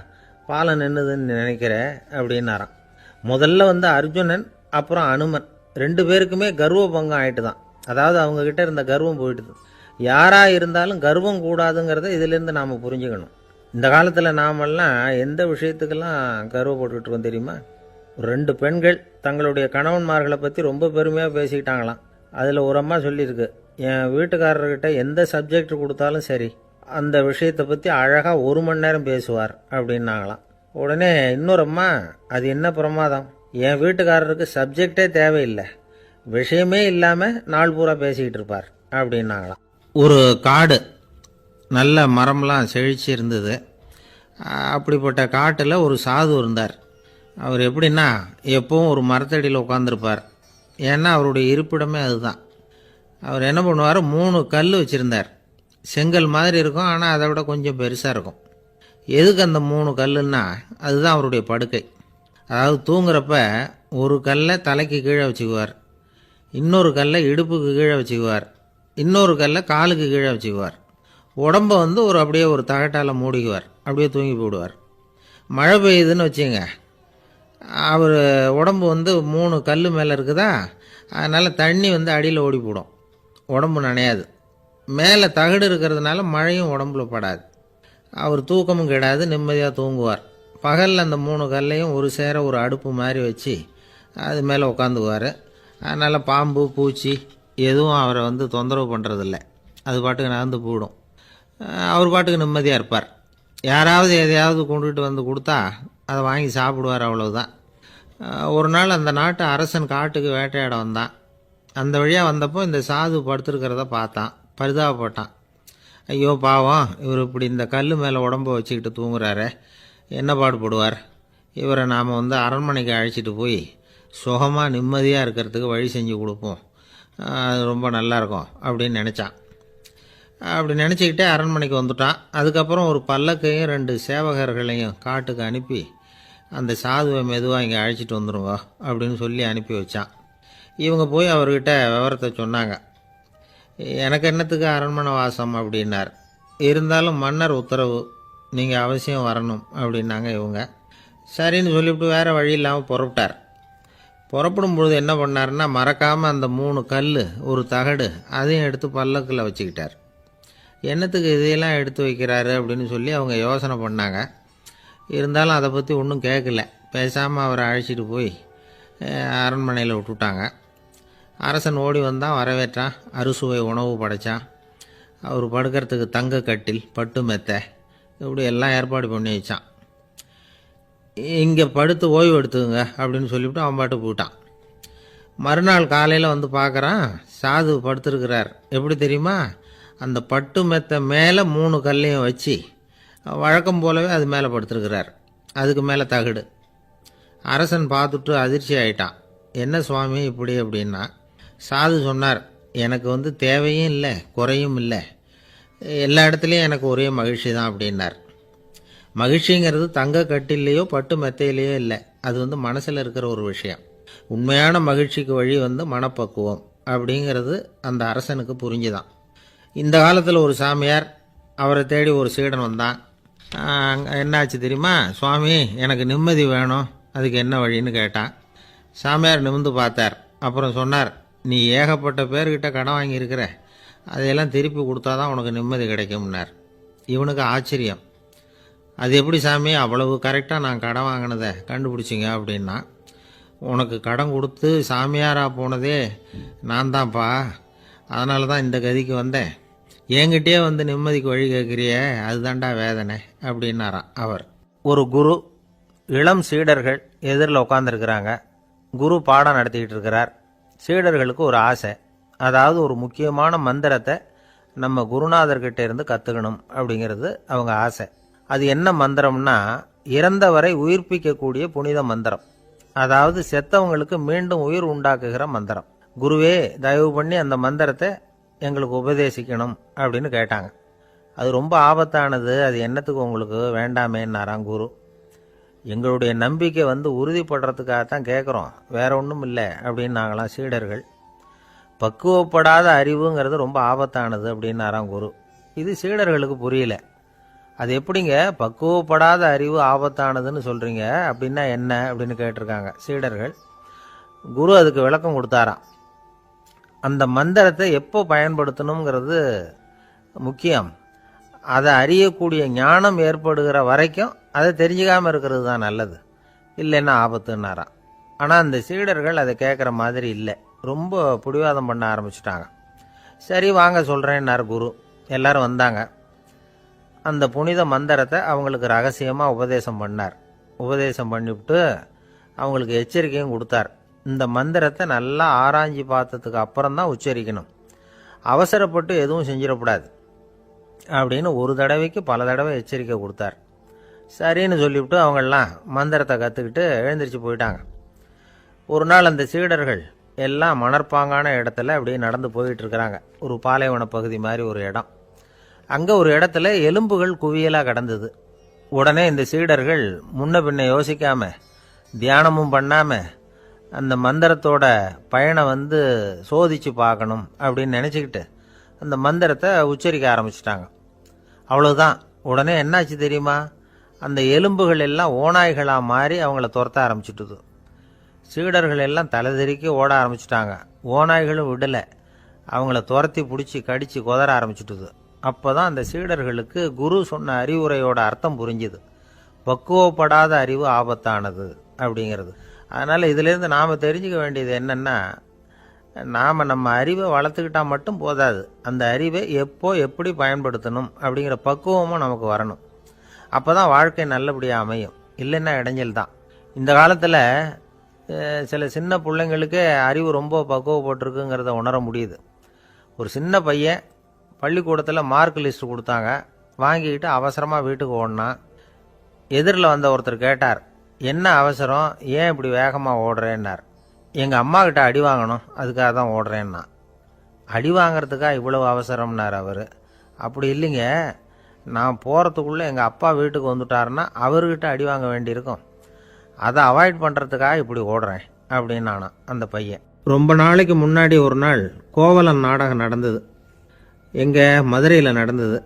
Speaker 1: பாலம் நின்றுதுன்னு நினைக்கிற அப்படின்னாரான். முதல்ல வந்து அர்ஜுனன், அப்புறம் அனுமன் 2 பேருக்குமே கர்வ பங்கம் ஆகிட்டு தான். அதாவது அவங்கக்கிட்ட இருந்த கர்வம் போயிட்டுது. யாராக இருந்தாலும் கர்வம் கூடாதுங்கிறத இதிலேருந்து நாம் புரிஞ்சுக்கணும். இந்த காலத்தில் நாமெல்லாம் எந்த விஷயத்துக்கெல்லாம் கர்வப்பட்டுக்கிட்டு இருக்கோம் தெரியுமா? 2 பெண்கள் தங்களுடைய கணவன்மார்களை பற்றி ரொம்ப பெருமையாக பேசிக்கிட்டாங்களாம். அதில் ஒரு அம்மா சொல்லியிருக்கு, என் வீட்டுக்காரர்கிட்ட எந்த சப்ஜெக்ட் கொடுத்தாலும் சரி அந்த விஷயத்தை பற்றி அழகாக 1 மணி நேரம் பேசுவார் அப்படின்னாங்களாம். உடனே இன்னொரு அம்மா, அது என்ன பிரமாதம், என் வீட்டுக்காரருக்கு சப்ஜெக்டே தேவையில்லை, விஷயமே இல்லாமல் நாள் பூரா பேசிக்கிட்டு இருப்பார் அப்படின்னாங்களாம். ஒரு காடு, நல்ல மரம்லாம் செழிச்சு இருந்தது. அப்படிப்பட்ட காட்டில் ஒரு சாது இருந்தார். அவர் எப்படின்னா எப்பவும் ஒரு மரத்தடியில் உட்காந்துருப்பார். ஏன்னா அவருடைய இருப்பிடமே அதுதான். அவர் என்ன பண்ணுவார், 3 கல் வச்சுருந்தார். செங்கல் மாதிரி இருக்கும், ஆனால் அதை விட கொஞ்சம் பெருசாக இருக்கும். எதுக்கு அந்த 3 கல்லுன்னா அதுதான் அவருடைய படுக்கை. அதாவது தூங்குறப்ப ஒரு கல்லை தலைக்கு கீழே வச்சுக்குவார், இன்னொரு கல்லை இடுப்புக்கு கீழே வச்சுக்குவார், இன்னொரு கல்லை காலுக்கு கீழே வச்சுக்குவார். உடம்பை வந்து அப்படியே ஒரு தகட்டால் மூடிக்குவார், அப்படியே தூங்கி போடுவார். மழை பெய்யுதுன்னு வச்சுங்க, அவர் உடம்பு வந்து 3 கல் மேலே இருக்குதா, அதனால் தண்ணி வந்து அடியில் ஓடி போடும், உடம்பு நனையாது. மேலே தகடு இருக்கிறதுனால மழையும் உடம்புல படாது. அவர் தூக்கமும் கெடாது, நிம்மதியாக தூங்குவார். பகலில் அந்த 3 கல்லையும் ஒரு சேர ஒரு அடுப்பு மாதிரி வச்சு அது மேலே உட்காந்துக்குவார். அதனால் பாம்பு பூச்சி எதுவும் அவரை வந்து தொந்தரவு பண்ணுறதில்ல, அது பாட்டுக்கு நடந்து போயிடும். அவர் பாட்டுக்கு நிம்மதியாக இருப்பார். யாராவது எதையாவது கொண்டுகிட்டு வந்து கொடுத்தா அதை வாங்கி சாப்பிடுவார், அவ்வளவுதான். ஒரு நாள் அந்த நாட்டு அரசன் காட்டுக்கு வேட்டையாட வந்தான். அந்த வழியாக வந்தப்போ இந்த சாது படுத்துருக்கிறத பார்த்தான், பரிதாபப்பட்டான். ஐயோ பாவம், இவர் இப்படி இந்த கல் மேலே உடம்பை வச்சுக்கிட்டு தூங்குறாரு, என்ன பாடுபடுவார், இவரை நாம் வந்து அரண்மனைக்கு அழைச்சிட்டு போய் சுகமாக நிம்மதியாக இருக்கிறதுக்கு வழி செஞ்சு கொடுப்போம், அது ரொம்ப நல்லாயிருக்கும் அப்படின்னு நினச்சான். அப்படி நினச்சிக்கிட்டே அரண்மனைக்கு வந்துட்டான். அதுக்கப்புறம் ஒரு பல்லக்கையும் 2 சேவகர்களையும் காட்டுக்கு அனுப்பி அந்த சாதுவை மெதுவாக இங்கே அழைச்சிட்டு வந்துடுங்க அப்படின்னு சொல்லி அனுப்பி வச்சான். இவங்க போய் அவர்கிட்ட விவரத்தை சொன்னாங்க. எனக்கு என்னத்துக்கு அரண்மனை வாசம் அப்படின்னார். இருந்தாலும் மன்னர் உத்தரவு, நீங்கள் அவசியம் வரணும் அப்படின்னாங்க இவங்க. சரின்னு சொல்லிவிட்டு வேறு வழி இல்லாமல் புறப்பட்டார். புறப்படும் பொழுது என்ன பண்ணாருன்னா, மறக்காமல் அந்த 3 கல் ஒரு தகடு அதையும் எடுத்து பல்லக்கில் வச்சுக்கிட்டார். என்னத்துக்கு இதையெல்லாம் எடுத்து வைக்கிறாரு அப்படின்னு சொல்லி அவங்க யோசனை பண்ணாங்க. இருந்தாலும் அதை பற்றி ஒன்றும் கேட்கல. பேசாமல் அவரை அழைச்சிட்டு போய் அரண்மனையில் விட்டுட்டாங்க. அரசன் ஓடி வந்தான், வரவேற்றான், அறுசுவை உணவு படைத்தான். அவர் படுக்கிறதுக்கு தங்க கட்டில், பட்டு மெத்தை, இப்படி எல்லாம் ஏற்பாடு பண்ணி வச்சான். இங்கே படுத்து ஓய்வு எடுத்துங்க அப்படின்னு சொல்லிவிட்டு அவன் பாட்டு போயிட்டான். மறுநாள் காலையில் வந்து பார்க்குறான், சாது படுத்துருக்கிறார். எப்படி தெரியுமா, அந்த பட்டு மெத்தை மேலே 3 கல்லையும் வச்சு வழக்கம் போலவே அது மேலே படுத்துருக்கிறார். அதுக்கு மேலே தகடு. அரசன் பார்த்துட்டு அதிர்ச்சி ஆயிட்டான். என்ன சுவாமி இப்படி அப்படின்னா, சாது சொன்னார், எனக்கு வந்து தேவையும் இல்லை குறையும் இல்லை, எல்லா இடத்துலையும் எனக்கு ஒரே மகிழ்ச்சி தான் அப்படின்னார். மகிழ்ச்சிங்கிறது தங்க கட்டிலேயோ பட்டு மெத்தையிலேயோ இல்லை, அது வந்து மனசில் இருக்கிற ஒரு விஷயம். உண்மையான மகிழ்ச்சிக்கு வழி வந்து மனப்பக்குவம் அப்படிங்கிறது அந்த அரசனுக்கு புரிஞ்சுதான். இந்த காலத்தில் ஒரு சாமியார், அவரை தேடி ஒரு சீடன் வந்தான். என்னாச்சு தெரியுமா, சுவாமி எனக்கு நிம்மதி வேணும், அதுக்கு என்ன வழின்னு கேட்டான். சாமியார் நிமிர்ந்து பார்த்தார். அப்புறம் சொன்னார், நீ ஏகப்பட்ட பேர்கிட்ட கடன் வாங்கியிருக்கிற, அதையெல்லாம் திருப்பி கொடுத்தா தான் உனக்கு நிம்மதி கிடைக்கும்னார். இவனுக்கு ஆச்சரியம். அது எப்படி சாமி, அவ்வளவு கரெக்டாக நான் கடன் வாங்கினதை கண்டுபிடிச்சிங்க அப்படின்னா, உனக்கு கடன் கொடுத்து சாமியாராக போனதே நான் தான்ப்பா, அதனால தான் இந்த கதிக்கு வந்தேன். என்கிட்டயே வந்து நிம்மதிக்கு வழி கேட்குறியே, அதுதான்டா வேதனை அப்படின்னாராம் அவர். ஒரு குரு, இளம் சீடர்கள் எதிரில் உட்காந்துருக்கிறாங்க. குரு பாடம் நடத்திக்கிட்டு இருக்கிறார். சீடர்களுக்கு ஒரு ஆசை, அதாவது ஒரு முக்கியமான மந்திரத்தை நம்ம குருநாதர்கிட்ட இருந்து கற்றுக்கணும் அப்படிங்கிறது அவங்க ஆசை. அது என்ன மந்திரம்னா, இறந்தவரை உயிர்ப்பிக்கக்கூடிய புனித மந்திரம், அதாவது செத்தவங்களுக்கு மீண்டும் உயிர் உண்டாக்குகிற மந்திரம். குருவே தயவு பண்ணி அந்த மந்திரத்தை எங்களுக்கு உபதேசிக்கணும் அப்படின்னு கேட்டாங்க. அது ரொம்ப ஆபத்தானது, அது என்னத்துக்கு உங்களுக்கு வேண்டாமேன்னாராம் குரு. எங்களுடைய நம்பிக்கை வந்து உறுதிப்படுறதுக்காகத்தான் கேட்குறோம், வேற ஒன்றும் இல்லை அப்படின்னாங்களாம் சீடர்கள். பக்குவப்படாத அறிவுங்கிறது ரொம்ப ஆபத்தானது அப்படின்னாராம் குரு. இது சீடர்களுக்கு புரியல. அது எப்படிங்க பக்குவப்படாத அறிவு ஆபத்தானதுன்னு சொல்கிறீங்க, அப்படின்னா என்ன அப்படின்னு கேட்டிருக்காங்க சீடர்கள். குரு அதுக்கு விளக்கம் கொடுத்தாராம். அந்த மந்திரத்தை எப்போ பயன்படுத்தணுங்கிறது முக்கியம். அதை அறியக்கூடிய ஞானம் ஏற்படுகிற வரைக்கும் அதை தெரிஞ்சுக்காமல் இருக்கிறது தான் நல்லது, இல்லைன்னா ஆபத்துன்னாராம். ஆனால் அந்த சீடர்கள் அதை கேட்குற மாதிரி இல்லை, ரொம்ப பிடிவாதம் பண்ண ஆரம்பிச்சிட்டாங்க. சரி வாங்க சொல்கிறேன்னார் குரு. எல்லாரும் வந்தாங்க. அந்த புனித மந்திரத்தை அவங்களுக்கு ரகசியமாக உபதேசம் பண்ணார். உபதேசம் பண்ணிவிட்டு அவங்களுக்கு எச்சரிக்கையும் கொடுத்தார். இந்த மந்திரத்தை நல்லா ஆராய்ச்சி பார்த்ததுக்கு அப்புறம்தான் உச்சரிக்கணும், அவசரப்பட்டு எதுவும் செஞ்சிடக்கூடாது அப்படின்னு ஒரு தடவைக்கு பல தடவை எச்சரிக்கை கொடுத்தார். சரின்னு சொல்லிவிட்டு அவங்கெல்லாம் மந்திரத்தை கற்றுக்கிட்டு எழுந்திரிச்சு போயிட்டாங்க. ஒரு நாள் அந்த சீடர்கள் எல்லாம் மணற்பாங்கான இடத்துல அப்படியே நடந்து போயிட்டு இருக்கிறாங்க. ஒரு பாலைவன பகுதி மாதிரி ஒரு இடம். அங்கே ஒரு இடத்துல எலும்புகள் குவியலாக கிடந்தது. உடனே இந்த சீடர்கள் முன்ன பின்ன யோசிக்காம, தியானமும் பண்ணாம, அந்த மந்திரத்தோட பயனை சோதிச்சு பார்க்கணும் அப்படின்னு நினச்சிக்கிட்டு அந்த மந்திரத்தை உச்சரிக்க ஆரம்பிச்சிட்டாங்க. அவ்வளவுதான். உடனே என்னாச்சு தெரியுமா? அந்த எலும்புகள் எல்லாம் ஓநாய்களாக மாறி அவங்கள துரத்த ஆரம்பிச்சுட்டுது. சீடர்கள் எல்லாம் தலைதெறிக்கி ஓட ஆரம்பிச்சிட்டாங்க. ஓநாய்களும் விடலை, அவங்கள துரத்தி பிடிச்சி கடித்து கொதற ஆரம்பிச்சுட்டுது. அப்போ தான் அந்த சீடர்களுக்கு குரு சொன்ன அறிவுரையோட அர்த்தம் புரிஞ்சுது. பக்குவப்படாத அறிவு ஆபத்தானது அப்படிங்கிறது. அதனால் இதிலேருந்து நாம் தெரிஞ்சுக்க வேண்டியது என்னென்னா, நாம் நம்ம அறிவை வளர்த்துக்கிட்டால் மட்டும் போதாது, அந்த அறிவை எப்போ எப்படி பயன்படுத்தணும் அப்படிங்கிற பக்குவமும் நமக்கு வரணும். அப்போ தான் வாழ்க்கை நல்லபடியாக அமையும். இல்லைன்னா இடைஞ்சல் தான். இந்த காலத்தில் சில சின்ன பிள்ளைங்களுக்கே அறிவு ரொம்ப பக்குவப்பட்டிருக்குங்கிறத உணர முடியுது. ஒரு சின்ன பையன் பள்ளிக்கூடத்தில் மார்க் லிஸ்ட் கொடுத்தாங்க, வாங்கிக்கிட்டு அவசரமாக வீட்டுக்கு ஓடினான். எதிரில் வந்த ஒருத்தர் கேட்டார், என்ன அவசரம், ஏன் இப்படி வேகமாக ஓடுறேன்னார். எங்கள் அம்மா கிட்ட அடி வாங்கணும், அதுக்காக தான் ஓடுறேன்னா. அடி வாங்கிறதுக்கா இவ்வளவு அவசரம்னார் அவர். அப்படி இல்லைங்க, நான் போகிறதுக்குள்ளே எங்கள் அப்பா வீட்டுக்கு வந்துட்டாருன்னா அவர்கிட்ட அடி வாங்க வேண்டியிருக்கும், அதை அவாய்ட் பண்ணுறதுக்காக இப்படி ஓடுறேன் அப்படின்னு நானான் அந்த பையன். ரொம்ப நாளைக்கு முன்னாடி ஒரு நாள் கோவலன் நாடகம் நடந்தது. எங்கள் மதுரையில் நடந்தது.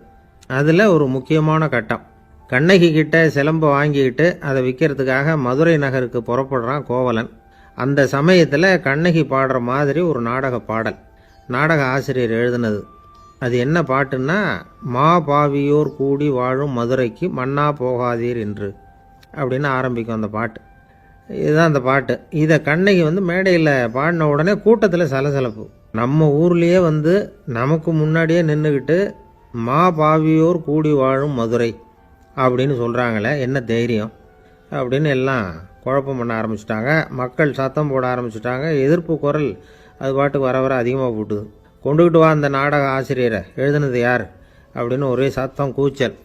Speaker 1: அதில் ஒரு முக்கியமான கட்டம். கண்ணகி கிட்ட சிலம்பை வாங்கிக்கிட்டு அதை விற்கிறதுக்காக மதுரை நகருக்கு புறப்படுறான் கோவலன். அந்த சமயத்தில் கண்ணகி பாடுற மாதிரி ஒரு நாடக பாடல், நாடக ஆசிரியர் எழுதினது. அது என்ன பாட்டுன்னா, மா பாவியோர் கூடி வாழும் மதுரைக்கு மன்னா போகாதீர் என்று அப்படின்னு ஆரம்பிக்கும் அந்த பாட்டு. இதுதான் அந்த பாட்டு. இதை கண்ணகி மேடையில் பாடின உடனே கூட்டத்தில் சலசலப்பு. நம்ம ஊர்லேயே நமக்கு முன்னாடியே நின்றுக்கிட்டு மா பாவியோர் கூடி வாழும் மதுரை அப்படின்னு சொல்கிறாங்களே, என்ன தைரியம் அப்படின்னு எல்லாம் குழப்பம் பண்ண ஆரம்பிச்சிட்டாங்க. மக்கள் சத்தம் போட ஆரம்பிச்சிட்டாங்க. எதிர்ப்பு குரல் அது பாட்டுக்கு வர வர அதிகமாக போட்டுது. கொண்டுக்கிட்டு வா அந்த நாடக ஆசிரியரை, எழுதுனது யார் அப்படின்னு ஒரே சத்தம், கூச்சல்.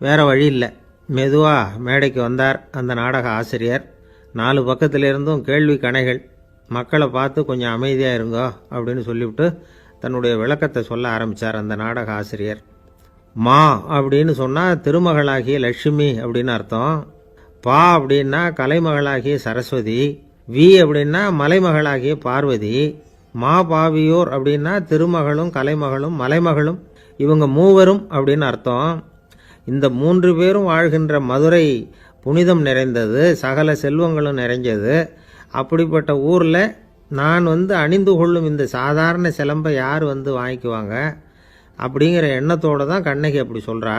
Speaker 1: வேறு வழி இல்லை. மெதுவாக மேடைக்கு வந்தார் அந்த நாடக ஆசிரியர். 4 பக்கத்திலிருந்தும் கேள்வி கணைகள். மக்களை பார்த்து கொஞ்சம் அமைதியாக இருங்கோ அப்படின்னு சொல்லிவிட்டு தன்னுடைய விளக்கத்தை சொல்ல ஆரம்பித்தார் அந்த நாடக ஆசிரியர். மா அப்படின்னு சொன்னால் திருமகளாகிய லட்சுமி அப்படின்னு அர்த்தம். பா அப்படின்னா கலைமகளாகிய சரஸ்வதி. வி அப்படின்னா மலைமகளாகிய பார்வதி. மா பாவியோர் அப்படின்னா திருமகளும் கலைமகளும் மலைமகளும், இவங்க மூவரும் அப்படின்னு அர்த்தம். இந்த 3 பேரும் வாழ்கின்ற மதுரை புனிதம் நிறைந்தது, சகல செல்வங்களும் நிறைஞ்சது. அப்படிப்பட்ட ஊரில் நான் அணிந்து கொள்ளும் இந்த சாதாரண சிலம்பை யார் வாங்கிக்குவாங்க அப்படிங்கிற எண்ணத்தோடு தான் கண்ணகி அப்படி சொல்கிறா.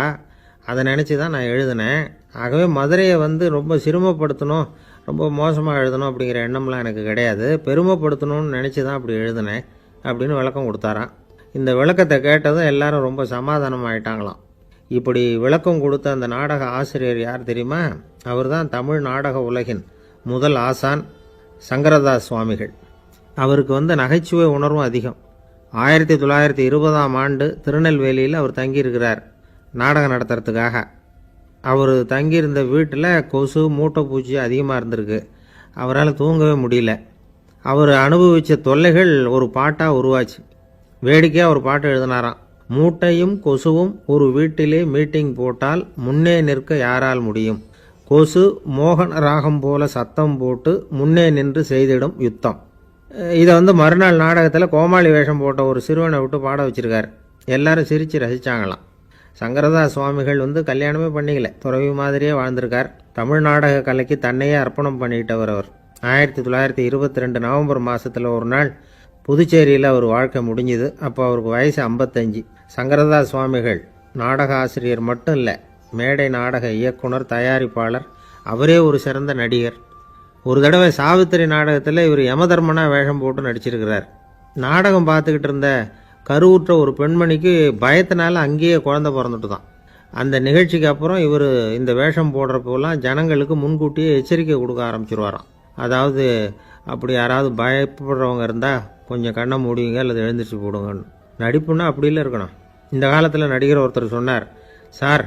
Speaker 1: அதை நினச்சி தான் நான் எழுதினேன். ஆகவே மதுரையை ரொம்ப சிரமப்படுத்தணும், ரொம்ப மோசமாக எழுதணும் அப்படிங்கிற எண்ணம்லாம் எனக்கு கிடையாது, பெருமைப்படுத்தணும்னு நினச்சி தான் அப்படி எழுதினேன் அப்படின்னு விளக்கம் கொடுத்தாராம். இந்த விளக்கத்தை கேட்டதும் எல்லாரும் ரொம்ப சமாதானம் ஆயிட்டாங்களாம். இப்படி விளக்கம் கொடுத்த அந்த நாடக ஆசிரியர் யார் தெரியுமா? அவர் தான் தமிழ் நாடக உலகின் முதல் ஆசான் சங்கரதாஸ் சுவாமிகள். அவருக்கு நகைச்சுவை உணர்வும் அதிகம். 1920ஆம் ஆண்டு திருநெல்வேலியில் அவர் தங்கியிருக்கிறார் நாடகம் நடத்துறதுக்காக. அவர் தங்கியிருந்த வீட்டில் கொசு மூட்டைப்பூச்சி அதிகமாக இருந்திருக்கு. அவரால் தூங்கவே முடியல. அவர் அனுபவித்த தொல்லைகள் ஒரு பாட்டாக உருவாச்சு. வேடிக்கையாக ஒரு பாட்டு எழுதினாராம். மூட்டையும் கொசுவும் ஒரு வீட்டிலே மீட்டிங் போட்டால் முன்னே நிற்க யாரால் முடியும், கொசு மோகன ராகம் போல சத்தம் போட்டு முன்னே நின்று செய்திடும் யுத்தம். இதை மறுநாள் நாடகத்தில் கோமாளி வேஷம் போட்ட ஒரு சிறுவனை விட்டு பாட வச்சிருக்காரு. எல்லாரும் சிரித்து ரசித்தாங்களாம். சங்கரதாஸ் சுவாமிகள் கல்யாணமே பண்ணிக்கல, துறவி மாதிரியே வாழ்ந்திருக்கார். தமிழ் நாடக கலைக்கு தன்னையே அர்ப்பணம் பண்ணிக்கிட்டவர் அவர். 1922 நவம்பர் மாதத்தில் ஒரு நாள் புதுச்சேரியில் அவர் வாழ்க்கை முடிஞ்சுது. அப்போ அவருக்கு வயசு 55. சங்கரதாஸ் சுவாமிகள் நாடக ஆசிரியர் மட்டும் இல்லை, மேடை நாடக இயக்குனர், தயாரிப்பாளர், அவரே ஒரு சிறந்த நடிகர். ஒரு தடவை சாவித்திரி நாடகத்தில் இவர் யமதர்மனா வேஷம் போட்டு நடிச்சிருக்கிறார். நாடகம் பார்த்துக்கிட்டு இருந்த கருவுற்ற ஒரு பெண்மணிக்கு பயத்தினால அங்கேயே குழந்தை பிறந்துட்டு தான். அந்த நிகழ்ச்சிக்கு அப்புறம் இவர் இந்த வேஷம் போடுறப்போலாம் ஜனங்களுக்கு முன்கூட்டியே எச்சரிக்கை கொடுக்க ஆரம்பிச்சிருவாராம். அதாவது அப்படி யாராவது பயப்படுறவங்க இருந்தால் கொஞ்சம் கண்ணை மூடிங்க அல்லது எழுந்திரிச்சு போடுங்கன்னு. நடிப்புன்னா அப்படிலாம் இருக்கணும். இந்த காலத்தில் நடிகர் ஒருத்தர் சொன்னார், சார்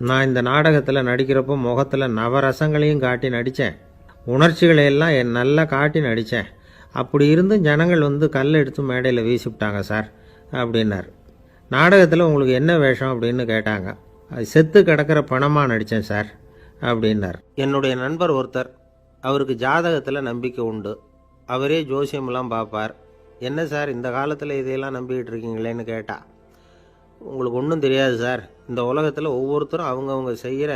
Speaker 1: நான் இந்த நாடகத்தில் நடிக்கிறப்போ முகத்தில் நவரசங்களையும் காட்டி நடித்தேன், உணர்ச்சிகளை எல்லாம் நல்லா காட்டி நடித்தேன். அப்படி இருந்தும் ஜனங்கள் வந்து கல் எடுத்து மேடையில் வீசிவிட்டாங்க சார் அப்படின்னார். நாடகத்தில் உங்களுக்கு என்ன வேஷம் அப்படின்னு கேட்டாங்க. அது செத்து கிடக்கிற பணமாக நடித்தேன் சார் அப்படின்னார். என்னுடைய நண்பர் ஒருத்தர், அவருக்கு ஜாதகத்தில் நம்பிக்கை உண்டு, அவரே ஜோசியமெல்லாம் பார்ப்பார். என்ன சார் இந்த காலத்தில் இதையெல்லாம் நம்பிக்கிட்டு இருக்கீங்களேன்னு கேட்டா, உங்களுக்கு ஒன்றும் தெரியாது சார், இந்த உலகத்தில் ஒவ்வொருத்தரும் அவங்கவுங்க செய்கிற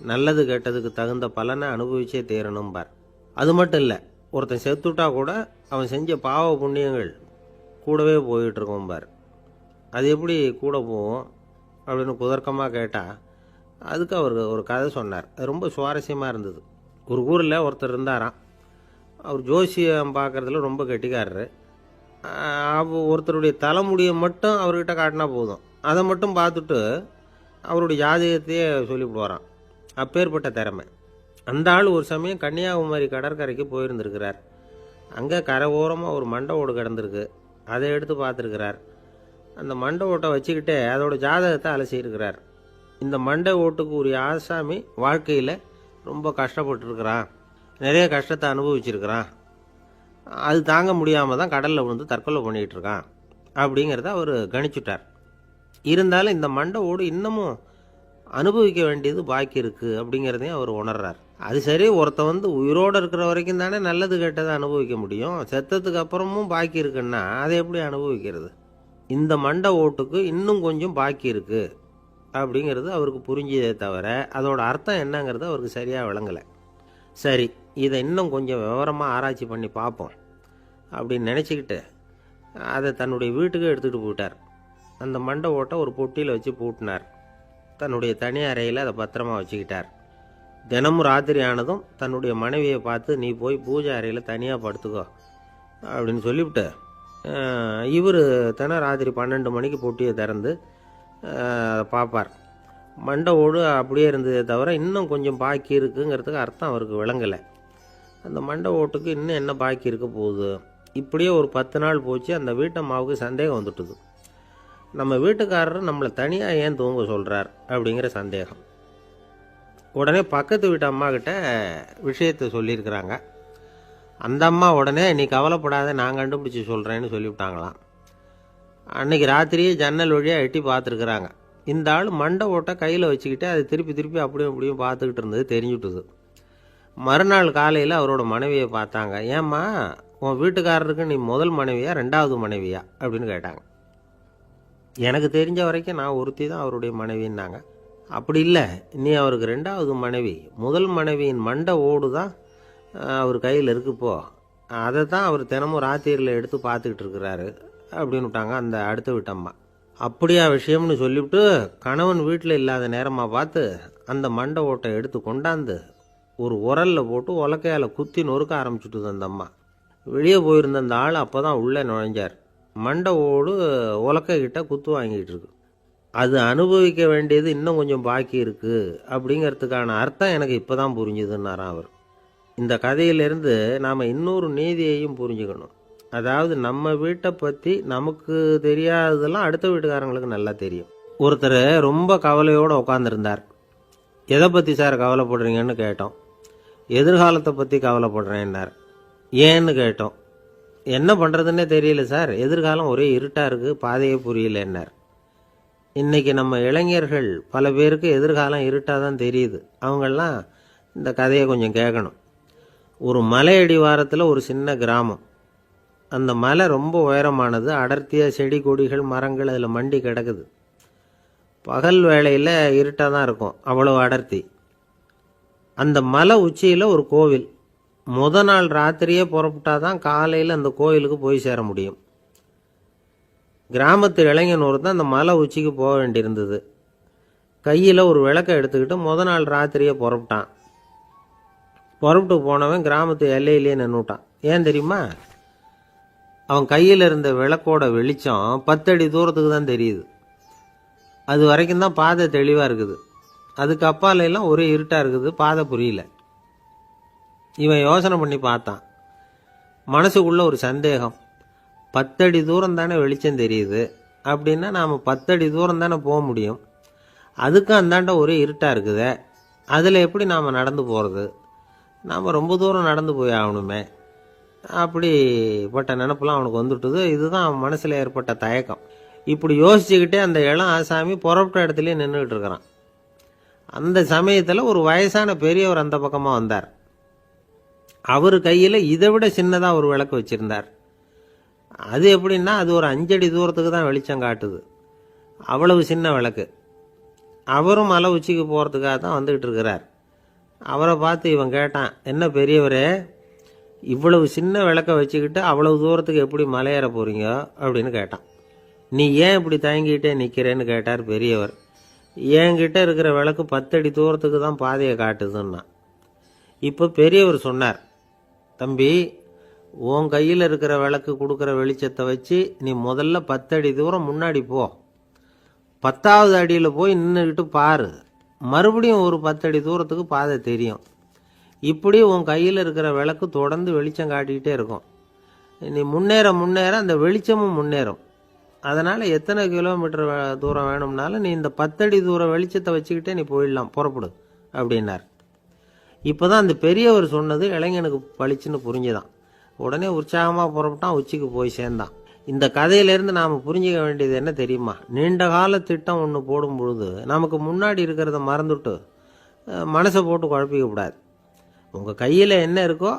Speaker 1: நல்லது கெட்டதுக்கு தகுந்த பலனை அனுபவிச்சே தீரணும்பார். அது மட்டும் இல்லை, ஒருத்தன் செத்துட்டா கூட அவன் செஞ்ச பாவ புண்ணியங்கள் கூடவே போயிட்டுருக்கோம்பார். அது எப்படி கூட போகும் அப்படின்னு குதர்க்கமாக கேட்டால், அதுக்கு அவர் ஒரு கதை சொன்னார். அது ரொம்ப சுவாரஸ்யமாக இருந்தது. ஒரு ஊரில் ஒருத்தர் இருந்தாராம். அவர் ஜோசியம் பார்க்குறதுல ரொம்ப கெட்டிக்காரரு. ஒருத்தருடைய தலைமுடியை மட்டும் அவர்கிட்ட காட்டினா போதும், அதை மட்டும் பார்த்துட்டு அவருடைய ஜாதகத்தையே சொல்லிவிடுவாராம். அப்பேற்பட்ட திறமை. அந்த ஆள் ஒரு சமயம் கன்னியாகுமரி கடற்கரைக்கு போயிருந்திருக்கிறார். அங்கே கரை ஓரமாக ஒரு மண்டை ஓடு கிடந்திருக்கு. அதை எடுத்து பார்த்துருக்கிறார். அந்த மண்டை ஓட்டை வச்சுக்கிட்டே அதோட ஜாதகத்தை அலசியிருக்கிறார். இந்த மண்டை ஓட்டுக்கு உரிய ஆசாமி வாழ்க்கையில் ரொம்ப கஷ்டப்பட்டுருக்கிறான், நிறைய கஷ்டத்தை அனுபவிச்சிருக்கிறான், அது தாங்க முடியாமல் தான் கடலில் விழுந்து தற்கொலை பண்ணிகிட்டு இருக்கான் அப்படிங்கிறத அவர் கணிச்சுட்டார். இருந்தாலும் இந்த மண்டை ஓடு இன்னமும் அனுபவிக்க வேண்டியது பாக்கி இருக்குது அப்படிங்கிறதையும் அவர் உணர்றார். அது சரி, ஒருத்தன் வந்து உயிரோடு இருக்கிற வரைக்கும் தானே நல்லது கெட்டதை அனுபவிக்க முடியும். செத்ததுக்கு அப்புறமும் பாக்கி இருக்குன்னா அதை எப்படி அனுபவிக்கிறது? இந்த மண்டை ஓட்டுக்கு இன்னும் கொஞ்சம் பாக்கி இருக்குது அப்படிங்கிறது அவருக்கு புரிஞ்சதே தவிர அதோட அர்த்தம் என்னங்கிறது அவருக்கு சரியாக விளங்கலை. சரி, இதை இன்னும் கொஞ்சம் விவரமாக ஆராய்ச்சி பண்ணி பார்ப்போம் அப்படின்னு நினச்சிக்கிட்டு அதை தன்னுடைய வீட்டுக்கு எடுத்துகிட்டு போயிட்டார். அந்த மண்டை ஓட்டை ஒரு பொட்டியில் வச்சு பூட்டினார். தன்னுடைய தனி அறையில் அதை பத்திரமா வச்சுக்கிட்டார். தினமும் ராத்திரி ஆனதும் தன்னுடைய மனைவியை பார்த்து, நீ போய் பூஜை அறையில் தனியாக படுத்துக்கோ அப்படின்னு சொல்லிவிட்டு, இவர் ராத்திரி 12 மணிக்கு பொட்டியை திறந்து அதை பார்ப்பார். மண்டை ஓடு அப்படியே இருந்ததே தவிர இன்னும் கொஞ்சம் பாக்கி இருக்குங்கிறதுக்கு அர்த்தம் அவருக்கு விளங்கலை. அந்த மண்டை ஓட்டுக்கு இன்னும் என்ன பாக்கி இருக்க போகுது? இப்படியே ஒரு 10 நாள் போச்சு. அந்த வீட்டம்மாவுக்கு சந்தேகம் வந்துட்டுது. நம்ம வீட்டுக்காரர் நம்மளை தனியாக ஏன் தூங்க சொல்கிறார் அப்படிங்கிற சந்தேகம். உடனே பக்கத்து வீட்டு அம்மா கிட்ட விஷயத்தை சொல்லியிருக்கிறாங்க. அந்த அம்மா உடனே, நீ கவலைப்படாத, நான் கண்டுபிடிச்சி சொல்கிறேன்னு சொல்லிவிட்டாங்களாம். அன்றைக்கி ராத்திரியே ஜன்னல் வழியாக எட்டி பார்த்துருக்குறாங்க. இந்த ஆள் மண்டை ஓட்டை கையில் வச்சுக்கிட்டு அதை திருப்பி திருப்பி அப்படியும் இப்படியும் பார்த்துக்கிட்டு இருந்தது தெரிஞ்சுட்டுது. மறுநாள் காலையில் அவரோட மனைவியை பார்த்தாங்க. ஏம்மா, உன் வீட்டுக்காரருக்கு நீ முதல் மனைவியா 2வது மனைவியா அப்படின்னு கேட்டாங்க. எனக்கு தெரிஞ்ச வரைக்கும் நான் ஒருத்தி தான் அவருடைய மனைவின்னாங்க. அப்படி இல்லை, நீ அவருக்கு 2வது மனைவி. முதல் மனைவியின் மண்டை ஓடு தான் அவர் கையில் இருக்குப்போ, அதை தான் அவர் தினமும் ராத்திரியில் எடுத்து பார்த்துக்கிட்டு இருக்கிறாரு அப்படின்னு விட்டாங்க அந்த அடுத்த வீட்டம்மா. அப்படியா விஷயம்னு சொல்லிவிட்டு கணவன் வீட்டில் இல்லாத நேரமாக பார்த்து அந்த மண்டை ஓட்டை எடுத்து கொண்டாந்து ஒரு உரலில் போட்டு உலக்கையால் குத்தி நொறுக்க ஆரம்பிச்சுட்டுது அந்த அம்மா. வெளியே போயிருந்த அந்த ஆள் அப்போ தான் உள்ளே நுழைஞ்சார். மண்டை ஓடு உலக்கைக்கிட்ட குத்து வாங்கிட்டு இருக்கு. அது அனுபவிக்க வேண்டியது இன்னும் கொஞ்சம் பாக்கி இருக்குது அப்படிங்கிறதுக்கான அர்த்தம் எனக்கு இப்போ தான் புரிஞ்சுதுன்னாராம் அவர். இந்த கதையிலேருந்து நாம் இன்னொரு நீதியையும் புரிஞ்சுக்கணும். அதாவது நம்ம வீட்டை பற்றி நமக்கு தெரியாததெல்லாம் அடுத்த வீட்டுக்காரங்களுக்கு நல்லா தெரியும். ஒருத்தர் ரொம்ப கவலையோடு உட்காந்துருந்தார். எதை பற்றி சார் கவலைப்படுறீங்கன்னு கேட்டோம். எதிர்காலத்தை பற்றி கவலைப்படுறேன்னார். ஏன்னு கேட்டோம். என்ன பண்ணுறதுன்னே தெரியல சார், எதிர்காலம் ஒரே இருட்டாக இருக்குது, பாதையே புரியலன்னார். இன்றைக்கி நம்ம இளைஞர்கள் பல பேருக்கு எதிர்காலம் இருட்டாக தான் தெரியுது. அவங்கெல்லாம் இந்த கதையை கொஞ்சம் கேட்கணும். ஒரு மலை அடிவாரத்தில் ஒரு சின்ன கிராமம். அந்த மலை ரொம்ப உயரமானது. அடர்த்தியாக செடி கொடிகள் மரங்கள் அதில் மண்டி கிடக்குது. பகல் வேளையில் இருட்டாக தான் இருக்கும், அவ்வளோ அடர்த்தி. அந்த மலை உச்சியில் ஒரு கோவில். நாள் ராத்திரியே புறப்பட்டா தான் காலையில் அந்த கோயிலுக்கு போய் சேர முடியும். கிராமத்து இளைஞன் ஒருத்தன் அந்த மலை உச்சிக்கு போக வேண்டியிருந்தது. கையில் ஒரு விளக்கை எடுத்துக்கிட்டு நாள் ராத்திரியே புறப்பட்டான். புறப்பட்டு போனவன் கிராமத்து எல்லையிலேயே நின்றுட்டான். ஏன் தெரியுமா? அவன் கையில் இருந்த விளக்கோட வெளிச்சம் 10 அடி தூரத்துக்கு தான் தெரியுது. அது வரைக்கும் தான் பாதை தெளிவாக இருக்குது. அதுக்கு அப்பாலெல்லாம் ஒரே இருட்டாக இருக்குது, பாதை புரியல. இவன் யோசனை பண்ணி பார்த்தான். மனசுக்குள்ள ஒரு சந்தேகம். 10 அடி தூரம் தானே வெளிச்சம் தெரியுது, அப்படின்னா நாம் 10 அடி தூரம் தானே போக முடியும். அதுக்கும் அந்தாண்ட ஒரே இருட்டாக இருக்குது. அதில் எப்படி நாம் நடந்து போகிறது? நாம் ரொம்ப தூரம் நடந்து போய் ஆகணுமே. அப்படிப்பட்ட நினப்பெல்லாம் அவனுக்கு வந்துவிட்டுது. இதுதான் அவன் மனசில் ஏற்பட்ட தயக்கம். இப்படி யோசிச்சுக்கிட்டே அந்த இளம் ஆசாமி புறப்பட்ட இடத்துலயே நின்றுக்கிட்டு இருக்கிறான். அந்த சமயத்தில் ஒரு வயசான பெரியவர் அந்த பக்கமாக வந்தார். அவர் கையில் இதை விட சின்னதாக ஒரு விளக்கு வச்சுருந்தார். அது எப்படின்னா அது ஒரு 5 அடி தூரத்துக்கு தான் வெளிச்சம் காட்டுது. அவ்வளவு சின்ன விளக்கு. அவரும் மலை உச்சிக்கு போகிறதுக்காக தான் வந்துக்கிட்டு இருக்கிறார். அவரை பார்த்து இவன் கேட்டான், என்ன பெரியவரே, இவ்வளவு சின்ன விளக்கை வச்சுக்கிட்டு அவ்வளவு தூரத்துக்கு எப்படி மலையேற போகிறீங்க அப்படின்னு கேட்டான். நீ ஏன் இப்படி தயங்கிட்டே நிற்கிறேன்னு கேட்டார் பெரியவர். என்கிட்ட இருக்கிற விளக்கு 10 அடி தூரத்துக்கு தான் பாதையை காட்டுதுன்னா. இப்போ பெரியவர் சொன்னார், தம்பி, உன் கையில் இருக்கிற விளக்கு கொடுக்குற வெளிச்சத்தை வச்சு நீ முதல்ல 10 அடி தூரம் முன்னாடி போ. 10வது அடியில் போய் நின்றுக்கிட்டு பாரு. மறுபடியும் ஒரு 10 அடி தூரத்துக்கு பாதை தெரியும். இப்படி உன் கையில் இருக்கிற விளக்கு தொடர்ந்து வெளிச்சம் காட்டிக்கிட்டே இருக்கும். நீ முன்னேற முன்னேற அந்த வெளிச்சமும் முன்னேறும். அதனால் எத்தனை கிலோமீட்டர் தூரம் வேணும்னாலும் நீ இந்த 10 அடி தூரம் வெளிச்சத்தை வச்சுக்கிட்டே நீ போயிடலாம், புறப்படு அப்படின்னார். இப்போ தான் அந்த பெரியவர் சொன்னது இளைஞனுக்கு பளிச்சுன்னு புரிஞ்சுதான். உடனே உற்சாகமாக புறப்பட்டான், உச்சிக்கு போய் சேர்ந்தான். இந்த கதையிலேருந்து நாம் புரிஞ்சிக்க வேண்டியது என்ன தெரியுமா? நீண்ட கால திட்டம் ஒன்று போடும் பொழுது நமக்கு முன்னாடி இருக்கிறத மறந்துட்டு மனசை போட்டு குழப்பிக்க கூடாது. உங்கள் கையில் என்ன இருக்கோ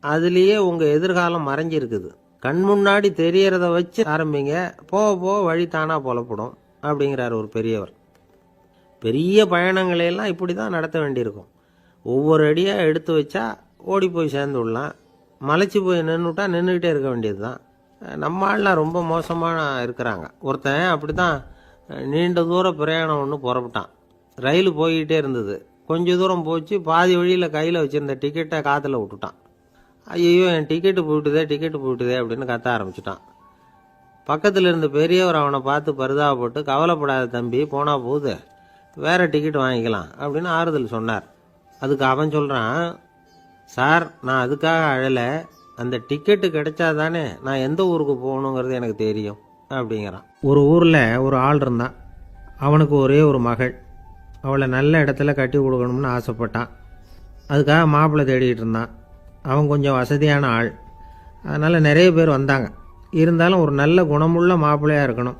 Speaker 1: அதுலேயே உங்கள் எதிர்காலம் மறைஞ்சிருக்குது. கண் முன்னாடி தெரியறத வச்சு ஆரம்பிங்க, போக போக வழி தானாக புலப்படும் அப்படிங்கிறார் ஒரு பெரியவர். பெரிய பயணங்களையெல்லாம் இப்படி தான் நடத்த வேண்டியிருக்கும். ஒவ்வொரு அடியாக எடுத்து வச்சா ஓடி போய் சேர்ந்து விடலாம். மலைச்சி போய் நின்றுட்டா நின்றுக்கிட்டே இருக்க வேண்டியது தான். நம்ம ஆள்லாம் ரொம்ப மோசமாக இருக்கிறாங்க. ஒருத்தன் அப்படி தான் நீண்ட தூர பிரயாணம் ஒன்று புறப்பட்டான். ரயில் போய்கிட்டே இருந்தது. கொஞ்சம் தூரம் போச்சு, பாதி வழியில் கையில் வச்சுருந்த டிக்கெட்டை காற்றுல விட்டுட்டான். ஐயோ, என் டிக்கெட்டு போயிட்டுதே அப்படின்னு கத்த ஆரம்பிச்சிட்டான். பக்கத்தில் இருந்த பெரியவர் அவனை பார்த்து பரிதாபப்பட்டு, கவலைப்படாத தம்பி, போனால் போகுது, வேறு டிக்கெட் வாங்கிக்கலாம் அப்படின்னு ஆறுதல் சொன்னார். அதுக்கு அவன் சொல்கிறான், சார், நான் அதுக்காக அழலை, அந்த டிக்கெட்டு கிடைச்சா தானே நான் எந்த ஊருக்கு போகணுங்கிறது எனக்கு தெரியும் அப்படிங்கிறான். ஒரு ஊரில் ஒரு ஆள் இருந்தான். அவனுக்கு ஒரே ஒரு மகள். அவளை நல்ல இடத்துல கட்டி கொடுக்கணும்னு ஆசைப்பட்டான். அதுக்காக மாப்பிள்ளை தேடிக்கிட்டு இருந்தான். அவன் கொஞ்சம் வசதியான ஆள், அதனால் நிறைய பேர் வந்தாங்க. இருந்தாலும் ஒரு நல்ல குணமுள்ள மாப்பிள்ளையாக இருக்கணும்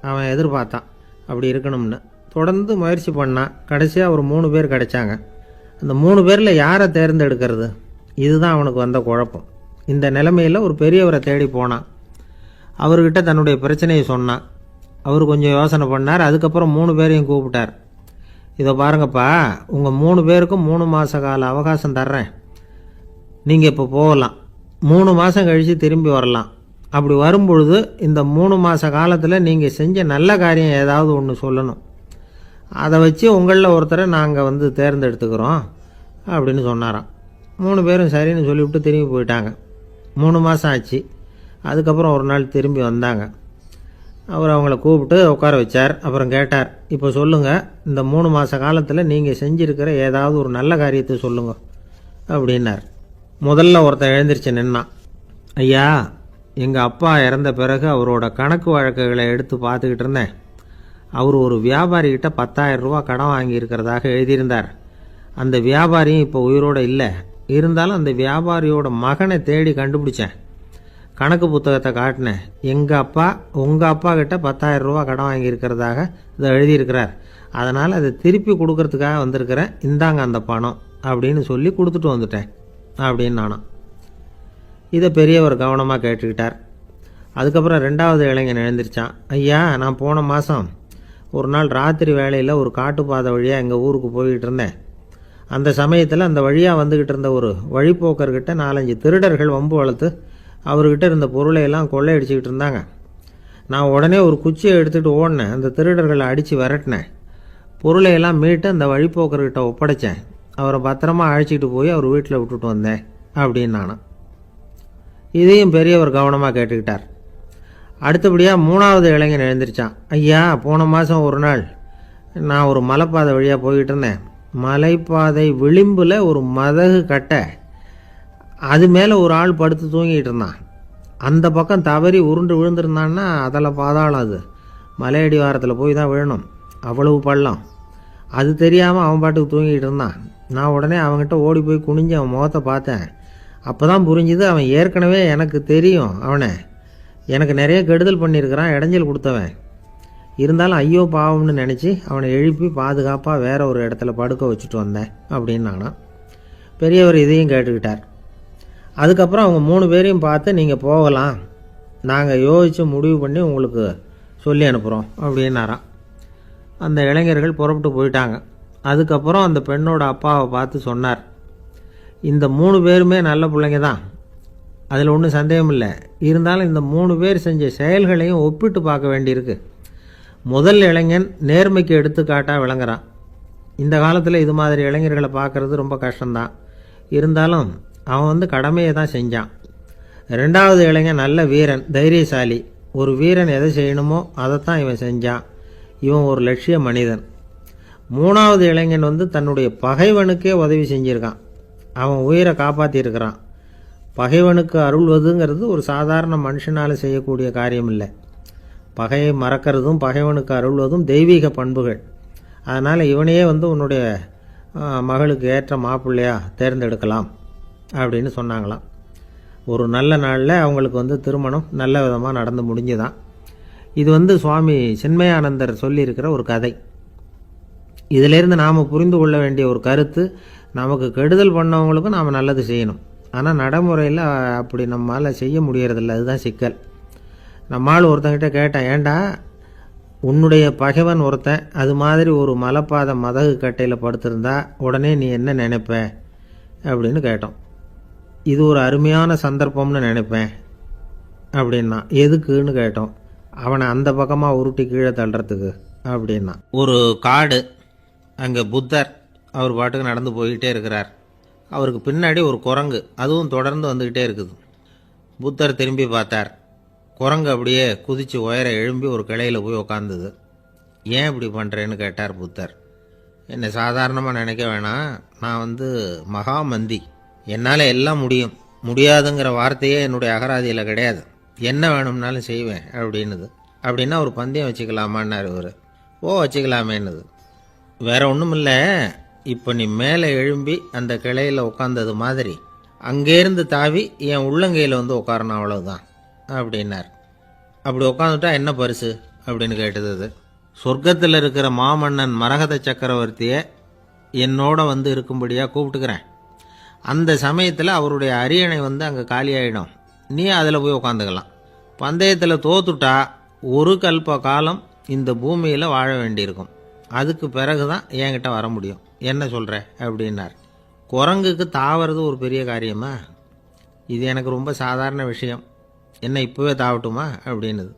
Speaker 1: அவன் எதிர்பார்த்தான். அப்படி இருக்கணும்னு தொடர்ந்து முயற்சி பண்ணான். கடைசியாக ஒரு 3 பேர் கிடைச்சாங்க. அந்த 3 பேரில் யாரை தேர்ந்தெடுக்கிறது? இதுதான் அவனுக்கு வந்த குழப்பம். இந்த நிலைமையில் ஒரு பெரியவரை தேடி போனான். அவர்கிட்ட தன்னுடைய பிரச்சனையை சொன்னான். அவர் கொஞ்சம் யோசனை பண்ணார். அதுக்கப்புறம் 3 பேரையும் கூப்பிட்டார். இதை பாருங்கப்பா, உங்கள் 3 பேருக்கும் 3 மாத கால அவகாசம் தர்றேன். நீங்கள் இப்போ போகலாம். 3 மாதம் கழித்து திரும்பி வரலாம். அப்படி வரும்பொழுது இந்த 3 மாத காலத்தில் நீங்கள் செஞ்ச நல்ல காரியம் ஏதாவது ஒன்று சொல்லணும். அதை வச்சு உங்களில் ஒருத்தரை நாங்கள் தேர்ந்தெடுத்துக்கிறோம் அப்படின்னு சொன்னாராம். 3 பேரும் சரின்னு சொல்லிவிட்டு திரும்பி போயிட்டாங்க. 3 மாதம் ஆச்சு. அதுக்கப்புறம் ஒரு நாள் திரும்பி வந்தாங்க. அவர் அவங்கள கூப்பிட்டு உட்கார வச்சார். அப்புறம் கேட்டார், இப்போ சொல்லுங்கள், இந்த 3 மாத காலத்தில் நீங்கள் செஞ்சுருக்கிற ஏதாவது ஒரு நல்ல காரியத்தை சொல்லுங்க அப்படின்னார். முதல்ல ஒருத்தன் எழுந்திரிச்சு நின்னான். ஐயா, எங்கள் அப்பா இறந்த பிறகு அவரோட கணக்கு வழக்குகளை எடுத்து பார்த்துக்கிட்டு இருந்தேன். அவர் ஒரு வியாபாரிகிட்ட 10,000 ரூபா கடன் வாங்கியிருக்கிறதாக எழுதியிருந்தார். அந்த வியாபாரியும் இப்போ உயிரோடு இல்லை. இருந்தாலும் அந்த வியாபாரியோட மகனை தேடி கண்டுபிடிச்சேன். கணக்கு புத்தகத்தை காட்டினேன். எங்கள் அப்பா உங்கள் அப்பா கிட்ட 10,000 ரூபா கடன் வாங்கியிருக்கிறதாக இதை எழுதியிருக்கிறார். அதனால் அதை திருப்பி கொடுக்கறதுக்காக வந்திருக்கிறேன். இந்தாங்க அந்த பணம் அப்படின்னு சொல்லி கொடுத்துட்டு வந்துட்டேன் அப்படின்னு நானும். இதை பெரியவர் கவனமாக கேட்டுக்கிட்டார். அதுக்கப்புறம் 2வது இளைஞன் எழுந்திரிச்சான். ஐயா, நான் போன மாதம் ஒரு நாள் ராத்திரி வேளையில் ஒரு காட்டுப்பாதை வழியாக எங்கள் ஊருக்கு போய்கிட்டு இருந்தேன். அந்த சமயத்தில் அந்த வழியாக வந்துக்கிட்டு இருந்த ஒரு வழிப்போக்கர்கிட்ட 4-5 திருடர்கள் வம்பு வளர்த்து அவர்கிட்ட இருந்த பொருளையெல்லாம் கொள்ளையடிச்சிக்கிட்டு இருந்தாங்க. நான் உடனே ஒரு குச்சியை எடுத்துகிட்டு ஓடினேன். அந்த திருடர்களை அடித்து விரட்டினேன். பொருளையெல்லாம் மீட்டு அந்த வழிப்போக்கர்கிட்ட ஒப்படைச்சேன். அவரை பத்திரமா அழைச்சிக்கிட்டு போய் அவர் வீட்டில் விட்டுட்டு வந்தேன் அப்படின்னு நானும். இதையும் பெரியவர் கவனமாக கேட்டுக்கிட்டார். அடுத்தபடியாக 3வது இளைஞன் எழுந்திரிச்சான். ஐயா, போன மாதம் ஒரு நாள் நான் ஒரு மலைப்பாதை வழியாக போய்கிட்டு இருந்தேன். மலைப்பாதை விளிம்பில் ஒரு மதகு கட்டை, அது மேலே ஒரு ஆள் படுத்து தூங்கிட்டு இருந்தான். அந்த பக்கம் தவறி உருண்டு விழுந்திருந்தான்னா அதில் பாதாளம். அது மலையடி வாரத்தில் போய் தான் விழணும். அவ்வளவு பள்ளம். அது தெரியாமல் அவன் பாட்டுக்கு தூங்கிட்டு இருந்தான். நான் உடனே அவன்கிட்ட ஓடி போய் குனிஞ்சு அவன் முகத்தை பார்த்தேன். அப்போ தான் புரிஞ்சுது, அவன் ஏற்கனவே எனக்கு தெரியும், அவனை எனக்கு நிறைய கெடுதல் பண்ணியிருக்கிறான், இடைஞ்சல் கொடுத்தவன். இருந்தாலும் ஐயோ பாவம்னு நினச்சி அவனை எழுப்பி பாதுகாப்பாக வேற ஒரு இடத்துல படுக்க வச்சுட்டு வந்தேன் அப்படின்னானா. பெரியவர் இதையும் கேட்டுக்கிட்டார். அதுக்கப்புறம் அவங்க 3 பேரையும் பார்த்து, நீங்கள் போகலாம், நாங்கள் யோசித்து முடிவு பண்ணி உங்களுக்கு சொல்லி அனுப்புகிறோம் அப்படின்னாராம். அந்த இளைஞர்கள் புறப்பட்டு போயிட்டாங்க. அதுக்கப்புறம் அந்த பெண்ணோட அப்பாவை பார்த்து சொன்னார், இந்த 3 பேருமே நல்ல பிள்ளைங்க தான், அதில் ஒன்றும் சந்தேகம் இல்லை. இருந்தாலும் இந்த 3 பேர் செஞ்ச செயல்களையும் ஒப்பிட்டு பார்க்க வேண்டியிருக்கு. முதல் இளைஞன் நேர்மைக்கு எடுத்துக்காட்டாக விளங்குறான். இந்த காலத்தில் இது மாதிரி இளைஞர்களை பார்க்குறது ரொம்ப கஷ்டம்தான். இருந்தாலும் அவன் கடமையை தான் செஞ்சான். 2வது இளைஞன் நல்ல வீரன், தைரியசாலி. ஒரு வீரன் எதை செய்யணுமோ அதைத்தான் இவன் செஞ்சான். இவன் ஒரு லட்சிய மனிதன். 3வது இளைஞன் தன்னுடைய பகைவனுக்கே உதவி செஞ்சிருக்கான். அவன் உயிரை காப்பாற்றியிருக்கிறான். பகைவனுக்கு அருள்வதுங்கிறது ஒரு சாதாரண மனுஷனால் செய்யக்கூடிய காரியம் இல்லை. பகையை மறக்கிறதும் பகைவனுக்கு அருள்வதும் தெய்வீக பண்புகள். அதனால் இவனையே உன்னுடைய மகளுக்கு ஏற்ற மாப்பிள்ளையா தேர்ந்தெடுக்கலாம் அப்படின்னு சொன்னாங்களாம். ஒரு நல்ல நாளில் அவங்களுக்கு திருமணம் நல்ல விதமாக நடந்து முடிஞ்சுதான். இது சுவாமி சின்மயானந்தர் சொல்லியிருக்கிற ஒரு கதை. இதிலேருந்து நாம் புரிந்து கொள்ள வேண்டிய ஒரு கருத்து, நமக்கு கெடுதல் பண்ணவங்களுக்கும் நாம் நல்லது செய்யணும். ஆனால் நடைமுறையில் அப்படி நம்மளால் செய்ய முடியறதில்ல. அதுதான் சிக்கல். நம்மால் ஒருத்தங்கிட்ட கேட்டேன், ஏண்டா உன்னுடைய பகைவன் ஒருத்தன் அது மாதிரி ஒரு மலைப்பாதை மதகு கட்டையில் படுத்திருந்தா உடனே நீ என்ன நினைப்ப அப்படின்னு கேட்டோம். இது ஒரு அருமையான சந்தர்ப்பம்னு நினைப்பேன் அப்படின்னா. எதுக்குன்னு கேட்டோம். அவனை அந்த பக்கமாக உருட்டி கீழே தள்ளுறதுக்கு அப்படின்னா. ஒரு காடு, அங்கே புத்தர் அவர் பாட்டுக்கு நடந்து போய்கிட்டே இருக்கிறார். அவருக்கு பின்னாடி ஒரு குரங்கு, அதுவும் தொடர்ந்து வந்துக்கிட்டே இருக்குது. புத்தர் திரும்பி பார்த்தார். குரங்கு அப்படியே குதித்து உயர எழும்பி ஒரு கிளையில் போய் உக்காந்துது. ஏன் இப்படி பண்ணுறேன்னு கேட்டார் புத்தர். என்னை சாதாரணமாக நினைக்க வேணாம், நான் மகாமந்தி, என்னால் எல்லாம் முடியும், முடியாதுங்கிற வார்த்தையே என்னுடைய அகராதியில் கிடையாது, என்ன வேணும்னாலும் செய்வேன் அப்படின்னுது. அப்படின்னா ஒரு பந்தயம் வச்சுக்கலாமான்னார் இவர். ஓ வச்சுக்கலாமேன்னுது. வேற ஒன்றும் இல்லை, இப்போ நீ மேலே எழும்பி அந்த கிளையில் உட்காந்தது மாதிரி அங்கேருந்து தாவி என் உள்ளங்கையில் உட்காரணும், அவ்வளவுதான் அப்படின்னார். அப்படி உட்காந்துட்டா என்ன பரிசு அப்படின்னு கேட்டது அது. சொர்க்கத்தில் இருக்கிற மாமன்னன் மரகத சக்கரவர்த்தியை என்னோட இருக்கும்படியாக கூப்பிட்டுக்கிறேன். அந்த சமயத்தில் அவருடைய அரியணை அங்கே காலியாயிடும், நீ அதில் போய் உட்காந்துக்கலாம். பந்தயத்தில் தோத்துட்டா ஒரு கல்ப காலம் இந்த பூமியில் வாழ வேண்டியிருக்கும், அதுக்கு பிறகு தான் என்கிட்ட வர முடியும், என்ன சொல்கிற அப்படின்னார். குரங்குக்கு தாவறது ஒரு பெரிய காரியமா? இது எனக்கு ரொம்ப சாதாரண விஷயம், என்ன இப்போவே தாவட்டுமா அப்படின்னுது.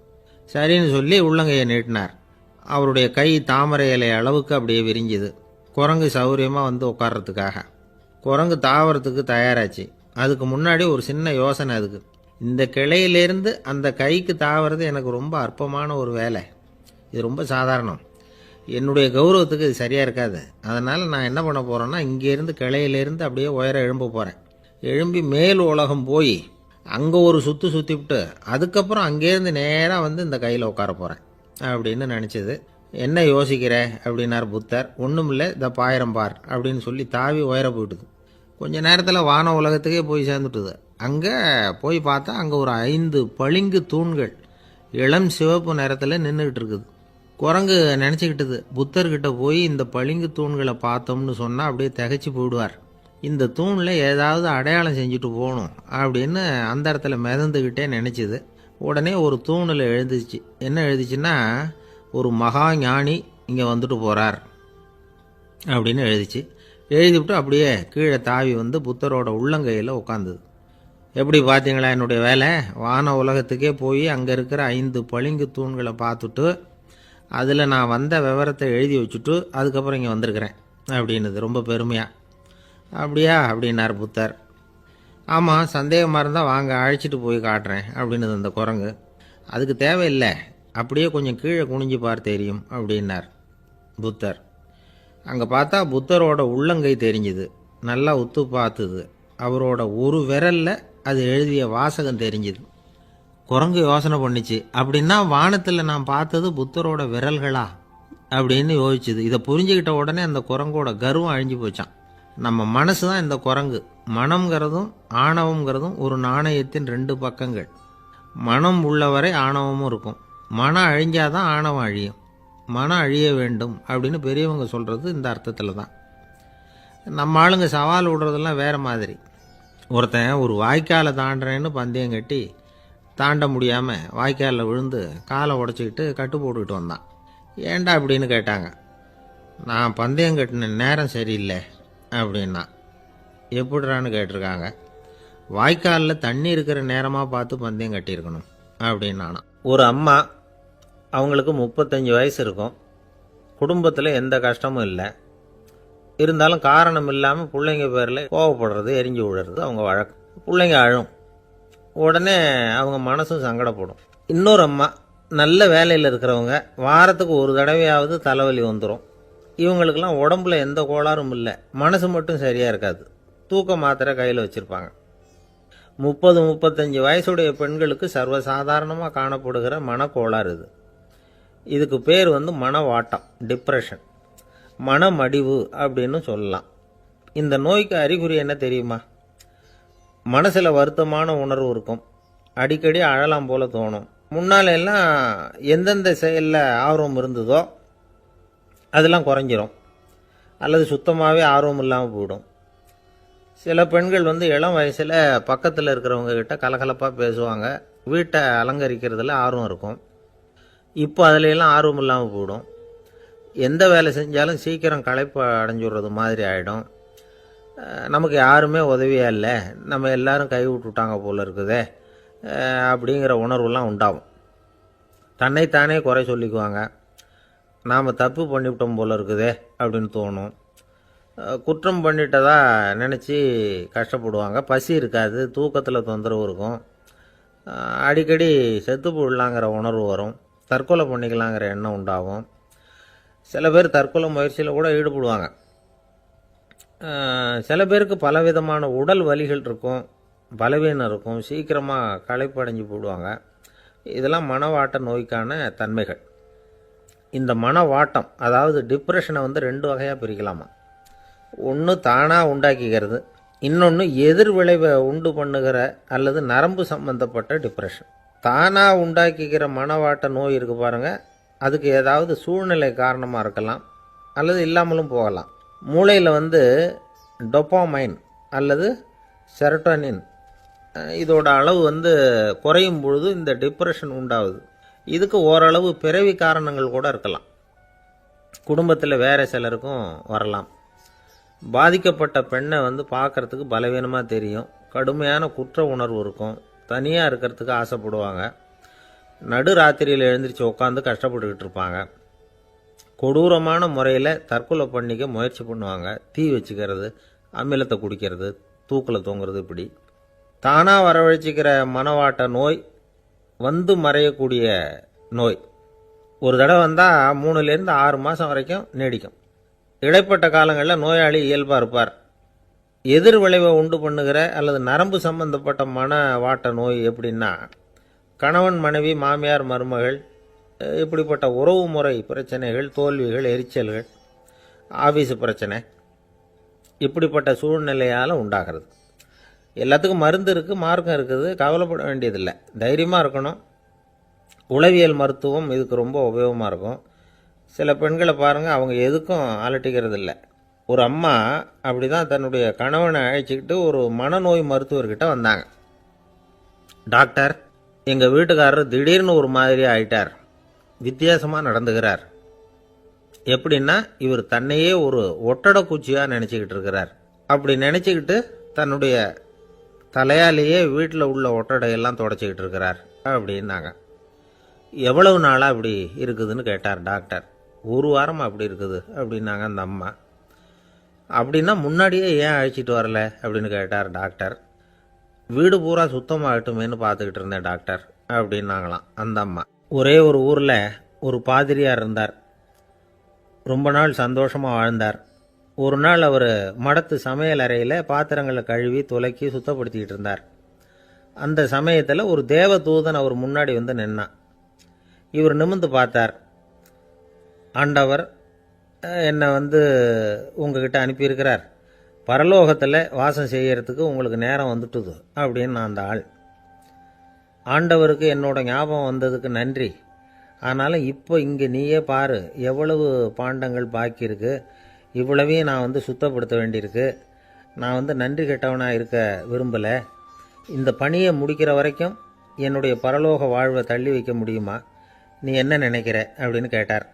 Speaker 1: சரின்னு சொல்லி உள்ளங்கையை நீட்டினார். அவருடைய கை தாமரை இலை அளவுக்கு அப்படியே விரிஞ்சுது. குரங்கு சௌரியமாக உட்கார்றதுக்காக. குரங்கு தாவறதுக்கு தயாராச்சு. அதுக்கு முன்னாடி ஒரு சின்ன யோசனை அதுக்கு. இந்த கிளையிலேருந்து அந்த கைக்கு தாவறது எனக்கு ரொம்ப அற்பமான ஒரு வேலை, இது ரொம்ப சாதாரணம், என்னுடைய கௌரவத்துக்கு இது சரியாக இருக்காது. அதனால் நான் என்ன பண்ண போகிறேன்னா, இங்கேருந்து கிளையிலேருந்து அப்படியே உயர எழும்ப போகிறேன். எழும்பி மேல் உலகம் போய் அங்கே ஒரு சுற்றிவிட்டு அதுக்கப்புறம் அங்கேருந்து நேராக இந்த கையில் உட்கார போகிறேன் அப்படின்னு நினச்சிது. என்ன யோசிக்கிற அப்படின்னார் புத்தர். ஒன்றும் இல்லை, இந்த பாயிரம் பார் அப்படின்னு சொல்லி தாவி உயர போயிட்டுது. கொஞ்ச நேரத்தில் வான உலகத்துக்கே போய் சேர்ந்துட்டுது. அங்கே போய் பார்த்தா அங்கே ஒரு 5 பளிங்கு தூண்கள் இளம் சிவப்பு நிறத்தில் நின்றுக்கிட்டு இருக்குது. குரங்கு நினச்சிக்கிட்டது, புத்தர்கிட்ட போய் இந்த பளிங்கு தூண்களை பார்த்தோம்னு சொன்னால் அப்படியே திகைச்சு போயிடுவார், இந்த தூணில் ஏதாவது அடையாளம் செஞ்சுட்டு போகணும் அப்படின்னு அந்த இடத்துல மிதந்துக்கிட்டே நினச்சிது. உடனே ஒரு தூணில் எழுந்துச்சு. என்ன எழுதிச்சுன்னா, ஒரு மகா ஞானி இங்கே வந்துட்டு போகிறார் அப்படின்னு எழுதிச்சு. எழுதிவிட்டு அப்படியே கீழே தாவி புத்தரோட உள்ளங்கையில் உட்காந்துது. எப்படி பார்த்தீங்களா என்னுடைய வேலை? வான உலகத்துக்கே போய் அங்கே இருக்கிற 5 பளிங்கு தூண்களை பார்த்துட்டு அதில் நான் வந்த விவரத்தை எழுதி வச்சுட்டு அதுக்கப்புறம் இங்கே வந்திருக்கிறேன் அப்படின்னுது ரொம்ப பெருமையாக. அப்படியா அப்படின்னார் புத்தர். ஆமாம், சந்தேகமாக இருந்தால் வாங்க, அழைச்சிட்டு போய் காட்டுறேன் அப்படின்னுது அந்த குரங்கு. அதுக்கு தேவையில்லை, அப்படியே கொஞ்சம் கீழே குனிஞ்சு பார் தெரியும் அப்படின்னார் புத்தர். அங்கே பார்த்தா புத்தரோட உள்ளங்கை தெரிஞ்சுது. நல்லா உத்து பார்த்துது. அவரோட ஒரு விரலில் அது எழுதிய வாசகம் தெரிஞ்சுது. குரங்கு யோசனை பண்ணிச்சு, அப்படின்னா வானத்தில் நான் பார்த்தது புத்தரோட விரல்களா அப்படின்னு யோசிச்சுது. இதை புரிஞ்சுக்கிட்ட உடனே அந்த குரங்கோட கர்வம் அழிஞ்சு போச்சான். நம்ம மனசு தான் இந்த குரங்கு. மனம்ங்கிறதும் ஆணவம்ங்கிறதும் ஒரு நாணயத்தின் 2 பக்கங்கள். மனம் உள்ளவரை ஆணவமும் இருக்கும். மனம் அழிஞ்சாதான் ஆணவம் அழியும். மனம் அழிய வேண்டும் அப்படின்னு பெரியவங்க சொல்கிறது இந்த அர்த்தத்தில் தான். நம்ம ஆளுங்க சவால் விடுறதெல்லாம் வேறு மாதிரி. ஒருத்தன் ஒரு வாய்க்காலை தாண்டுறேன்னு பந்தயம் கட்டி தாண்ட முடியாமல் வாய்க்காலில் விழுந்து காலை உடச்சிக்கிட்டு கட்டு போட்டுக்கிட்டு வந்தான். ஏண்டா அப்படின்னு கேட்டாங்க. நான் பந்தயம் கட்டின நேரம் சரியில்லை அப்படின்னா. எப்படிறான்னு கேட்டிருக்காங்க. வாய்க்காலில் தண்ணி இருக்கிற நேரமாக பார்த்து பந்தயம் கட்டியிருக்கணும் அப்படின்னானா. ஒரு அம்மா, அவங்களுக்கு 35 வயசு இருக்கும். குடும்பத்தில் எந்த கஷ்டமும் இல்லை. இருந்தாலும் காரணம் இல்லாமல் பிள்ளைங்க பேரில் கோவப்படுறது, எரிஞ்சு விழுறது அவங்க வழக்கம். பிள்ளைங்க அழும். உடனே அவங்க மனசும் சங்கடப்படும். இன்னொரு அம்மா, நல்ல வேலையில் இருக்கிறவங்க, வாரத்துக்கு ஒரு தடவையாவது தலைவலி வந்துடும். இவங்களுக்கெல்லாம் உடம்புல எந்த கோளாறும் இல்லை, மனசு மட்டும் சரியாக இருக்காது. தூக்க மாத்திரை கையில் வச்சுருப்பாங்க. 30-35 வயசுடைய பெண்களுக்கு சர்வசாதாரணமாக காணப்படுகிற மனக்கோளாறு இது. இதுக்கு பேர் மனவாட்டம், டிப்ரெஷன், மனமடிவு அப்படின்னு சொல்லலாம். இந்த நோய்க்கு அறிகுறி என்ன தெரியுமா? மனசில் வருத்தமான உணர்வு இருக்கும். அடிக்கடி அழலாம் போல தோணும். முன்னால எல்லாம் எந்தெந்த செயலில் ஆர்வம் இருந்ததோ அதெல்லாம் குறைஞ்சிரும், அல்லது சுத்தமாகவே ஆர்வம் இல்லாமல் போயிடும். சில பெண்கள் இளம் வயசில் பக்கத்தில் இருக்கிறவங்க கிட்ட கலகலப்பாக பேசுவாங்க, வீட்டை அலங்கரிக்கிறதுல ஆர்வம் இருக்கும். இப்போ அதுலெல்லாம் ஆர்வம் இல்லாமல் போயிடும். எந்த வேலை செஞ்சாலும் சீக்கிரம் களைப்பு அடைஞ்சுடுறது மாதிரி ஆகிடும். நமக்கு யாருமே உதவியாக இல்லை, நம்ம எல்லாரும் கை விட்டுட்டாங்க போல இருக்குதே அப்படிங்கிற உணர்வுலாம் உண்டாகும். தன்னைத்தானே குறை சொல்லிக்குவாங்க. நாம் தப்பு பண்ணிவிட்டோம் போல இருக்குதே அப்படின்னு தோணும். குற்றம் பண்ணிட்டதா நினச்சி கஷ்டப்படுவாங்க. பசி இருக்காது, தூக்கத்தில் தொந்தரவு இருக்கும். அடிக்கடி செத்து போடலாங்கிற உணர்வு வரும். தற்கொலை பண்ணிக்கலாங்கிற எண்ணம் உண்டாகும். சில பேர் தற்கொலை முயற்சியில் கூட ஈடுபடுவாங்க. சில பேருக்கு பலவிதமான உடல் வலிகள் இருக்கும், பலவீனம் இருக்கும், சீக்கிரமாக களைப்படைஞ்சு போடுவாங்க. இதெல்லாம் மனவாட்ட நோய்க்கான தன்மைகள். இந்த மனவாட்டம், அதாவது டிப்ரெஷனை 2 வகையாக பிரிக்கலாமா. ஒன்று தானாக உண்டாக்கிக்கிறது, இன்னொன்று எதிர் விளைவை உண்டு பண்ணுகிற அல்லது நரம்பு சம்பந்தப்பட்ட டிப்ரெஷன். தானாக உண்டாக்கிக்கிற மனவாட்ட நோய் இருக்குது பாருங்கள், அதுக்கு ஏதாவது சூழ்நிலை காரணமாக இருக்கலாம், அல்லது இல்லாமலும் போகலாம். மூளையில் டொப்பாமைன் அல்லது செரட்டோனின் இதோட அளவு குறையும் பொழுது இந்த டிப்ரெஷன் உண்டாகுது. இதுக்கு ஓரளவு பிறவி காரணங்கள் கூட இருக்கலாம். குடும்பத்தில் வேறு சிலருக்கும் வரலாம். பாதிக்கப்பட்ட பெண்ணை பார்க்குறதுக்கு பலவீனமாக தெரியும். கடுமையான குற்ற உணர்வு இருக்கும். தனியாக இருக்கிறதுக்கு ஆசைப்படுவாங்க. நடு ராத்திரியில் எழுந்திரிச்சு உட்காந்து கஷ்டப்பட்டுக்கிட்டு இருப்பாங்க. கொடூரமான முறையில் தற்கொலை பண்ணிக்க முயற்சி பண்ணுவாங்க. தீ வச்சுக்கிறது, அமிலத்தை குடிக்கிறது, தூக்கில் தொங்குறது. இப்படி தானாக வரவழைச்சிக்கிற மனவாட்ட நோய் மறையக்கூடிய நோய். ஒரு தடவை வந்தால் 3லேருந்து 6 மாதம் வரைக்கும் நீடிக்கும். இடைப்பட்ட காலங்களில் நோயாளி இயல்பாக இருப்பார். எதிர் விளைவை உண்டு பண்ணுகிற அல்லது நரம்பு சம்பந்தப்பட்ட மனவாட்ட நோய் எப்படின்னா, கணவன் மனைவி, மாமியார் மருமகள், இப்படிப்பட்ட உறவு முறை பிரச்சனைகள், தோல்விகள், எரிச்சல்கள், ஆஃபீஸு பிரச்சனை, இப்படிப்பட்ட சூழ்நிலையால் உண்டாகிறது. எல்லாத்துக்கும் மருந்து இருக்குது, மார்க்கம் இருக்குது, கவலைப்பட வேண்டியதில்லை, தைரியமாக இருக்கணும். உளவியல் மருத்துவம் இதுக்கு ரொம்ப உபயோகமாக இருக்கும். சில பெண்களை பாருங்கள், அவங்க எதுக்கும் அலட்டிக்கிறது இல்லை. ஒரு அம்மா அப்படி தான் தன்னுடைய கணவனை அழைச்சிக்கிட்டு ஒரு மனநோய் மருத்துவர்கிட்ட வந்தாங்க. டாக்டர், எங்கள் வீட்டுக்காரர் திடீர்னு ஒரு மாதிரி ஆயிட்டார், வித்தியாசமாக நடந்துகிறார். எப்படின்னா, இவர் தன்னையே ஒரு ஒட்டடை குச்சியாக நினச்சிக்கிட்டு இருக்கிறார். அப்படி நினச்சிக்கிட்டு தன்னுடைய தலையாலேயே வீட்டில் உள்ள ஒட்டடையெல்லாம் தொடச்சிக்கிட்டு இருக்கிறார் அப்படின்னாங்க. எவ்வளவு நாளாக அப்படி இருக்குதுன்னு கேட்டார் டாக்டர். 1 வாரமாக அப்படி இருக்குது அப்படின்னாங்க அந்த அம்மா. அப்படின்னா முன்னாடியே ஏன் அழைச்சிட்டு வரல அப்படின்னு கேட்டார் டாக்டர். வீடு பூரா சுத்தமாகட்டுமேனு பார்த்துக்கிட்டு இருந்தேன் டாக்டர் அப்படின்னாங்களாம் அந்த அம்மா. ஒரே ஒரு ஊரில் ஒரு பாதிரியார் இருந்தார். ரொம்ப நாள் சந்தோஷமாக வாழ்ந்தார். ஒரு நாள் அவர் மடத்து சமையல் அறையில் பாத்திரங்களை கழுவி துலக்கி சுத்தப்படுத்திக்கிட்டு இருந்தார். அந்த சமயத்தில் ஒரு தேவதூதன் அவர் முன்னாடி நின்னான். இவர் நிமிர்ந்து பார்த்தார். ஆண்டவர் என்னை உங்ககிட்ட அனுப்பியிருக்கிறார், பரலோகத்தில் வாசம் செய்யறதுக்கு உங்களுக்கு நேரம் வந்துட்டுது அப்படின்னு நான் அந்த ஆள். ஆண்டவருக்கு என்னோட ஞாபகம் வந்ததுக்கு நன்றி. ஆனாலும் இப்போ இங்கே நீயே பாரு, எவ்வளவு பாண்டங்கள் பாக்கி இருக்கு, இவ்வளவையும் நான் சுத்தப்படுத்த வேண்டியிருக்கு. நான் நன்றி கெட்டவனாக இருக்க விரும்பலை. இந்த பணியை முடிக்கிற வரைக்கும் என்னுடைய பரலோக வாழ்வை தள்ளி வைக்க முடியுமா? நீ என்ன நினைக்கிற அப்படின்னு கேட்டார்.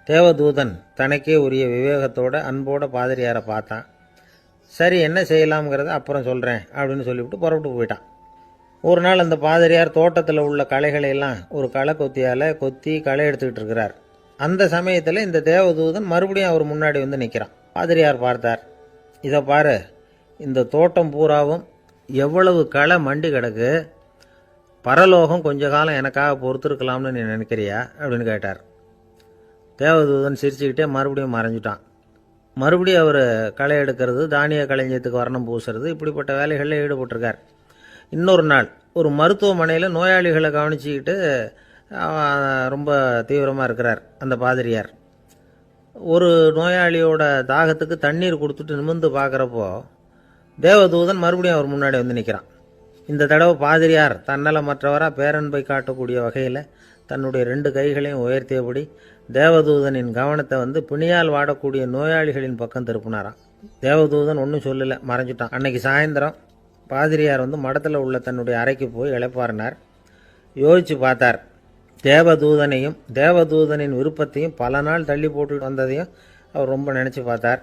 Speaker 1: தேவதூதன் தனக்கே உரிய விவேகத்தோட அன்போட பாதிரியாரை பார்த்தான். சரி, என்ன செய்யலாம்ங்கிறத அப்புறம் சொல்கிறேன் அப்படின்னு சொல்லிவிட்டு புறப்பட்டு போயிட்டான். ஒரு நாள் அந்த பாதிரியார் தோட்டத்தில் உள்ள களைகளை எல்லாம் ஒரு களை கொத்தியால் கொத்தி களை எடுத்துக்கிட்டு இருக்கிறார். அந்த சமயத்தில் இந்த தேவதூதன் மறுபடியும் அவர் முன்னாடி நிற்கிறான். பாதிரியார் பார்த்தார். இதை பாரு, இந்த தோட்டம் பூராவும் எவ்வளவு களை மண்டி கிடக்கு, பரலோகம் கொஞ்ச காலம் எனக்காக பொறுத்திருக்கலாம்னு நீ நினைக்கிறியா அப்படின்னு கேட்டார். தேவதூதன் சிரிச்சுக்கிட்டே மறுபடியும் மறைஞ்சிட்டான். மறுபடியும் அவர் களை எடுக்கிறது, தானிய களஞ்சியத்துக்கு வர்ணம் பூசுறது, இப்படிப்பட்ட வேலைகளில் ஈடுபட்டிருக்கார். இன்னொரு நாள் ஒரு மருத்துவமனையில் நோயாளிகளை கவனிச்சுக்கிட்டு ரொம்ப தீவிரமாக இருக்கிறார் அந்த பாதிரியார். ஒரு நோயாளியோட தாகத்துக்கு தண்ணீர் கொடுத்துட்டு நிமிர்ந்து பார்க்குறப்போ தேவதூதன் மறுபடியும் அவர் முன்னாடி நிற்கிறான். இந்த தடவை பாதிரியார் தன்னலமற்றவராக பேரன்பை காட்டக்கூடிய வகையில் தன்னுடைய 2 கைகளையும் உயர்த்தியபடி தேவதூதனின் கவனத்தை பிணியால் வாடக்கூடிய நோயாளிகளின் பக்கம் திருப்பினாராம். தேவதூதன் ஒன்றும் சொல்லலை, மறைஞ்சிட்டான். அன்னைக்கு சாயந்தரம் பாதிரியார் மடத்தில் உள்ள தன்னுடைய அறைக்கு போய் இளைப்பாறினார். யோசித்து பார்த்தார். தேவதூதனையும் தேவதூதனின் விருப்பத்தையும் பல நாள் தள்ளி போட்டு வந்ததையும் அவர் ரொம்ப நினச்சி பார்த்தார்.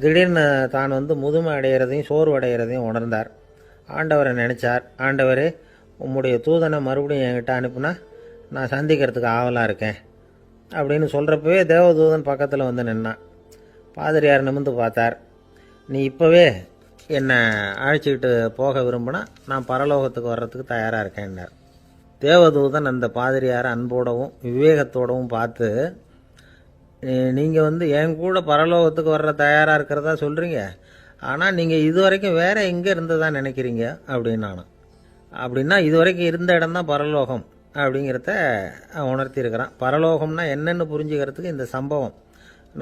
Speaker 1: திடீர்னு தான் முதுமை அடைகிறதையும் சோர்வு அடைகிறதையும் உணர்ந்தார். ஆண்டவரை நினச்சார். ஆண்டவரே, உம்முடைய தூதனை மறுபடியும் என்கிட்ட அனுப்புனா நான் சந்திக்கிறதுக்கு ஆவலாக இருக்கேன் அப்படின்னு சொல்கிறப்பவே தேவதூதன் பக்கத்தில் நின்னான். பாதிரியார் நிமிர்ந்து பார்த்தார். நீ இப்போவே என்னை அழைச்சிக்கிட்டு போக விரும்பினா நான் பரலோகத்துக்கு வர்றதுக்கு தயாராக இருக்கேன்னார். தேவதூதன் அந்த பாதிரியாரை அன்போடவும் விவேகத்தோடவும் பார்த்து, நீங்கள் என் கூட பரலோகத்துக்கு வர்ற தயாராக இருக்கிறதா சொல்கிறீங்க, ஆனால் நீங்கள் இது வரைக்கும் வேறு எங்கே இருந்ததா நினைக்கிறீங்க அப்படின்னு. அப்படின்னா இது வரைக்கும் இருந்த இடம்தான் பரலோகம் அப்படிங்கிறத உணர்த்தியிருக்கிறான். பரலோகம்னா என்னென்னு புரிஞ்சுக்கிறதுக்கு இந்த சம்பவம்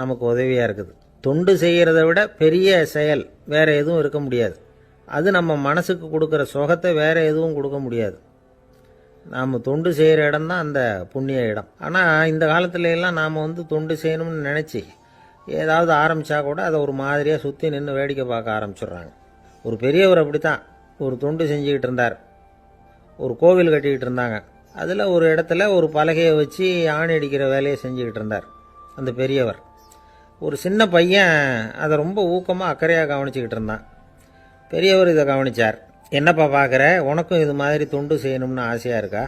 Speaker 1: நமக்கு உதவியாக இருக்குது. தொண்டு செய்கிறத விட பெரிய செயல் வேறு எதுவும் இருக்க முடியாது. அது நம்ம மனசுக்கு கொடுக்குற சுகத்தை வேறு எதுவும் கொடுக்க முடியாது. நாம் தொண்டு செய்கிற இடம் தான் அந்த புண்ணிய இடம். ஆனால் இந்த காலத்துல எல்லாம் நாம் தொண்டு செய்யணும்னு நினச்சி ஏதாவது ஆரம்பித்தா கூட அதை ஒரு மாதிரியாக சுற்றி நின்று வேடிக்கை பார்க்க ஆரம்பிச்சிடுறாங்க. ஒரு பெரியவர் அப்படித்தான் ஒரு தொண்டு செஞ்சுக்கிட்டு இருந்தார். ஒரு கோவில் கட்டிக்கிட்டு இருந்தாங்க. அதில் ஒரு இடத்துல ஒரு பலகையை வச்சு ஆணி அடிக்கிற வேலையை செஞ்சுக்கிட்டு இருந்தார் அந்த பெரியவர். ஒரு சின்ன பையன் அதை ரொம்ப ஊக்கமாக அக்கறையாக கவனிச்சிக்கிட்டு இருந்தான். பெரியவர் இதை கவனித்தார். என்னப்பா பார்க்குற, உனக்கும் இது மாதிரி தொண்டு செய்யணும்னு ஆசையாக இருக்கா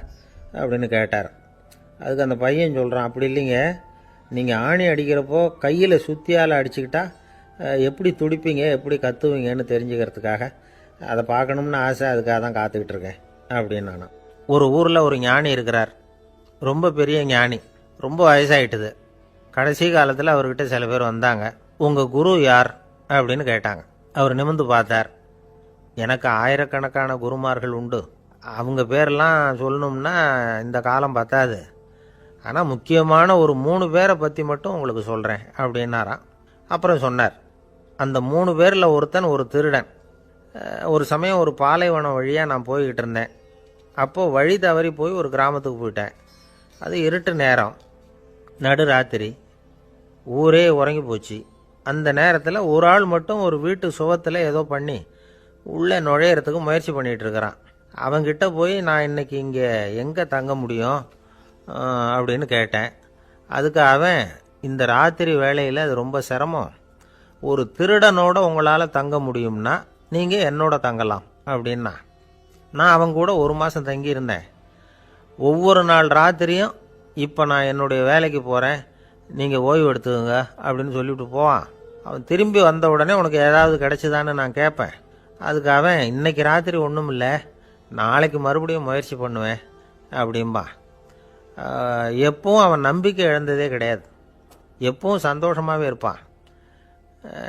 Speaker 1: அப்படின்னு கேட்டார். அதுக்கு அந்த பையன் சொல்கிறான், அப்படி இல்லைங்க, நீங்கள் ஆணி அடிக்கிறப்போ கையில் சுத்தியால் அடிச்சுக்கிட்டா எப்படி துடிப்பீங்க, எப்படி கத்துவீங்கன்னு தெரிஞ்சுக்கிறதுக்காக அதை பார்க்கணும்னு ஆசை, அதுக்காக தான் காத்துக்கிட்டு இருக்கேன் அப்படின்னு நானும். ஒரு ஊரில் ஒரு ஞானி இருக்கிறார். ரொம்ப பெரிய ஞானி, ரொம்ப வயசாகிட்டுது. கடைசி காலத்தில் அவர்கிட்ட சில பேர் வந்தாங்க. உங்கள் குரு யார் அப்படின்னு கேட்டாங்க. அவர் நிமிர்ந்து பார்த்தார். எனக்கு ஆயிரக்கணக்கான குருமார்கள் உண்டு, அவங்க பேரெல்லாம் சொல்லணும்னா இந்த காலம் பத்தாது, ஆனால் முக்கியமான ஒரு 3 பேரை பற்றி மட்டும் உங்களுக்கு சொல்கிறேன் அப்படின்னாராம். அப்புறம் சொன்னார், அந்த 3 பேரில் ஒருத்தன் ஒரு திருடன். ஒரு சமயம் ஒரு பாலைவனம் வழியாக நான் போய்கிட்டு இருந்தேன். அப்போது வழி தவறி போய் ஒரு கிராமத்துக்கு போயிட்டேன். அது இருட்டு நேரம், நடுராத்திரி, ஊரே உறங்கி போச்சு. அந்த நேரத்தில் ஒரு ஆள் மட்டும் ஒரு வீட்டு சுவத்தில் ஏதோ பண்ணி உள்ளே நுழையிறதுக்கு முயற்சி பண்ணிகிட்ருக்கிறான். அவங்கிட்ட போய் நான் இன்னைக்கு இங்கே எங்கே தங்க முடியும் அப்படின்னு கேட்டேன். அதுக்கு அவன், இந்த ராத்திரி வேளையில் அது ரொம்ப சிரமம், ஒரு திருடனோட உங்களால் தங்க முடியும்னா நீங்கள் என்னோட தங்கலாம் அப்படின்னா. நான் அவங்க கூட 1 மாதம் தங்கியிருந்தேன். ஒவ்வொரு நாள் ராத்திரியும் இப்போ நான் என்னுடைய வேலைக்கு போகிறேன், நீங்கள் ஓய்வு எடுத்துக்கோங்க அப்படின்னு சொல்லிவிட்டு போவான். அவன் திரும்பி வந்த உடனே உனக்கு ஏதாவது கிடைச்சிதான்னு நான் கேட்பேன். அதுக்கு அவன், இன்னைக்கு ராத்திரி ஒன்றும் இல்லை, நாளைக்கு மறுபடியும் முயற்சி பண்ணுவேன் அப்படின்பா. எப்பவும் அவன் நம்பிக்கை இழந்ததே கிடையாது, எப்பவும் சந்தோஷமாகவே இருப்பான்.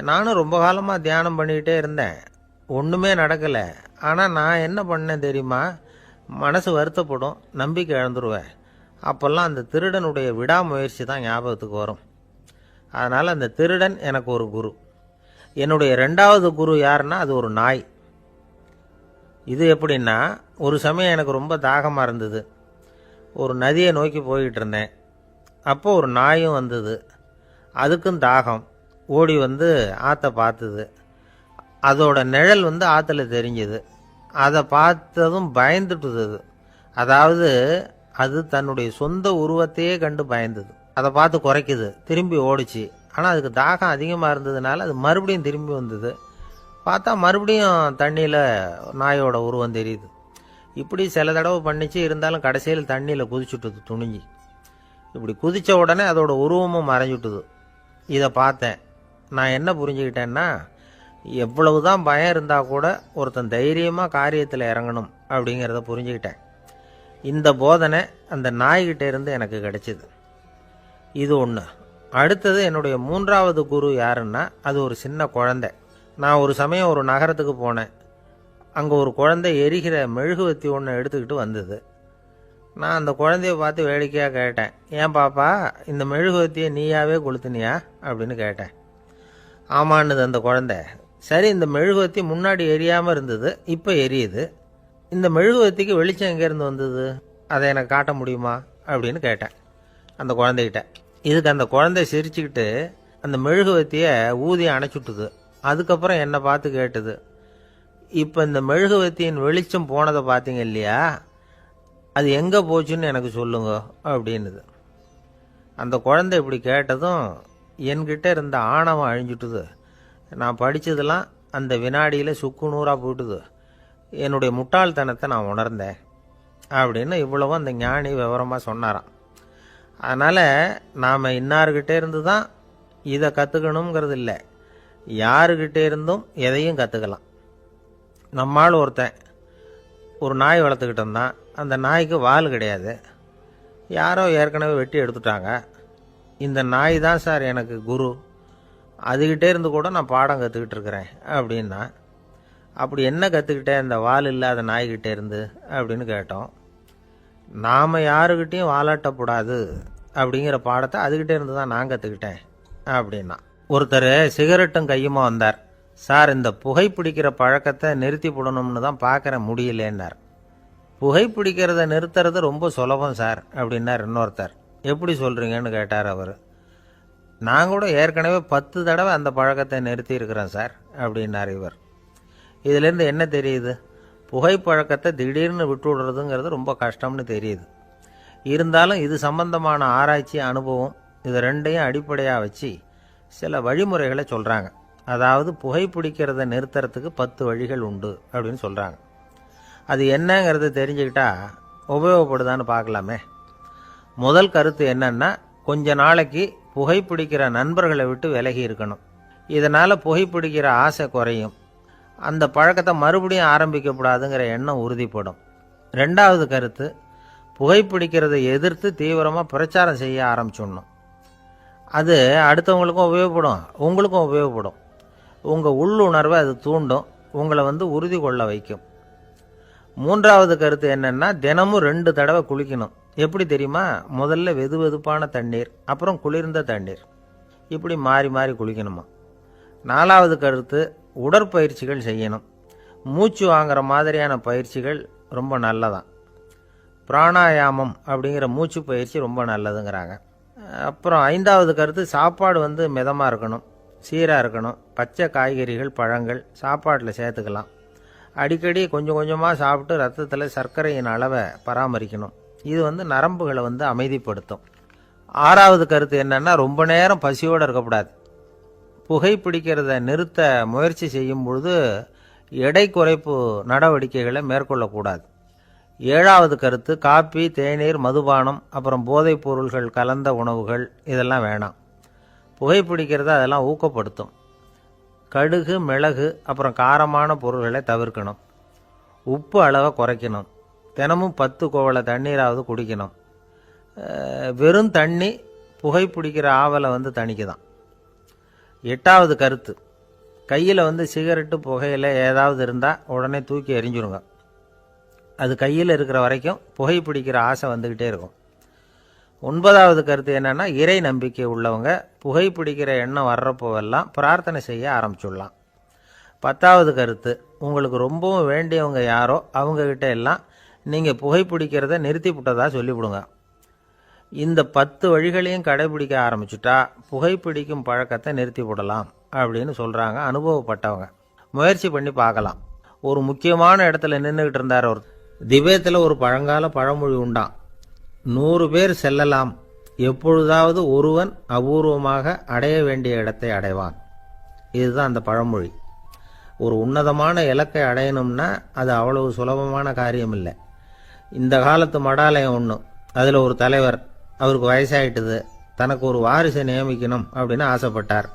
Speaker 1: நானும் ரொம்ப காலமாக தியானம் பண்ணிக்கிட்டே இருந்தேன், ஒன்றுமே நடக்கலை. ஆனால் நான் என்ன பண்ணேன் தெரியுமா, மனசு வருத்தப்படும், நம்பிக்கை இழந்துருவேன். அப்போல்லாம் அந்த திருடனுடைய விடாமுயற்சி தான் ஞாபகத்துக்கு வரும். அதனால் அந்த திருடன் எனக்கு ஒரு குரு. என்னுடைய 2வது குரு யாருன்னா அது ஒரு நாய். இது எப்படின்னா, ஒரு சமயம் எனக்கு ரொம்ப தாகமாக இருந்தது. ஒரு நதியை நோக்கி போய்கிட்டு இருந்தேன். அப்போ ஒரு நாயும் வந்தது. அதுக்கும் தாகம். ஓடி வந்து ஆற்றை பார்த்தது. அதோட நிழல் வந்து ஆற்றுல தெரிஞ்சுது. அதை பார்த்ததும் பயந்துட்டுது அது. அதாவது அது தன்னுடைய சொந்த உருவத்தையே கண்டு பயந்தது. அதை பார்த்து குறைக்குது, திரும்பி ஓடிச்சு. ஆனால் அதுக்கு தாகம் அதிகமாக இருந்ததுனால அது மறுபடியும் திரும்பி வந்தது. பார்த்தா மறுபடியும் தண்ணியில் நாயோட உருவம் தெரியுது. இப்படி சில தடவை பண்ணிச்சு. இருந்தாலும் கடைசியில் தண்ணியில் குதிச்சுட்டுது துணிஞ்சி. இப்படி குதித்த உடனே அதோட உருவமும் மறைஞ்சுட்டுது. இதை பார்த்தேன். நான் என்ன புரிஞ்சுக்கிட்டேன்னா, எவ்வளவு தான் பயம் இருந்தால் கூட ஒருத்தன் தைரியமாக காரியத்தில் இறங்கணும் அப்படிங்கிறத புரிஞ்சுக்கிட்டேன். இந்த போதனை அந்த நாய்கிட்ட இருந்து எனக்கு கிடைச்சிது. இது ஒன்று. அடுத்தது என்னுடைய 3வது குரு யாருன்னா அது ஒரு சின்ன குழந்தை. நான் ஒரு சமயம் ஒரு நகரத்துக்கு போனேன். அங்கே ஒரு குழந்தை எரிகிற மெழுகுவத்தி ஒன்று எடுத்துக்கிட்டு வந்தது. நான் அந்த குழந்தைய பார்த்து வேடிக்கையாக கேட்டேன், ஏன் பாப்பா இந்த மெழுகுவத்தியை நீயாவே கொளுத்துனியா அப்படின்னு கேட்டேன். ஆமான்னுது அந்த குழந்தை. சரி, இந்த மெழுகுவத்தி முன்னாடி எரியாமல் இருந்தது, இப்போ எரியுது. இந்த மெழுகுவத்திக்கு வெளிச்சம் எங்கேருந்து வந்தது, அதை எனக்கு காட்ட முடியுமா அப்படின்னு கேட்டேன் அந்த குழந்தைகிட்ட. இதுக்கு அந்த குழந்தை சிரிச்சுக்கிட்டு அந்த மெழுகுவத்தியை ஊதி அணைச்சுட்டுது. அதுக்கப்புறம் என்னை பார்த்து கேட்டுது, இப்போ இந்த மெழுகுவத்தியின் வெளிச்சம் போனதை பார்த்தீங்க இல்லையா, அது எங்கே போச்சுன்னு எனக்கு சொல்லுங்க அப்படின்னுது. அந்த குழந்தை இப்படி கேட்டதும் என்கிட்ட இருந்த ஆணவம் அழிஞ்சுட்டுது. நான் படித்ததெல்லாம் அந்த வினாடியில் சுக்கு நூறாக போட்டுது. என்னுடைய முட்டாள்தனத்தை நான் உணர்ந்தேன் அப்படின்னு இவ்வளவும் அந்த ஞானி விவரமாக சொன்னாராம். அதனால் நாம் இன்னார்கிட்டே இருந்து தான் இதை கற்றுக்கணுங்கிறது இல்லை, யாருக்கிட்டே இருந்தும் எதையும் கற்றுக்கலாம். நம்மால் ஒருத்தன் ஒரு நாய் வளர்த்துக்கிட்டு இருந்தான். அந்த நாய்க்கு வால் கிடையாது. யாரோ ஏற்கனவே வெட்டி எடுத்துட்டாங்க. இந்த நாய் தான் சார் எனக்கு குரு, அதுகிட்டே இருந்து கூட நான் பாடம் கற்றுக்கிட்டு இருக்கிறேன் அப்படின்னா. அப்படி என்ன கற்றுக்கிட்டேன் இந்த வால் இல்லாத நாய்கிட்டே இருந்து அப்படின்னு கேட்டோம். நாம் யாருக்கிட்டையும் வாலாட்டக்கூடாது அப்படிங்கிற பாடத்தை அதுகிட்டே இருந்து தான் நான் கற்றுக்கிட்டேன் அப்படின்னா. ஒருத்தர் சிகரெட்டும் கையுமா வந்தார். சார், இந்த புகைப்பிடிக்கிற பழக்கத்தை நிறுத்தி போடணும்னு தான் பார்க்குறேன், முடியலேன்னார். புகைப்பிடிக்கிறத நிறுத்துறது ரொம்ப சுலபம் சார் அப்படின்னார் இன்னொருத்தர். எப்படி சொல்கிறீங்கன்னு கேட்டார் அவர். நான் கூட ஏற்கனவே 10 தடவை அந்த பழக்கத்தை நிறுத்தி இருக்கிறேன் சார் அப்படின்னார் இவர். இதிலேருந்து என்ன தெரியுது, புகைப்பழக்கத்தை திடீர்னு விட்டு விடுறதுங்கிறது ரொம்ப கஷ்டம்னு தெரியுது. இருந்தாலும் இது சம்பந்தமான ஆராய்ச்சி, அனுபவம், இது ரெண்டையும் அடிப்படையாக வச்சு சில வழிமுறைகளை சொல்கிறாங்க. அதாவது புகைப்பிடிக்கிறத நிறுத்துறதுக்கு 10 வழிகள் உண்டு அப்படின்னு சொல்கிறாங்க. அது என்னங்கிறத தெரிஞ்சுக்கிட்டா உபயோகப்படுதான்னு பார்க்கலாமே. முதல் கருத்து என்னன்னா, கொஞ்ச நாளைக்கு புகைப்பிடிக்கிற நண்பர்களை விட்டு விலகி இருக்கணும். இதனால் புகைப்பிடிக்கிற ஆசை குறையும். அந்த பழக்கத்தை மறுபடியும் ஆரம்பிக்கக்கூடாதுங்கிற எண்ணம் உறுதிப்படும். 2வது கருத்து, புகைப்பிடிக்கிறதை எதிர்த்து தீவிரமாக பிரச்சாரம் செய்ய ஆரம்பிச்சிடணும். அது அடுத்தவங்களுக்கும் உபயோகப்படும், உங்களுக்கும் உபயோகப்படும். உங்கள் உள்ளுணர்வை அது தூண்டும், உங்களை உறுதி கொள்ள வைக்கும். 3வது கருத்து என்னென்னா, தினமும் 2 தடவை குளிக்கணும். எப்படி தெரியுமா, முதல்ல வெது வெதுப்பான தண்ணீர், அப்புறம் குளிர்ந்த தண்ணீர், இப்படி மாறி மாறி குளிக்கணுமா. 4வது கருத்து, உடற்பயிற்சிகள் செய்யணும். மூச்சு வாங்குற மாதிரியான பயிற்சிகள் ரொம்ப நல்லதான். பிராணாயாமம் அப்படிங்கிற மூச்சு பயிற்சி ரொம்ப நல்லதுங்கிறாங்க. அப்புறம் 5வது கருத்து, சாப்பாடு மிதமாக இருக்கணும், சீராக இருக்கணும். பச்சை காய்கறிகள், பழங்கள் சாப்பாட்டில் சேர்த்துக்கலாம். அடிக்கடி கொஞ்சம் கொஞ்சமாக சாப்பிட்டு ரத்தத்தில் சர்க்கரையின் அளவை பராமரிக்கணும். இது நரம்புகளை அமைதிப்படுத்தும். 6வது கருத்து என்னன்னா, ரொம்ப நேரம் பசியோடு இருக்கக்கூடாது. புகைப்பிடிக்கிறத நிறுத்த முயற்சி செய்யும் பொழுது எடை குறைப்பு நடவடிக்கைகளை மேற்கொள்ளக்கூடாது. 7வது கருத்து, காப்பி, தேநீர், மதுபானம், அப்புறம் போதைப் பொருள்கள் கலந்த உணவுகள் இதெல்லாம் வேணாம். புகைப்பிடிக்கிறத அதெல்லாம் ஊக்கப்படுத்தும். கடுகு, மிளகு, அப்புறம் காரமான பொருள்களை தவிர்க்கணும். உப்பு அளவை குறைக்கணும். தினமும் 10 கோவள தண்ணீராவது குடிக்கணும். வெறும் தண்ணி புகைப்பிடிக்கிற ஆவலை தணிக்குதான். 8வது கருத்து, கையில் சிகரெட்டு, புகையில ஏதாவது இருந்தால் உடனே தூக்கி எறிஞ்சிருங்க. அது கையில் இருக்கிற வரைக்கும் புகைப்பிடிக்கிற ஆசை வந்துக்கிட்டே இருக்கும். 9வது கருத்து என்னன்னா, இறை நம்பிக்கை உள்ளவங்க புகைப்பிடிக்கிற எண்ணம் வர்றப்போவெல்லாம் பிரார்த்தனை செய்ய ஆரம்பிச்சுடலாம். 10வது கருத்து, உங்களுக்கு ரொம்பவும் வேண்டியவங்க யாரோ அவங்கக்கிட்ட எல்லாம் நீங்கள் புகைப்பிடிக்கிறத நிறுத்தி விட்டதா சொல்லிவிடுங்க. இந்த 10 வழிகளையும் கடைபிடிக்க ஆரம்பிச்சுட்டா புகைப்பிடிக்கும் பழக்கத்தை நிறுத்தி விடலாம் அப்படின்னு சொல்கிறாங்க அனுபவப்பட்டவங்க. முயற்சி பண்ணி பார்க்கலாம். ஒரு முக்கியமான இடத்துல நின்றுக்கிட்டு இருந்தார் ஒரு திபேத்தில். ஒரு பழங்கால பழமொழி உண்டான், 100 பேர் செல்லலாம், எப்பொழுதாவது ஒருவன் அபூர்வமாக அடைய வேண்டிய இடத்தை அடைவான். இதுதான் அந்த பழமொழி. ஒரு உன்னதமான இலக்கை அடையணும்னா அது அவ்வளவு சுலபமான காரியம் இல்லை. இந்த காலத்து மடாலயம் ஒன்று, அதில் ஒரு தலைவர், அவருக்கு வயசாயிட்டுது, தனக்கு ஒரு வாரிசை நியமிக்கணும் அப்படின்னு ஆசைப்பட்டார்.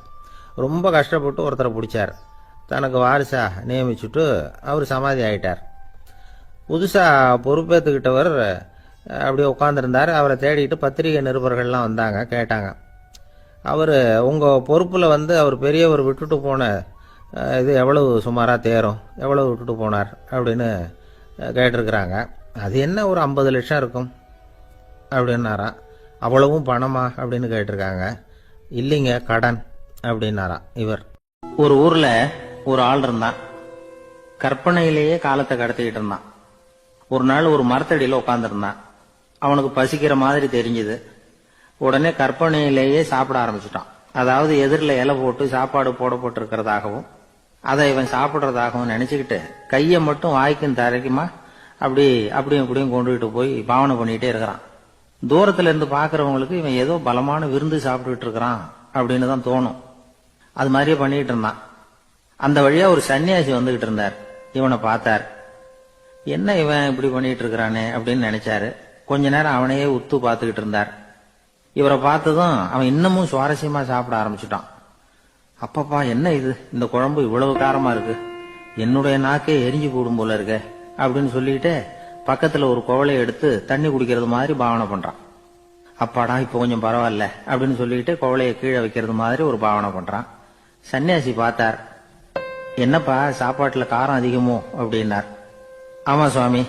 Speaker 1: ரொம்ப கஷ்டப்பட்டு ஒருத்தரை பிடிச்சார். தனக்கு வாரிசாக நியமிச்சுட்டு அவர் சமாதி ஆகிட்டார். புதுசாக பொறுப்பேற்றுக்கிட்டவர் அப்படியே உட்காந்துருந்தார். அவரை தேடிட்டு பத்திரிகை நிருபர்கள்லாம் வந்தாங்க, கேட்டாங்க. அவர் உங்கள் பொறுப்பில் அவர் பெரியவர் விட்டுட்டு போன இது எவ்வளவு சுமாராக தேரும், எவ்வளவு விட்டுட்டு போனார் அப்படின்னு கேட்டிருக்கிறாங்க. அது என்ன ஒரு 50 லட்சம் இருக்கும் அப்படின்னாராம். அவ்வளவும் பணமா அப்படின்னு கேட்டிருக்காங்க. இல்லைங்க, கடன் அப்படின்னாராம் இவர். ஒரு ஊரில் ஒரு ஆள் இருந்தான். கற்பனையிலேயே காலத்தை கடத்திக்கிட்டு இருந்தான். ஒரு நாள் ஒரு மரத்தடியில் உட்காந்துருந்தான். அவனுக்கு பசிக்கிற மாதிரி தெரிஞ்சுது. உடனே கற்பனையிலேயே சாப்பிட ஆரம்பிச்சுட்டான். அதாவது எதிரில் இலை போட்டு சாப்பாடு போடப்பட்டிருக்கிறதாகவும் அதை இவன் சாப்பிட்றதாகவும் நினைச்சுக்கிட்டு கையை மட்டும் வாய்க்கும் தரைக்குமா அப்படியும் இப்படியும் கொண்டுகிட்டு போய் பாவனை பண்ணிகிட்டே இருக்கிறான். தூரத்துல இருந்து பார்க்கறவங்களுக்கு இவன் ஏதோ பலமான விருந்து சாப்பிட்டுட்டு இருக்கிறான் அப்படின்னு தான் தோணும். அது மாதிரியே பண்ணிட்டு இருந்தான். அந்த வழியா ஒரு சன்னியாசி வந்துகிட்டு இருந்தார். இவனை பார்த்தார். என்ன இவன் இப்படி பண்ணிட்டு இருக்கிறானே அப்படின்னு நினைச்சாரு. கொஞ்ச நேரம் அவனையே உத்து பார்த்துக்கிட்டு இருந்தார். இவரை பார்த்ததும் அவன் இன்னமும் சுவாரஸ்யமா சாப்பிட ஆரம்பிச்சுட்டான். அப்பப்பா, என்ன இது, இந்த குழம்பு இவ்வளவு காரமா இருக்கு, என்னுடைய நாக்கே எரிஞ்சு போடும் போல இருக்க அப்படின்னு சொல்லிட்டு பக்கத்துல ஒரு குவளையை எடுத்து தண்ணி குடிக்கிறது மாதிரி பாவனை பண்றான். அப்பாடா, இப்ப கொஞ்சம் பரவாயில்ல அப்படின்னு சொல்லிட்டு குவளையை கீழே வைக்கிறது மாதிரி ஒரு பாவனை பண்றான். சன்னியாசி பார்த்தார். என்னப்பா, சாப்பாட்டுல காரம் அதிகமோ அப்படின்னார். ஆமா சுவாமி,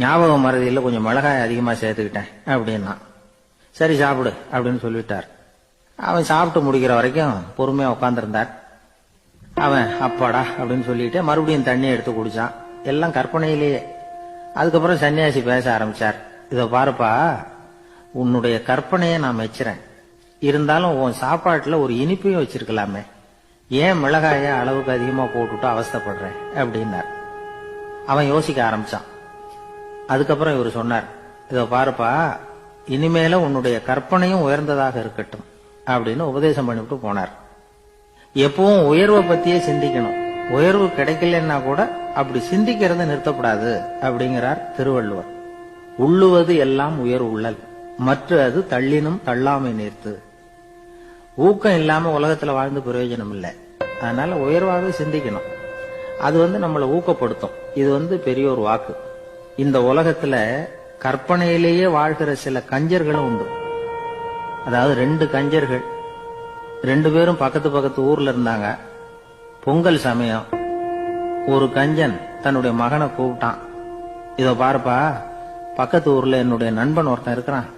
Speaker 1: ஞாபகம் மறதியில் கொஞ்சம் மிளகாய் அதிகமா சேர்த்துக்கிட்டேன் அப்படின்னா. சரி சாப்பிடு அப்படின்னு சொல்லிட்டார். அவன் சாப்பிட்டு முடிக்கிற வரைக்கும் பொறுமையா உட்காந்துருந்தார். அவன் அப்பாடா அப்படின்னு சொல்லிட்டு மறுபடியும் தண்ணியை எடுத்து குடிச்சான். எல்லாம் கற்பனையிலேயே. அதுக்கப்புறம் சன்னியாசி பேச ஆரம்பிச்சார். இத பாருப்பா, உன்னுடைய கற்பனையை நான் மெச்சுறேன். இருந்தாலும் உன் சாப்பாட்டுல ஒரு இனிப்பையும் வச்சிருக்கலாமே, ஏன் மிளகாய அளவுக்கு அதிகமா போட்டுட்டு அவஸ்தைப்படுறேன் அப்படின்னார். அவன் யோசிக்க ஆரம்பிச்சான். அதுக்கப்புறம் இவர் சொன்னார், இத பாருப்பா, இனிமேல உன்னுடைய கற்பனையும் உயர்ந்ததாக இருக்கட்டும் அப்படின்னு உபதேசம் பண்ணிவிட்டு போனார். எப்பவும் உயர்வை பத்தியே சிந்திக்கணும். உயர்வு கிடைக்கலன்னா கூட அப்படி சிந்திக்கிறத நிறுத்தப்படாது அப்படிங்கிறார் திருவள்ளுவர். உள்ளுவது எல்லாம் உயர் உள்ளல், மற்ற அது தள்ளினும் தள்ளாமை நேர்த்து. ஊக்கம் இல்லாம உலகத்துல வாழ்ந்து பிரயோஜனம் இல்லை. அதனால உயர்வாக சிந்திக்கணும். அது நம்மளை ஊக்கப்படுத்தும். இது பெரிய ஒரு வாக்கு. இந்த உலகத்துல கற்பனையிலேயே வாழ்கிற சில கஞ்சர்களும் உண்டு. அதாவது 2 கஞ்சர்கள், 2 பேரும் பக்கத்து ஊர்ல இருந்தாங்க. பொங்கல் சமயம் ஒரு கஞ்சன் தன்னுடைய மகனை கூப்பிட்டான். இதோ பாருப்பா, பக்கத்து ஊர்ல என்னுடைய நண்பன் ஒருத்தன் இருக்கிறான்.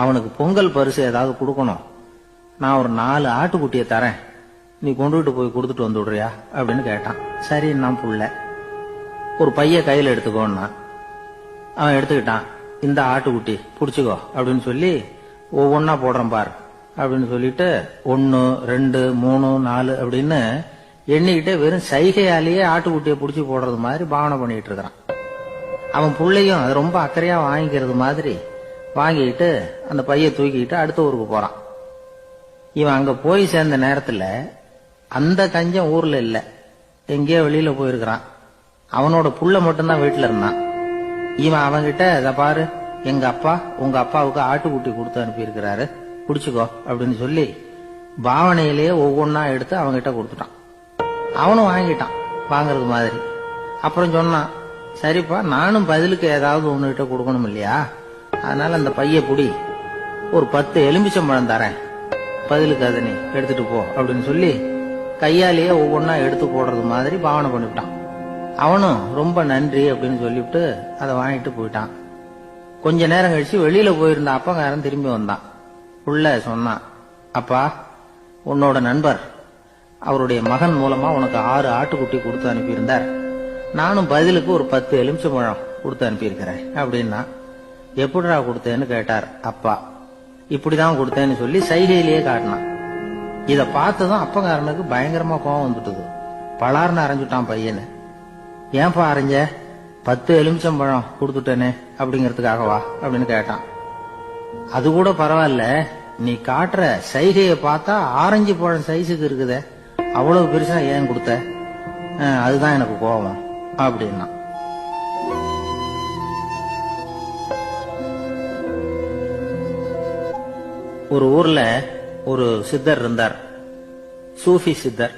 Speaker 1: அவனுக்கு பொங்கல் பரிசு ஏதாவது கொடுக்கணும். நான் ஒரு 4 ஆட்டுக்குட்டியை தரேன், நீ கொண்டுகிட்டு போய் கொடுத்துட்டு வந்து விடுறியா அப்படின்னு கேட்டான். சரி, நான் புள்ள ஒரு பைய கையில எடுத்துக்கோன்னா. அவன் எடுத்துக்கிட்டான். இந்த ஆட்டுக்குட்டி புடிச்சுக்கோ அப்படின்னு சொல்லி ஒவ்வொன்னா போடுறேன் பார் அப்படின்னு சொல்லிட்டு 1 2 3 4 அப்படின்னு எண்ணிக்கிட்டே வெறும் சைகையாலேயே ஆட்டுக்குட்டியை புடிச்சு போடுறது மாதிரி பாவனை பண்ணிட்டு இருக்கிறான். அவன் புள்ளையும் அது ரொம்ப அக்கறையா வாங்கிக்கிறது மாதிரி வாங்கிட்டு அந்த பைய தூக்கிட்டு அடுத்த ஊருக்கு போறான். இவன் அங்க போய் சேர்ந்த நேரத்துல அந்த கஞ்சன் ஊர்ல இல்ல, எங்கேயோ வெளியில போயிருக்கிறான். அவனோட புள்ள மட்டும்தான் வீட்டுல இருந்தான். இவன் அவன்கிட்ட, இத பாரு, எங்க அப்பா உங்க அப்பாவுக்கு ஆட்டுக்குட்டி கொடுத்து அனுப்பி இருக்கிறாரு, குடிச்சுக்கோ அப்படின்னு சொல்லி பாவனையிலேயே ஒவ்வொன்னா எடுத்து அவன்கிட்ட கொடுத்துட்டான். அவனும் வாங்கிட்டான் வாங்கறது மாதிரி. அப்புறம் சொன்னான், சரிப்பா, நானும் பதிலுக்கு ஏதாவது ஒண்ணுகிட்ட கொடுக்கணும் இல்லையா, அதனால அந்த பைய புடி, ஒரு 10 எலுமிச்சம்பழம் தரேன், பதிலுக்கு அதை நீ எடுத்துட்டு போ அப்படின்னு சொல்லி கையாலேயே ஒவ்வொன்னா எடுத்து போடுறது மாதிரி பாவனை பண்ணிவிட்டான். அவனும் ரொம்ப நன்றி அப்படின்னு சொல்லிவிட்டு அதை வாங்கிட்டு போயிட்டான். கொஞ்ச நேரம் கழிச்சு வெளியில போயிருந்த அப்பங்காரன் திரும்பி வந்தான். உள்ள சொன்னான், அப்பா, உன்னோட நண்பர் அவருடைய மகன் மூலமா உனக்கு 6 ஆட்டுக்குட்டி கொடுத்து அனுப்பியிருந்தார். நானும் பதிலுக்கு ஒரு 10 எலுமிச்சம்பழம் கொடுத்து அனுப்பியிருக்கிறேன் அப்படின்னா. எப்படிடா கொடுத்தேன்னு கேட்டார் அப்பா. இப்படிதான் கொடுத்தேன்னு சொல்லி சைகையிலேயே காட்டினான். இத பார்த்ததும் அப்பங்காரனுக்கு பயங்கரமா கோபம் வந்துட்டுது. பலார்னு அரைஞ்சுட்டான் பையனு. ஏன்பா அரைஞ்ச? 10 எலுமிச்சம்பழம் கொடுத்துட்டேனே அப்படிங்கறதுக்காகவா அப்படின்னு கேட்டான். அது கூட பரவாயில்ல, நீ காட்டுற சைகையை பார்த்தா ஆரஞ்சு பழம் சைஸுக்கு இருக்குதே, அவ்வளவு பெருசா ஏன் கொடுத்த? அதுதான் எனக்கு கோபம் அப்படின்னா. ஒரு ஊர்ல ஒரு சித்தர் இருந்தார், சூஃபி சித்தர்.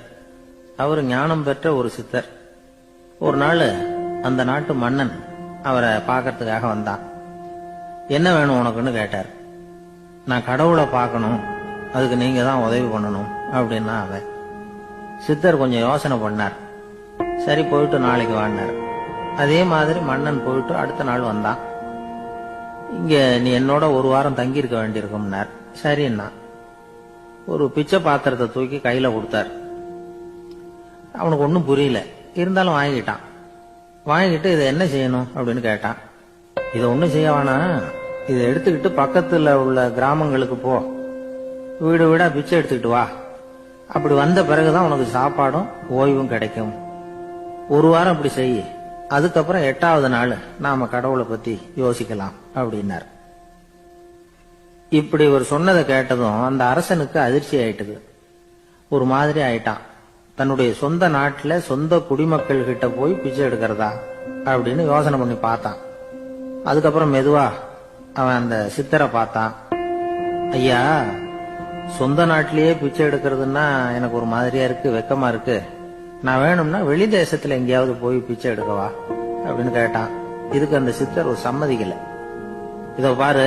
Speaker 1: அவர் ஞானம் பெற்ற ஒரு சித்தர். ஒரு நாள் அந்த நாட்டு மன்னன் அவரை பார்க்கறதுக்காக வந்தான். என்ன வேணும் உனக்குன்னு கேட்டார். நான் கடவுளை பார்க்கணும், அதுக்கு நீங்க தான் உதவி பண்ணணும் அப்படின்னா அவன். சித்தர் கொஞ்சம் யோசனை பண்ணார். சரி, போயிட்டு நாளைக்கு வாங்கினார். அதே மாதிரி மன்னன் போயிட்டு அடுத்த நாள் வந்தான். இங்க நீ என்னோட ஒரு வாரம் தங்கி இருக்க வேண்டியிருக்கும்னார். சரின்னா ஒரு பிச்சை பாத்திரத்தை தூக்கி கையில கொடுத்தார். அவனுக்கு ஒன்னும் புரியல, இருந்தாலும் வாங்கிட்டான். வாங்கிட்டு இதை என்ன செய்யணும் அப்படின்னு கேட்டான். இதை ஒன்னும் செய்ய வேணாம், இதை எடுத்துக்கிட்டு பக்கத்துல உள்ள கிராமங்களுக்கு போ, வீடு வீடா பிச்சை எடுத்துக்கிட்டு வா. அப்படி வந்த பிறகுதான் உனக்கு சாப்பாடும் ஓய்வும் கிடைக்கும். ஒரு வாரம் அப்படி செய், அதுக்கப்புறம் 8வது நாள் நாம கடவுளை பத்தி யோசிக்கலாம் அப்படின்னார். இப்படி ஒரு சொன்னதை கேட்டதும் அந்த அரசனுக்கு அதிர்ச்சி ஆயிட்டுது. ஒரு மாதிரி ஆயிட்டான். தன்னுடைய சொந்த நாட்டுல சொந்த குடிமக்கள் கிட்ட போய் பிச்சை எடுக்கிறதா அப்படின்னு யோசனை பண்ணி பார்த்தான். அதுக்கப்புறம் மெதுவா அவன் அந்த சித்தரை பார்த்தான். ஐயா, சொந்த நாட்டிலேயே பிச்சை எடுக்கிறதுன்னா எனக்கு ஒரு மாதிரியா இருக்கு, வெக்கமா இருக்கு. நான் வேணும்னா வெளி தேசத்துல எங்கேயாவது போய் பிச்சை எடுக்கவா அப்படின்னு கேட்டான். இதுக்கு அந்த சித்தர் ஒரு சம்மதிக்கல. இத பாரு,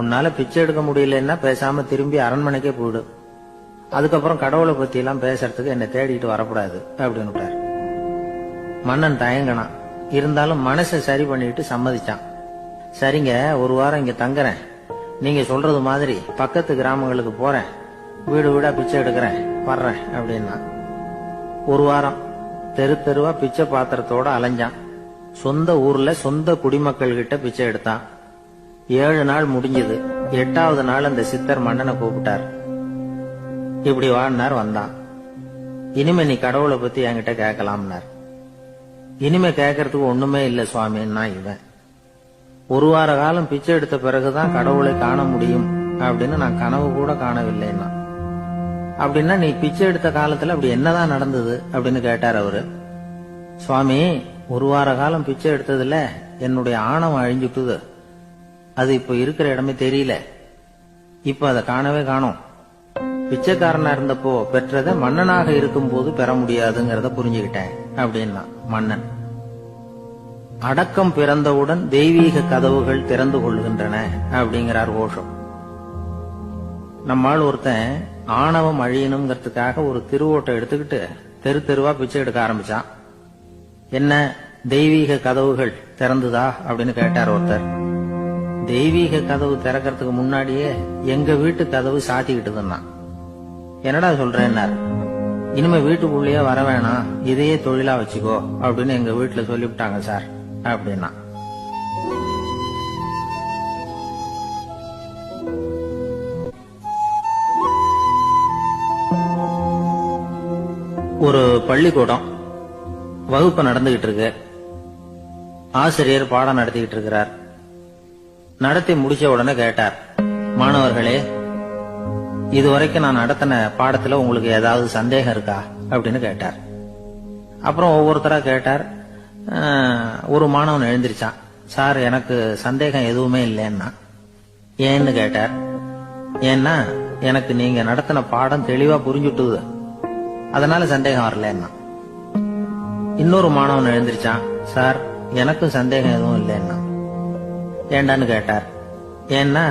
Speaker 1: உன்னால பிச்சை எடுக்க முடியலன்னா பேசாம திரும்பி அரண்மனைக்கே போயிடு. அதுக்கப்புறம் கடவுளை பத்தி எல்லாம் பேசுறதுக்கு என்னை தேடிட்டு வரக்கூடாது அப்படின்னு விட்டார். மன்னன் தயங்கினான். இருந்தாலும் மனசை சரி பண்ணிட்டு சம்மதிச்சான். சரிங்க, ஒரு வாரம் இங்க தங்குறேன், நீங்க சொல்றது மாதிரி பக்கத்து கிராமங்களுக்கு போறேன், வீடு வீடா பிச்சை எடுக்கிறேன், வர்றேன் அப்படின்னா. ஒரு வாரம் தெரு தெருவா பிச்சை பாத்திரத்தோட அலைஞ்சான். சொந்த ஊர்ல சொந்த குடிமக்கள் கிட்ட பிச்சை எடுத்தான். 7 நாள் முடிஞ்சது. 8வது நாள் அந்த சித்தர் மன்னனை கூப்பிட்டார். இப்படி வாழ்னார். வந்தான். இனிமே நீ கடவுளை பத்தி என்கிட்ட கேட்கலாம்னார். இனிமே கேட்கறதுக்கு ஒண்ணுமே இல்ல சுவாமின்னா இவன். ஒரு வார காலம் பிச்சை எடுத்த பிறகுதான் கடவுளை காண முடியும் அப்படின்னு நான் கனவு கூட காணவில்லைன்னா. அப்படின்னா நீ பிச்சை எடுத்த காலத்துல அப்படி என்னதான் நடந்தது அப்படின்னு கேட்டார் அவரு. சுவாமி, ஒரு வார காலம் பிச்சை எடுத்ததுல என்னுடைய ஆணவம் அழிஞ்சுட்டுது. அது இப்ப இருக்கிற இடமே தெரியல. இப்ப அதை காணவே காணோம். பிச்சைக்காரனா இருந்தப்போ பெற்றதை மன்னனாக இருக்கும் போது பெற முடியாதுங்கிறத புரிஞ்சுக்கிட்டேன் அப்படின்னா மன்னன். அடக்கம் பிறந்தவுடன் தெய்வீக கதவுகள் திறந்து கொள்கின்றன அப்படிங்கிறார் ஓஷோ. நம்மால் ஒருத்தன் ஆணவம் அழியணுங்கிறதுக்காக ஒரு திருவோட்டை எடுத்துக்கிட்டு தெரு தெருவா பிச்சை எடுக்க ஆரம்பிச்சான். என்ன, தெய்வீக கதவுகள் திறந்துதா அப்படின்னு கேட்டார் ஒருத்தர். தெய்வீக கதவு திறக்கிறதுக்கு முன்னாடியே எங்க வீட்டு கதவு சாத்திக்கிட்டுதுன்னா. என்னடா சொல்றேன்னாரு. இனிமே வீட்டுக்குள்ளேயே வர வேணாம், இதையே தொழிலா வச்சுக்கோ அப்படின்னு எங்க வீட்டுல சொல்லிவிட்டாங்க சார் அப்படின்னா. ஒரு பள்ளிக்கூடம் வகுப்பு நடந்துகிட்டு இருக்கு. ஆசிரியர் பாடம் நடத்திக்கிட்டு இருக்கிறார். நடத்தி முடிச்ச உடனே கேட்டார், மாணவர்களே, இதுவரைக்கும் நான் நடத்தின பாடத்துல உங்களுக்கு ஏதாவது சந்தேகம் இருக்கா அப்படின்னு கேட்டார். அப்புறம் ஒவ்வொருத்தரா கேட்டார். ஒரு மாணவன் எழுந்திருச்சான். சார், எனக்கு சந்தேகம் எதுவுமே இல்லைன்னா. ஏன்னு கேட்டார். ஏன்னா எனக்கு நீங்க நடத்தின பாடம் தெளிவா புரிஞ்சுட்டுது, அதனால சந்தேகம் வரலன்னா. இன்னொரு மாணவன் எழுந்திருச்சான். சார், எனக்கும் சந்தேகம் எதுவும் இல்லைன்னா. ஏண்டான்னு கேட்டார். ஏன்னா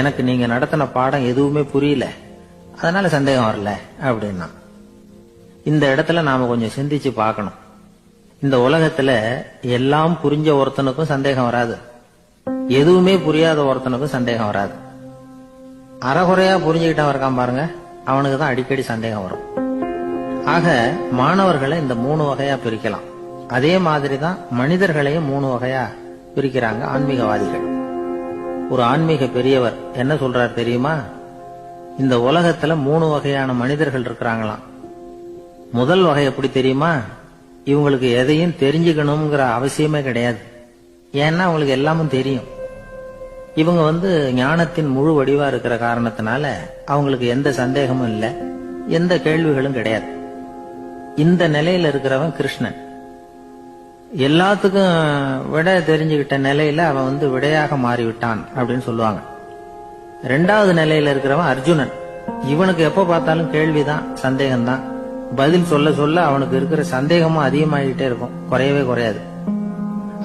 Speaker 1: எனக்கு நீங்க நடத்தின பாடம் எதுவுமே புரியல, அதனால சந்தேகம் வரல அப்படின்னா. இந்த இடத்துல நாம கொஞ்சம் சிந்திச்சு பார்க்கணும். இந்த உலகத்துல எல்லாம் புரிஞ்ச ஒருத்தனுக்கும் சந்தேகம் வராது. எதுவுமே புரியாத ஒருத்தனுக்கும் சந்தேகம் வராது. அறகுறையா புரிஞ்சுக்கிட்டவன் இருக்கான் பாருங்க, அவனுக்கு தான் அடிக்கடி சந்தேகம் வரும். ஆக மாணவர்களை இந்த 3 வகையா பிரிக்கலாம். அதே மாதிரிதான் மனிதர்களையும் 3 வகையா பிரிக்கிறாங்க ஆன்மீகவாதிகள். ஒரு ஆன்மீக பெரியவர் என்ன சொல்றார் தெரியுமா? இந்த உலகத்துல 3 வகையான மனிதர்கள் இருக்கிறாங்களாம். முதல் வகை எப்படி தெரியுமா? இவங்களுக்கு எதையும் தெரிஞ்சுக்கணுங்கிற அவசியமே கிடையாது. ஏன்னா அவங்களுக்கு எல்லாமும் தெரியும். இவங்க ஞானத்தின் முழு வடிவா இருக்கிற காரணத்தினால அவங்களுக்கு எந்த சந்தேகமும் இல்லை, எந்த கேள்விகளும் கிடையாது. இந்த நிலையில இருக்கிறவன் கிருஷ்ணன். எல்லாத்துக்கும் விட தெரிஞ்சுக்கிட்ட நிலையில அவன் விடையாக மாறிவிட்டான் அப்படின்னு சொல்லுவாங்க. 2வது நிலையில இருக்கிறவன் அர்ஜுனன். இவனுக்கு எப்ப பார்த்தாலும் கேள்விதான், சந்தேகம்தான். பதில் சொல்ல சொல்ல அவனுக்கு இருக்கிற சந்தேகமும் அதிகமாகிட்டே இருக்கும், குறையவே குறையாது.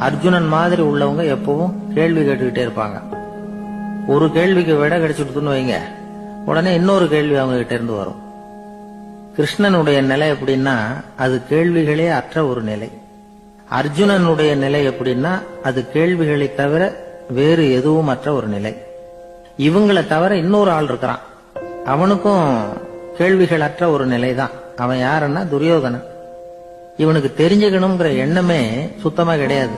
Speaker 1: அர்ஜுனன் மாதிரி உள்ளவங்க எப்பவும் கேள்வி கேட்டுக்கிட்டே இருப்பாங்க. ஒரு கேள்விக்கு விட கிடைச்சுட்டுன்னு வைங்க, உடனே இன்னொரு கேள்வி அவங்க கிட்ட இருந்து வரும். கிருஷ்ணனுடைய நிலை எப்படின்னா அது கேள்விகளே அற்ற ஒரு நிலை. அர்ஜுனனுடைய நிலை எப்படின்னா அது கேள்விகளை தவிர வேறு எதுவும் அற்ற ஒரு நிலை. இவங்களை தவிர இன்னொரு ஆள் இருக்கிறான், அவனுக்கும் கேள்விகள் அற்ற ஒரு நிலை தான். அவன் யாருன்னா துரியோதனன். இவனுக்கு தெரிஞ்சுக்கணுங்கிற எண்ணமே சுத்தமா கிடையாது.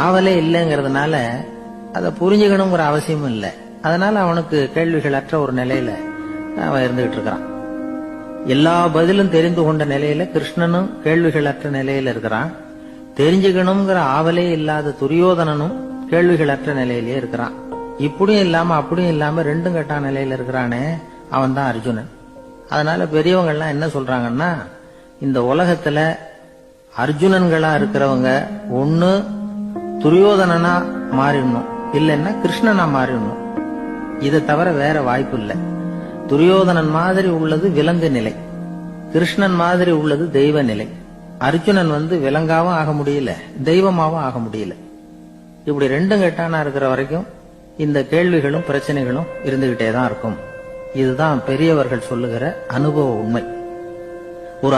Speaker 1: ஆவலே இல்லைங்கிறதுனால அதை புரிஞ்சுக்கணுங்கிற அவசியமும் இல்லை. அதனால அவனுக்கு கேள்விகள் அற்ற ஒரு நிலையில அவன் இருந்துகிட்டு இருக்கிறான். எல்லா பதிலும் தெரிந்து கொண்ட நிலையில கிருஷ்ணனும் கேள்விகள் அற்ற நிலையில இருக்கிறான். தெரிஞ்சுக்கணுங்கிற ஆவலே இல்லாத துரியோதனனும் கேள்விகள் அற்ற நிலையிலே இருக்கிறான். இப்படியும் இல்லாம அப்படியும் இல்லாம ரெண்டும் கெட்டான நிலையில இருக்கிறானே, அவன் தான் அர்ஜுனன். அதனால பெரியவங்கள்லாம் என்ன சொல்றாங்கன்னா, இந்த உலகத்துல அர்ஜுனன்களா இருக்கிறவங்க ஒண்ணு துரியோதனனா மாறிடணும், இல்லைன்னா கிருஷ்ணனா மாறிடணும். இதை தவிர வேற வாய்ப்பு இல்லை. துரியோதனன் மாதிரி உள்ளது விலங்கு நிலை, கிருஷ்ணன் மாதிரி உள்ளது தெய்வ நிலை. அர்ஜுனன் விலங்காவும் ஆக முடியல, தெய்வமாவும் ஆக முடியல. இப்படி ரெண்டும் கெட்டானா இருக்கிற வரைக்கும் இந்த கேள்விகளும் பிரச்சனைகளும் இருந்துகிட்டே தான் இருக்கும். இதுதான் பெரியவர்கள் சொல்லுகிற அனுபவ உண்மை. ஒரு